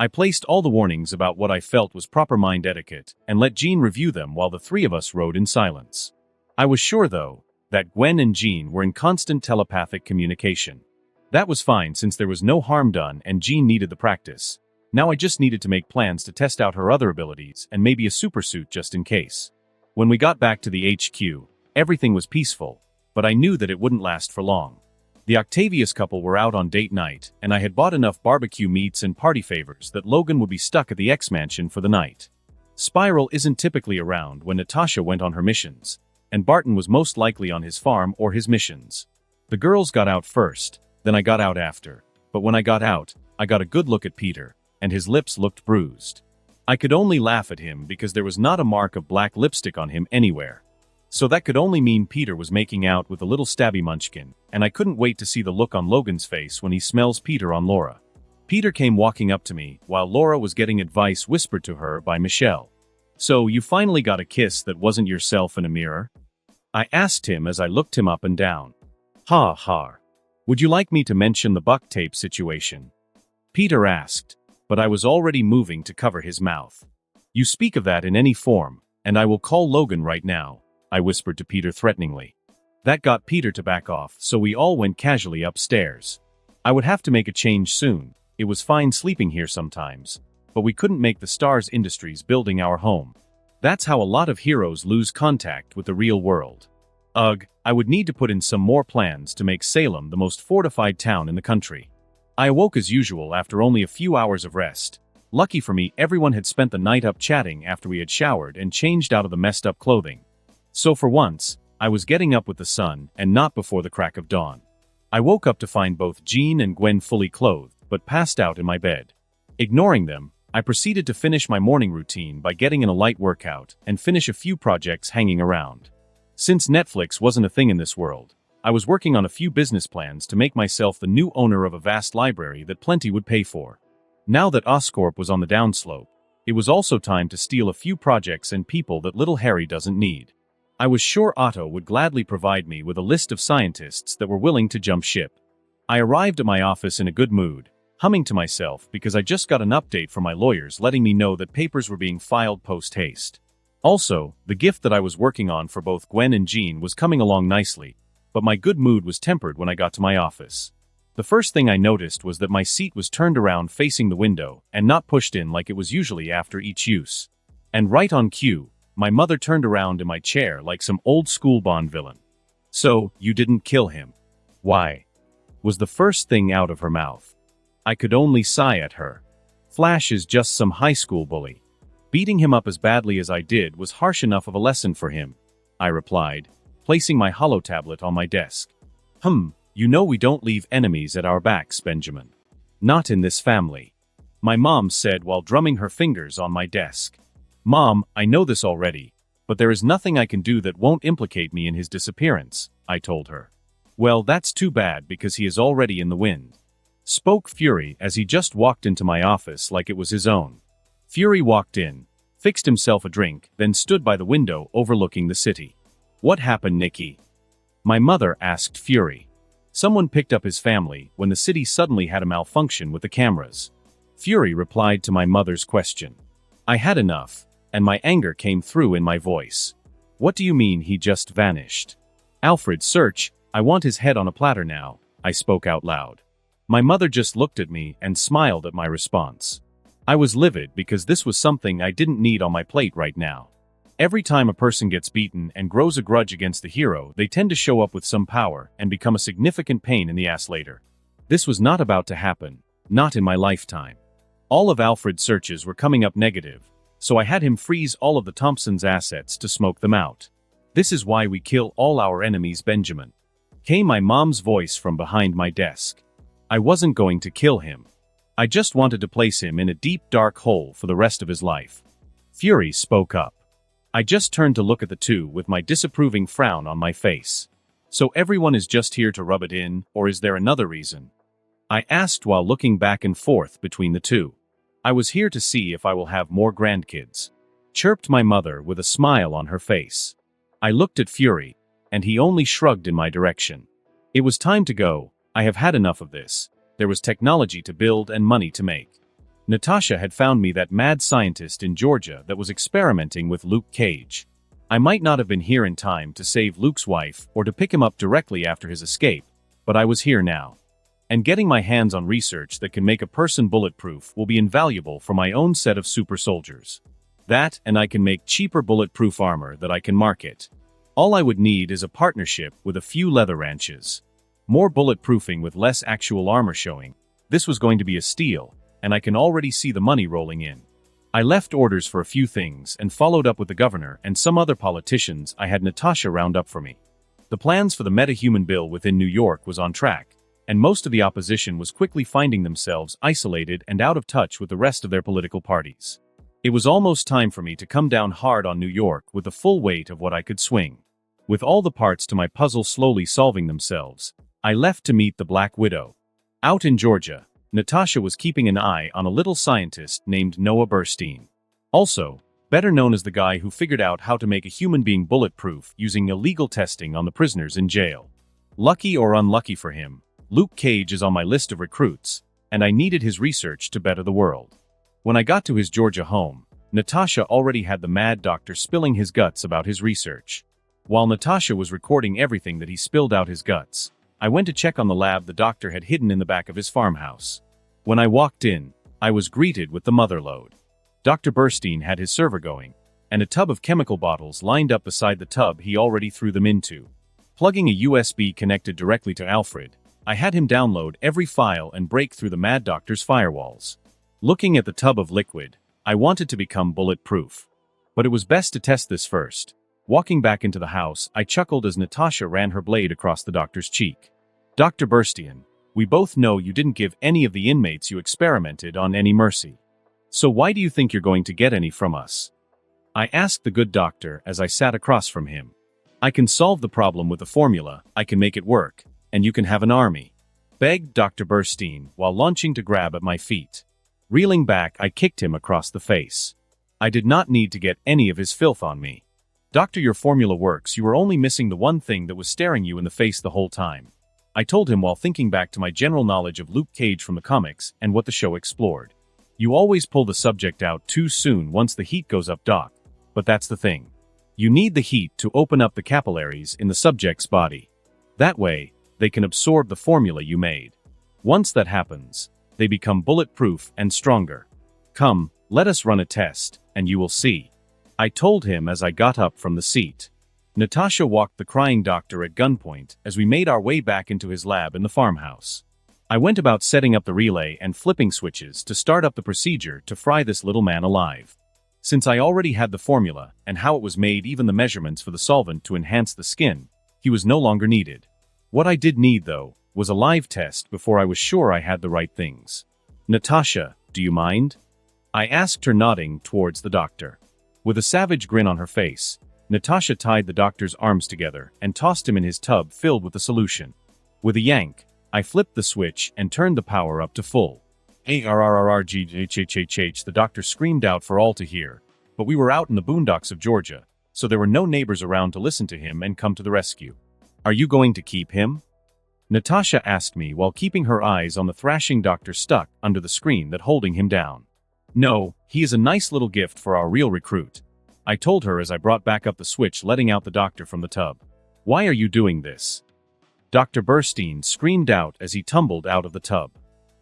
I placed all the warnings about what I felt was proper mind etiquette and let Jean review them while the 3 of us rode in silence. I was sure, though, that Gwen and Jean were in constant telepathic communication. That was fine since there was no harm done and Jean needed the practice. Now I just needed to make plans to test out her other abilities and maybe a supersuit just in case. When we got back to the HQ, Everything was peaceful, but I knew that it wouldn't last for long. The Octavius couple were out on date night, and I had bought enough barbecue meats and party favors that Logan would be stuck at the X-Mansion for the night. Spiral isn't typically around when Natasha went on her missions, and Barton was most likely on his farm or his missions. The girls got out first, then I got out after, but when I got out, I got a good look at Peter, and his lips looked bruised. I could only laugh at him because there was not a mark of black lipstick on him anywhere. So that could only mean Peter was making out with a little stabby munchkin, and I couldn't wait to see the look on Logan's face when he smells Peter on Laura. Peter came walking up to me while Laura was getting advice whispered to her by Michelle. "So you finally got a kiss that wasn't yourself in a mirror?" I asked him as I looked him up and down. "Ha ha. Would you like me to mention the buck tape situation?" Peter asked, but I was already moving to cover his mouth. "You speak of that in any form, and I will call Logan right now," I whispered to Peter threateningly. That got Peter to back off, so we all went casually upstairs. I would have to make a change soon. It was fine sleeping here sometimes, but we couldn't make the Stars Industries building our home. That's how a lot of heroes lose contact with the real world. Ugh, I would need to put in some more plans to make Salem the most fortified town in the country. I awoke as usual after only a few hours of rest. Lucky for me, everyone had spent the night up chatting after we had showered and changed out of the messed up clothing. So for once, I was getting up with the sun and not before the crack of dawn. I woke up to find both Jean and Gwen fully clothed, but passed out in my bed. Ignoring them, I proceeded to finish my morning routine by getting in a light workout and finish a few projects hanging around. Since Netflix wasn't a thing in this world, I was working on a few business plans to make myself the new owner of a vast library that plenty would pay for. Now that Oscorp was on the downslope, it was also time to steal a few projects and people that little Harry doesn't need. I was sure Otto would gladly provide me with a list of scientists that were willing to jump ship. I arrived at my office in a good mood, humming to myself because I just got an update from my lawyers letting me know that papers were being filed post-haste. Also, the gift that I was working on for both Gwen and Jean was coming along nicely, but my good mood was tempered when I got to my office. The first thing I noticed was that my seat was turned around facing the window and not pushed in like it was usually after each use. And right on cue, my mother turned around in my chair like some old-school Bond villain. "So, you didn't kill him? Why?" was the first thing out of her mouth. I could only sigh at her. Flash is just some high school bully. Beating him up as badly as I did was harsh enough of a lesson for him, I replied, placing my holo-tablet on my desk. You know we don't leave enemies at our backs, Benjamin. Not in this family. My mom said while drumming her fingers on my desk. "Mom, I know this already, but there is nothing I can do that won't implicate me in his disappearance," I told her. "Well, that's too bad because he is already in the wind," spoke Fury as he just walked into my office like it was his own. Fury walked in, fixed himself a drink, then stood by the window overlooking the city. "What happened, Nikki?" my mother asked Fury. "Someone picked up his family when the city suddenly had a malfunction with the cameras." Fury replied to my mother's question. I had enough, and my anger came through in my voice. "What do you mean he just vanished?" "Alfred, search, I want his head on a platter now," I spoke out loud. My mother just looked at me and smiled at my response. I was livid because this was something I didn't need on my plate right now. Every time a person gets beaten and grows a grudge against the hero, they tend to show up with some power and become a significant pain in the ass later. This was not about to happen, not in my lifetime. All of Alfred's searches were coming up negative, so I had him freeze all of the Thompsons' assets to smoke them out. "This is why we kill all our enemies, Benjamin," came my mom's voice from behind my desk. I wasn't going to kill him. I just wanted to place him in a deep dark hole for the rest of his life. Fury spoke up. I just turned to look at the two with my disapproving frown on my face. "So everyone is just here to rub it in, or is there another reason?" I asked while looking back and forth between the two. "I was here to see if I will have more grandkids," chirped my mother with a smile on her face. I looked at Fury, and he only shrugged in my direction. It was time to go. I have had enough of this. There was technology to build and money to make. Natasha had found me that mad scientist in Georgia that was experimenting with Luke Cage. I might not have been here in time to save Luke's wife or to pick him up directly after his escape, but I was here now. And getting my hands on research that can make a person bulletproof will be invaluable for my own set of super soldiers. That, and I can make cheaper bulletproof armor that I can market. All I would need is a partnership with a few leather ranches. More bulletproofing with less actual armor showing. This was going to be a steal, and I can already see the money rolling in. I left orders for a few things and followed up with the governor and some other politicians. I had Natasha round up for me. The plans for the metahuman bill within New York was on track, and most of the opposition was quickly finding themselves isolated and out of touch with the rest of their political parties. It was almost time for me to come down hard on New York with the full weight of what I could swing. With all the parts to my puzzle slowly solving themselves, I left to meet the Black Widow. Out in Georgia, Natasha was keeping an eye on a little scientist named Noah Burstein. Also, better known as the guy who figured out how to make a human being bulletproof using illegal testing on the prisoners in jail. Lucky or unlucky for him, Luke Cage is on my list of recruits, and I needed his research to better the world. When I got to his Georgia home, Natasha already had the mad doctor spilling his guts about his research. While Natasha was recording everything that he spilled out his guts, I went to check on the lab the doctor had hidden in the back of his farmhouse. When I walked in, I was greeted with the motherlode. Dr. Burstein had his server going, and a tub of chemical bottles lined up beside the tub he already threw them into. Plugging a USB connected directly to Alfred, I had him download every file and break through the mad doctor's firewalls. Looking at the tub of liquid, I wanted to become bulletproof. But it was best to test this first. Walking back into the house, I chuckled as Natasha ran her blade across the doctor's cheek. Dr. Burstein, we both know you didn't give any of the inmates you experimented on any mercy. So why do you think you're going to get any from us? I asked the good doctor as I sat across from him. I can solve the problem with a formula, I can make it work, and you can have an army, begged Dr. Burstein while launching to grab at my feet. Reeling back, I kicked him across the face. I did not need to get any of his filth on me. Doctor, your formula works, you were only missing the one thing that was staring you in the face the whole time. I told him while thinking back to my general knowledge of Luke Cage from the comics and what the show explored. You always pull the subject out too soon once the heat goes up, Doc. But that's the thing. You need the heat to open up the capillaries in the subject's body. That way, they can absorb the formula you made. Once that happens, they become bulletproof and stronger. Come, let us run a test, and you will see. I told him as I got up from the seat. Natasha walked the crying doctor at gunpoint as we made our way back into his lab in the farmhouse. I went about setting up the relay and flipping switches to start up the procedure to fry this little man alive. Since I already had the formula and how it was made, even the measurements for the solvent to enhance the skin, he was no longer needed. What I did need, though, was a live test before I was sure I had the right things. Natasha, do you mind? I asked her, nodding towards the doctor. With a savage grin on her face, Natasha tied the doctor's arms together and tossed him in his tub filled with the solution. With a yank, I flipped the switch and turned the power up to full. "Arrgh," the doctor screamed out for all to hear, but we were out in the boondocks of Georgia, so there were no neighbors around to listen to him and come to the rescue. Are you going to keep him? Natasha asked me while keeping her eyes on the thrashing doctor stuck under the screen that holding him down. No, he is a nice little gift for our real recruit, I told her as I brought back up the switch, letting out the doctor from the tub. Why are you doing this? Dr. Burstein screamed out as he tumbled out of the tub.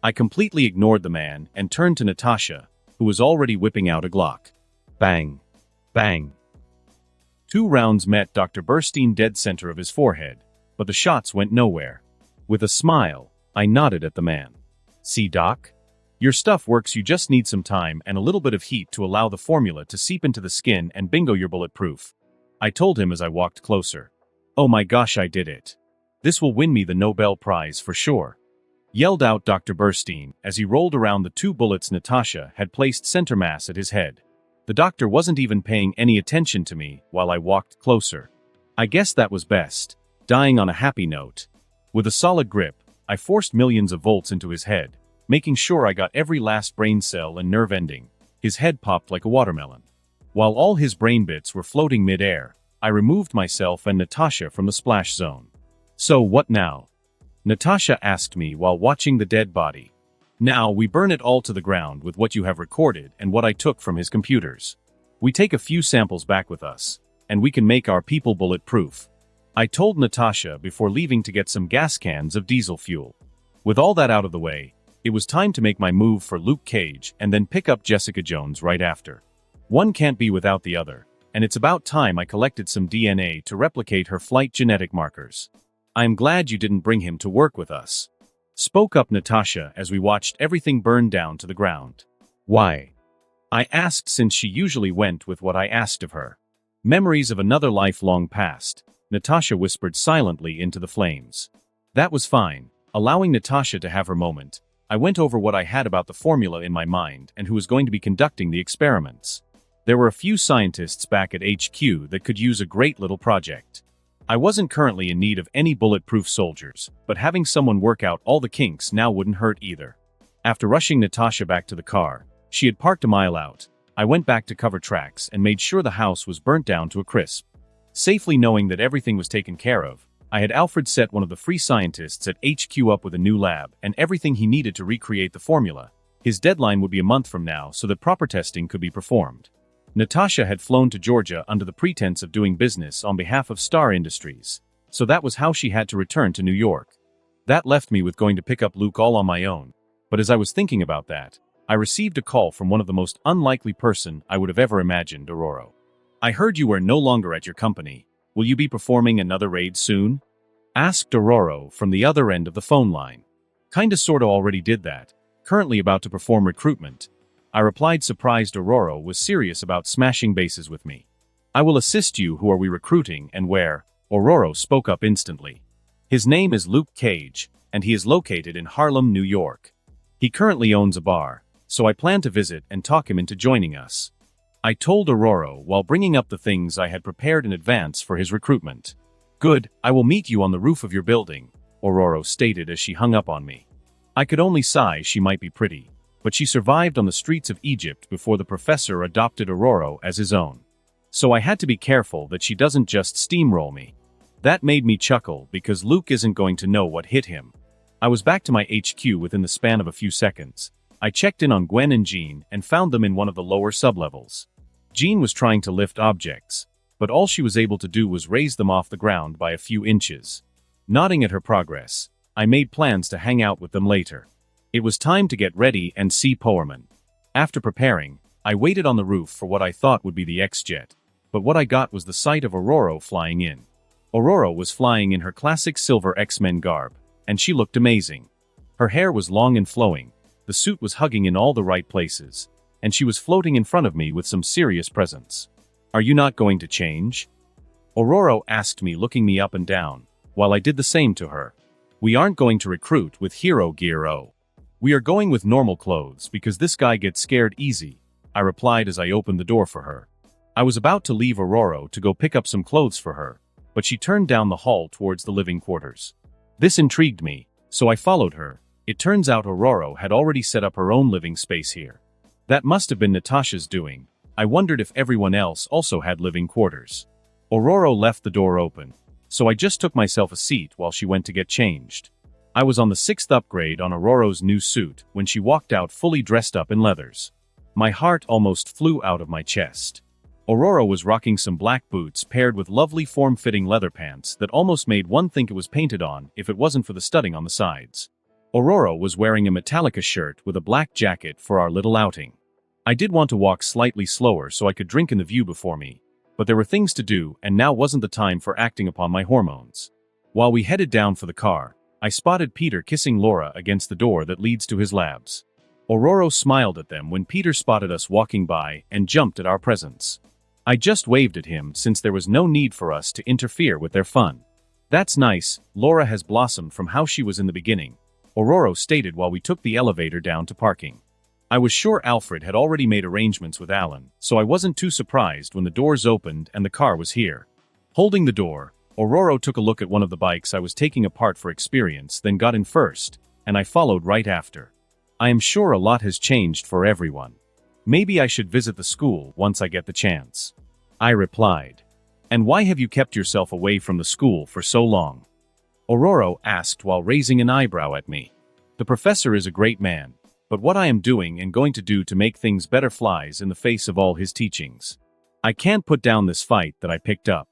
I completely ignored the man and turned to Natasha, who was already whipping out a Glock. Bang. Bang. 2 rounds met Dr. Burstein dead center of his forehead, but the shots went nowhere. With a smile, I nodded at the man. See, Doc? Your stuff works, you just need some time and a little bit of heat to allow the formula to seep into the skin, and bingo, you're bulletproof. I told him as I walked closer. Oh my gosh, I did it. This will win me the Nobel Prize for sure. Yelled out Dr. Burstein as he rolled around the 2 bullets Natasha had placed center mass at his head. The doctor wasn't even paying any attention to me while I walked closer. I guess that was best, dying on a happy note. With a solid grip, I forced millions of volts into his head, making sure I got every last brain cell and nerve ending. His head popped like a watermelon. While all his brain bits were floating mid-air, I removed myself and Natasha from the splash zone. So what now? Natasha asked me while watching the dead body. Now we burn it all to the ground with what you have recorded and what I took from his computers. We take a few samples back with us, and we can make our people bulletproof. I told Natasha before leaving to get some gas cans of diesel fuel. With all that out of the way, it was time to make my move for Luke Cage and then pick up Jessica Jones right after. One can't be without the other, and it's about time I collected some DNA to replicate her flight genetic markers. I am glad you didn't bring him to work with us. Spoke up Natasha as we watched everything burn down to the ground. Why? I asked, since she usually went with what I asked of her. Memories of another life long past, Natasha whispered silently into the flames. That was fine. Allowing Natasha to have her moment, I went over what I had about the formula in my mind and who was going to be conducting the experiments. There were a few scientists back at HQ that could use a great little project. I wasn't currently in need of any bulletproof soldiers, but having someone work out all the kinks now wouldn't hurt either. After rushing Natasha back to the car, she had parked a mile out. I went back to cover tracks and made sure the house was burnt down to a crisp. Safely knowing that everything was taken care of, I had Alfred set one of the free scientists at HQ up with a new lab and everything he needed to recreate the formula. His deadline would be a month from now so that proper testing could be performed. Natasha had flown to Georgia under the pretense of doing business on behalf of Star Industries, so that was how she had to return to New York. That left me with going to pick up Luke all on my own, but as I was thinking about that, I received a call from one of the most unlikely person I would have ever imagined, Aurora. I heard you are no longer at your company. Will you be performing another raid soon? Asked Aurora from the other end of the phone line. Kinda sorta already did that. Currently about to perform recruitment. I replied, surprised Aurora was serious about smashing bases with me. I will assist you. Who are we recruiting and where? Aurora spoke up instantly. His name is Luke Cage, and he is located in Harlem, New York. He currently owns a bar, so I plan to visit and talk him into joining us. I told Aurora while bringing up the things I had prepared in advance for his recruitment. Good, I will meet you on the roof of your building, Aurora stated as she hung up on me. I could only sigh. She might be pretty, but she survived on the streets of Egypt before the professor adopted Aurora as his own. So I had to be careful that she doesn't just steamroll me. That made me chuckle because Luke isn't going to know what hit him. I was back to my HQ within the span of a few seconds. I checked in on Gwen and Jean and found them in one of the lower sublevels. Jean was trying to lift objects, but all she was able to do was raise them off the ground by a few inches. Nodding at her progress, I made plans to hang out with them later. It was time to get ready and see Powerman. After preparing, I waited on the roof for what I thought would be the X-Jet, but what I got was the sight of Aurora flying in. Aurora was flying in her classic silver X-Men garb, and she looked amazing. Her hair was long and flowing, the suit was hugging in all the right places, and she was floating in front of me with some serious presence. Are you not going to change? Aurora asked me, looking me up and down, while I did the same to her. We aren't going to recruit with hero gear. Oh. We are going with normal clothes because this guy gets scared easy, I replied as I opened the door for her. I was about to leave Aurora to go pick up some clothes for her, but she turned down the hall towards the living quarters. This intrigued me, so I followed her. It turns out Aurora had already set up her own living space here. That must have been Natasha's doing. I wondered if everyone else also had living quarters. Aurora left the door open, so I just took myself a seat while she went to get changed. I was on the 6th upgrade on Aurora's new suit when she walked out fully dressed up in leathers. My heart almost flew out of my chest. Aurora was rocking some black boots paired with lovely form-fitting leather pants that almost made one think it was painted on if it wasn't for the studding on the sides. Aurora was wearing a Metallica shirt with a black jacket for our little outing. I did want to walk slightly slower so I could drink in the view before me, but there were things to do and now wasn't the time for acting upon my hormones. While we headed down for the car, I spotted Peter kissing Laura against the door that leads to his labs. Aurora smiled at them when Peter spotted us walking by and jumped at our presence. I just waved at him since there was no need for us to interfere with their fun. That's nice, Laura has blossomed from how she was in the beginning, Aurora stated while we took the elevator down to parking. I was sure Alfred had already made arrangements with Alan, so I wasn't too surprised when the doors opened and the car was here. Holding the door, Aurora took a look at one of the bikes I was taking apart for experience, then got in first, and I followed right after. I am sure a lot has changed for everyone. Maybe I should visit the school once I get the chance. I replied. And why have you kept yourself away from the school for so long? Aurora asked while raising an eyebrow at me. The professor is a great man, but what I am doing and going to do to make things better flies in the face of all his teachings. I can't put down this fight that I picked up,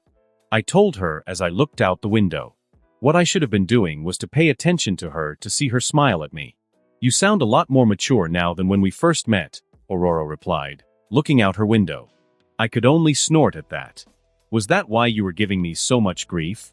I told her as I looked out the window. What I should have been doing was to pay attention to her to see her smile at me. You sound a lot more mature now than when we first met, Aurora replied, looking out her window. I could only snort at that. Was that why you were giving me so much grief?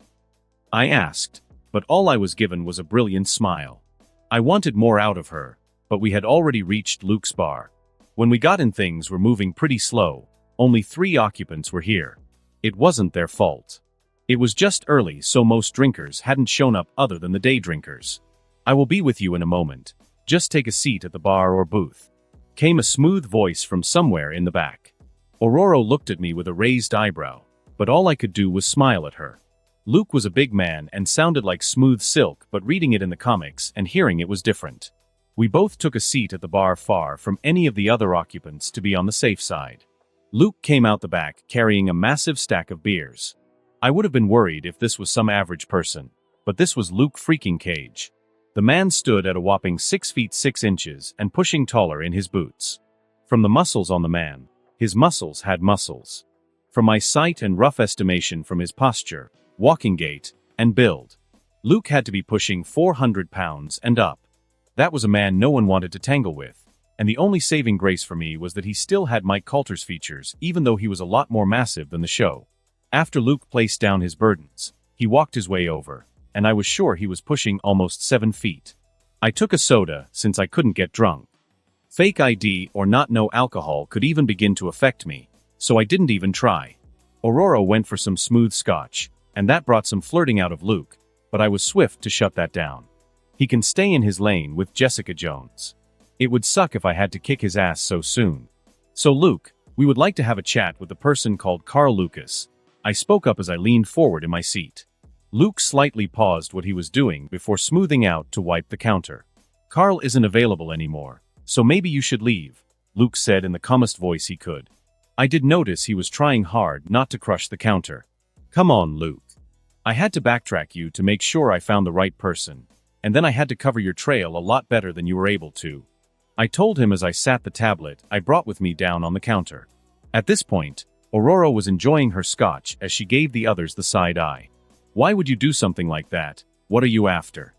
I asked, but all I was given was a brilliant smile. I wanted more out of her, but we had already reached Luke's bar. When we got in, things were moving pretty slow. Only 3 occupants were here. It wasn't their fault. It was just early, so most drinkers hadn't shown up other than the day drinkers. I will be with you in a moment. Just take a seat at the bar or booth. Came a smooth voice from somewhere in the back. Aurora looked at me with a raised eyebrow, but all I could do was smile at her. Luke was a big man and sounded like smooth silk, but reading it in the comics and hearing it was different. We both took a seat at the bar far from any of the other occupants to be on the safe side. Luke came out the back carrying a massive stack of beers. I would have been worried if this was some average person, but this was Luke freaking Cage. The man stood at a whopping 6 feet 6 inches and pushing taller in his boots. From the muscles on the man, his muscles had muscles. From my sight and rough estimation from his posture, walking gait, and build, Luke had to be pushing 400 pounds and up. That was a man no one wanted to tangle with, and the only saving grace for me was that he still had Mike Coulter's features, even though he was a lot more massive than the show. After Luke placed down his burdens, he walked his way over, and I was sure he was pushing almost 7 feet. I took a soda since I couldn't get drunk. Fake ID or not, no alcohol could even begin to affect me, so I didn't even try. Aurora went for some smooth scotch, and that brought some flirting out of Luke, but I was swift to shut that down. He can stay in his lane with Jessica Jones. It would suck if I had to kick his ass so soon. So Luke, we would like to have a chat with the person called Carl Lucas. I spoke up as I leaned forward in my seat. Luke slightly paused what he was doing before smoothing out to wipe the counter. Carl isn't available anymore, so maybe you should leave, Luke said in the calmest voice he could. I did notice he was trying hard not to crush the counter. Come on, Luke. I had to backtrack you to make sure I found the right person, and then I had to cover your trail a lot better than you were able to. I told him as I sat the tablet I brought with me down on the counter. At this point, Aurora was enjoying her scotch as she gave the others the side eye. Why would you do something like that? What are you after?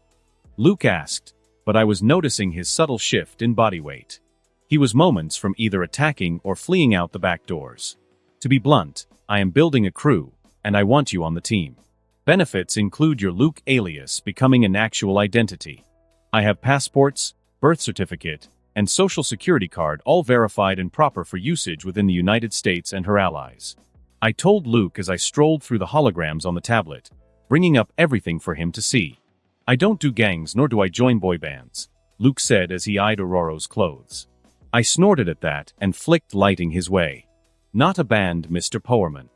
Luke asked, but I was noticing his subtle shift in body weight. He was moments from either attacking or fleeing out the back doors. To be blunt, I am building a crew, and I want you on the team. Benefits include your Luke alias becoming an actual identity. I have passports, birth certificate, and social security card all verified and proper for usage within the United States and her allies. I told Luke as I strolled through the holograms on the tablet, bringing up everything for him to see. I don't do gangs nor do I join boy bands, Luke said as he eyed Aurora's clothes. I snorted at that and flicked lighting his way. Not a band, Mr. Powerman.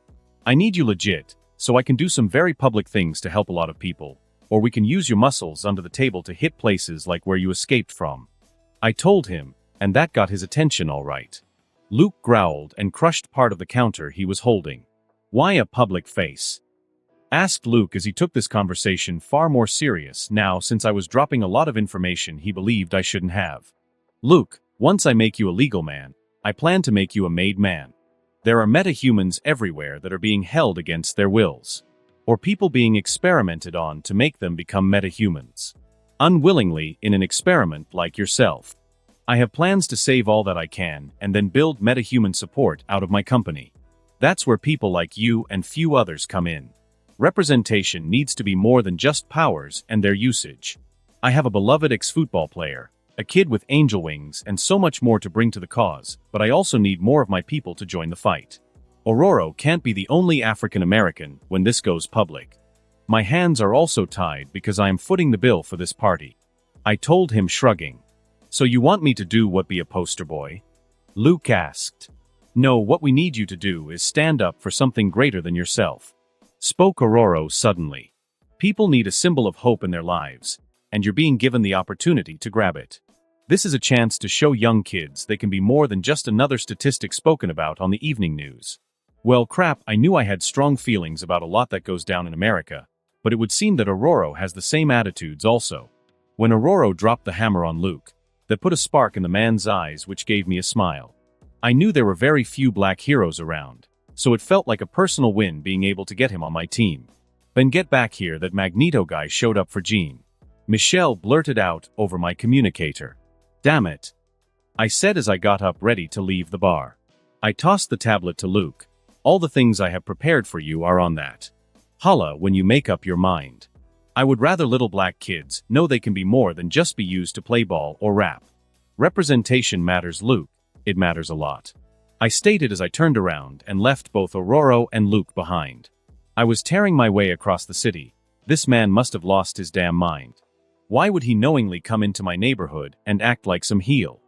I need you legit, so I can do some very public things to help a lot of people, or we can use your muscles under the table to hit places like where you escaped from. I told him, and that got his attention all right. Luke growled and crushed part of the counter he was holding. Why a public face? Asked Luke as he took this conversation far more serious now since I was dropping a lot of information he believed I shouldn't have. Luke, once I make you a legal man, I plan to make you a made man. There are metahumans everywhere that are being held against their wills, or people being experimented on to make them become metahumans. Unwillingly in an experiment like yourself. I have plans to save all that I can and then build metahuman support out of my company. That's where people like you and few others come in. Representation needs to be more than just powers and their usage. I have a beloved ex-football player, a kid with angel wings, and so much more to bring to the cause, but I also need more of my people to join the fight. Aurora can't be the only African American when this goes public. My hands are also tied because I am footing the bill for this party. I told him, shrugging. So you want me to do what, be a poster boy? Luke asked. No, what we need you to do is stand up for something greater than yourself. Spoke Aurora suddenly. People need a symbol of hope in their lives, and you're being given the opportunity to grab it. This is a chance to show young kids they can be more than just another statistic spoken about on the evening news. Well, crap, I knew I had strong feelings about a lot that goes down in America, but it would seem that Aurora has the same attitudes also. When Aurora dropped the hammer on Luke, that put a spark in the man's eyes which gave me a smile. I knew there were very few black heroes around, so it felt like a personal win being able to get him on my team. Then get back here, that Magneto guy showed up for Jean. Michelle blurted out over my communicator. Damn it. I said as I got up ready to leave the bar. I tossed the tablet to Luke. All the things I have prepared for you are on that. Holla when you make up your mind. I would rather little black kids know they can be more than just be used to play ball or rap. Representation matters, Luke. It matters a lot. I stated as I turned around and left both Aurora and Luke behind. I was tearing my way across the city. This man must have lost his damn mind. Why would he knowingly come into my neighborhood and act like some heel?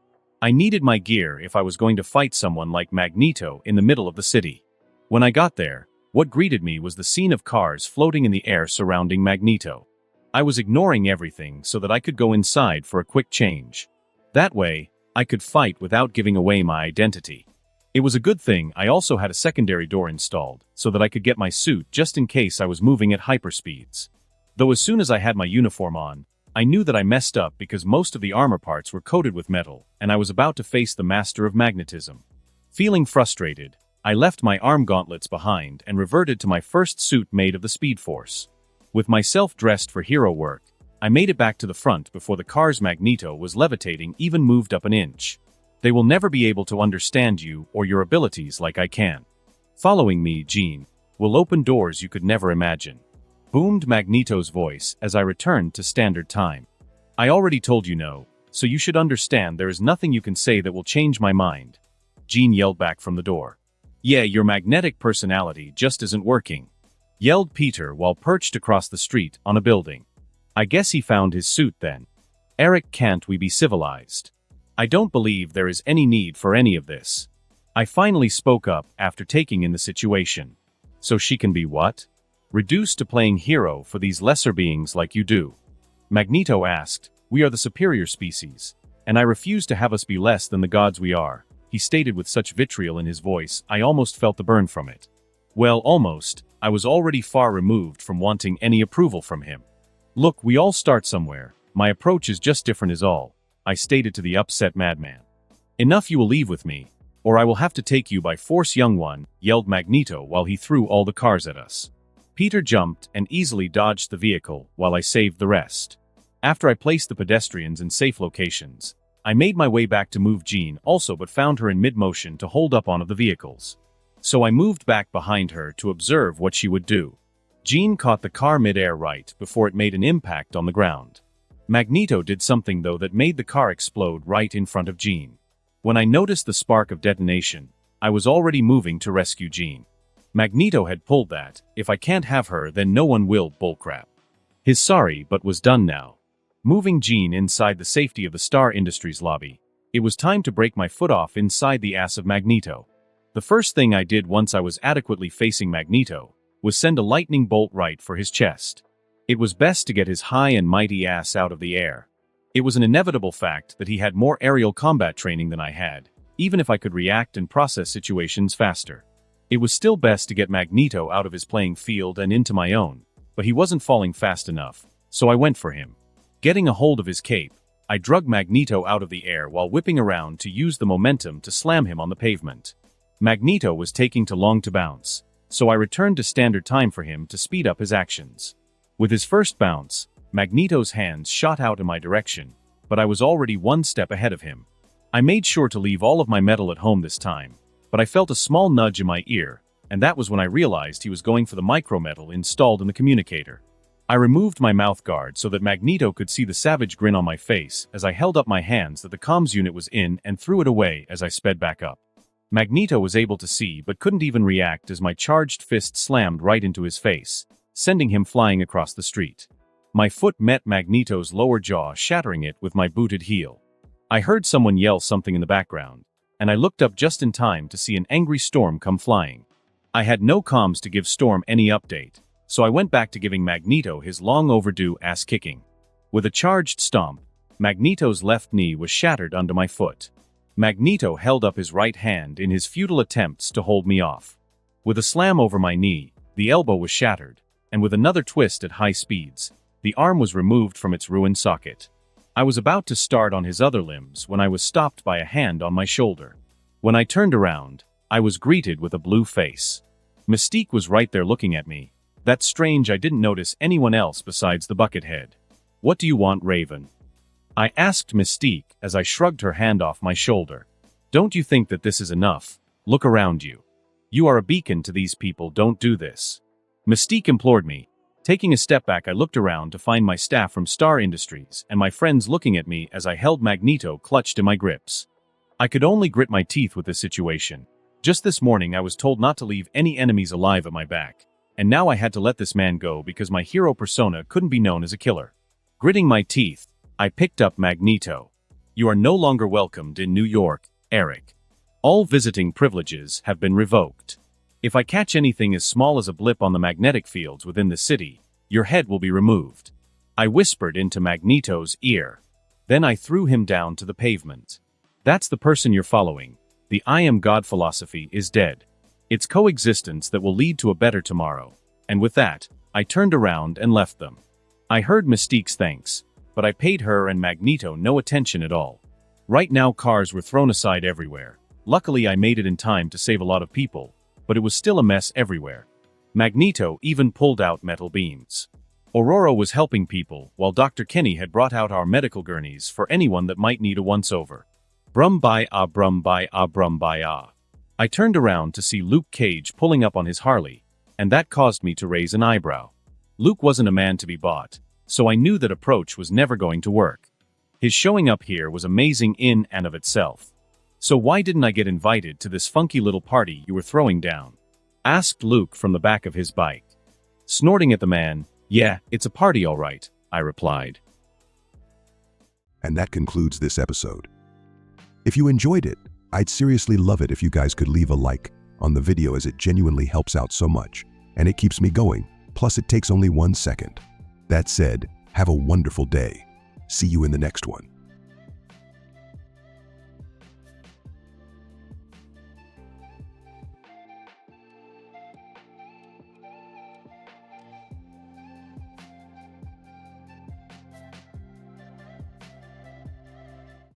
I needed my gear if I was going to fight someone like Magneto in the middle of the city. When I got there, what greeted me was the scene of cars floating in the air surrounding Magneto. I was ignoring everything so that I could go inside for a quick change. That way, I could fight without giving away my identity. It was a good thing I also had a secondary door installed so that I could get my suit just in case I was moving at hyperspeeds. Though as soon as I had my uniform on, I knew that I messed up because most of the armor parts were coated with metal, and I was about to face the master of magnetism. Feeling frustrated, I left my arm gauntlets behind and reverted to my first suit made of the Speed Force. With myself dressed for hero work, I made it back to the front before the car's Magneto was levitating even moved up an inch. They will never be able to understand you or your abilities like I can. Following me, Jean, will open doors you could never imagine. Boomed Magneto's voice as I returned to standard time. I already told you no, so you should understand there is nothing you can say that will change my mind. Jean yelled back from the door. Yeah, your magnetic personality just isn't working, yelled Peter while perched across the street on a building. I guess he found his suit then. Eric, can't we be civilized? I don't believe there is any need for any of this. I finally spoke up after taking in the situation. So she can be what? Reduced to playing hero for these lesser beings like you do? Magneto asked. We are the superior species, and I refuse to have us be less than the gods we are, he stated with such vitriol in his voice I almost felt the burn from it. Well, almost. I was already far removed from wanting any approval from him. Look, we all start somewhere. My approach is just different is all, I stated to the upset madman. Enough, you will leave with me, or I will have to take you by force, young one, yelled Magneto while he threw all the cars at us. Peter jumped and easily dodged the vehicle while I saved the rest. After I placed the pedestrians in safe locations, I made my way back to move Jean also but found her in mid-motion to hold up one of the vehicles. So I moved back behind her to observe what she would do. Jean caught the car mid-air right before it made an impact on the ground. Magneto did something though that made the car explode right in front of Jean. When I noticed the spark of detonation, I was already moving to rescue Jean. Magneto had pulled that, if I can't have her then no one will, bullcrap. His sorry but was done now. Moving Jean inside the safety of the Star Industries lobby, it was time to break my foot off inside the ass of Magneto. The first thing I did once I was adequately facing Magneto was send a lightning bolt right for his chest. It was best to get his high and mighty ass out of the air. It was an inevitable fact that he had more aerial combat training than I had, even if I could react and process situations faster. It was still best to get Magneto out of his playing field and into my own, but he wasn't falling fast enough, so I went for him. Getting a hold of his cape, I drug Magneto out of the air while whipping around to use the momentum to slam him on the pavement. Magneto was taking too long to bounce, so I returned to standard time for him to speed up his actions. With his first bounce, Magneto's hands shot out in my direction, but I was already one step ahead of him. I made sure to leave all of my metal at home this time, but I felt a small nudge in my ear, and that was when I realized he was going for the micrometal installed in the communicator. I removed my mouth guard so that Magneto could see the savage grin on my face as I held up my hands that the comms unit was in and threw it away as I sped back up. Magneto was able to see but couldn't even react as my charged fist slammed right into his face, sending him flying across the street. My foot met Magneto's lower jaw, shattering it with my booted heel. I heard someone yell something in the background, and I looked up just in time to see an angry Storm come flying. I had no comms to give Storm any update, so I went back to giving Magneto his long overdue ass kicking. With a charged stomp, Magneto's left knee was shattered under my foot. Magneto held up his right hand in his futile attempts to hold me off. With a slam over my knee, the elbow was shattered, and with another twist at high speeds, the arm was removed from its ruined socket. I was about to start on his other limbs when I was stopped by a hand on my shoulder. When I turned around, I was greeted with a blue face. Mystique was right there looking at me. That's strange, I didn't notice anyone else besides the Buckethead. What do you want, Raven? I asked Mystique as I shrugged her hand off my shoulder. Don't you think that this is enough? Look around you. You are a beacon to these people, don't do this. Mystique implored me. Taking a step back, I looked around to find my staff from Star Industries and my friends looking at me as I held Magneto clutched in my grips. I could only grit my teeth with this situation. Just this morning I was told not to leave any enemies alive at my back, and now I had to let this man go because my hero persona couldn't be known as a killer. Gritting my teeth, I picked up Magneto. You are no longer welcomed in New York, Eric. All visiting privileges have been revoked. If I catch anything as small as a blip on the magnetic fields within the city, your head will be removed. I whispered into Magneto's ear. Then I threw him down to the pavement. That's the person you're following. The I am God philosophy is dead. It's coexistence that will lead to a better tomorrow. And with that, I turned around and left them. I heard Mystique's thanks, but I paid her and Magneto no attention at all. Right now cars were thrown aside everywhere. Luckily I made it in time to save a lot of people, but it was still a mess everywhere. Magneto even pulled out metal beams. Aurora was helping people, while Dr. Kenny had brought out our medical gurneys for anyone that might need a once-over. Brum by ah brum by ah brum by ah. I turned around to see Luke Cage pulling up on his Harley, and that caused me to raise an eyebrow. Luke wasn't a man to be bought, so I knew that approach was never going to work. His showing up here was amazing in and of itself. So why didn't I get invited to this funky little party you were throwing down? Asked Luke from the back of his bike. Snorting at the man, yeah, it's a party all right, I replied. And that concludes this episode. If you enjoyed it, I'd seriously love it if you guys could leave a like on the video, as it genuinely helps out so much, and it keeps me going, plus it takes only 1 second. That said, have a wonderful day. See you in the next one.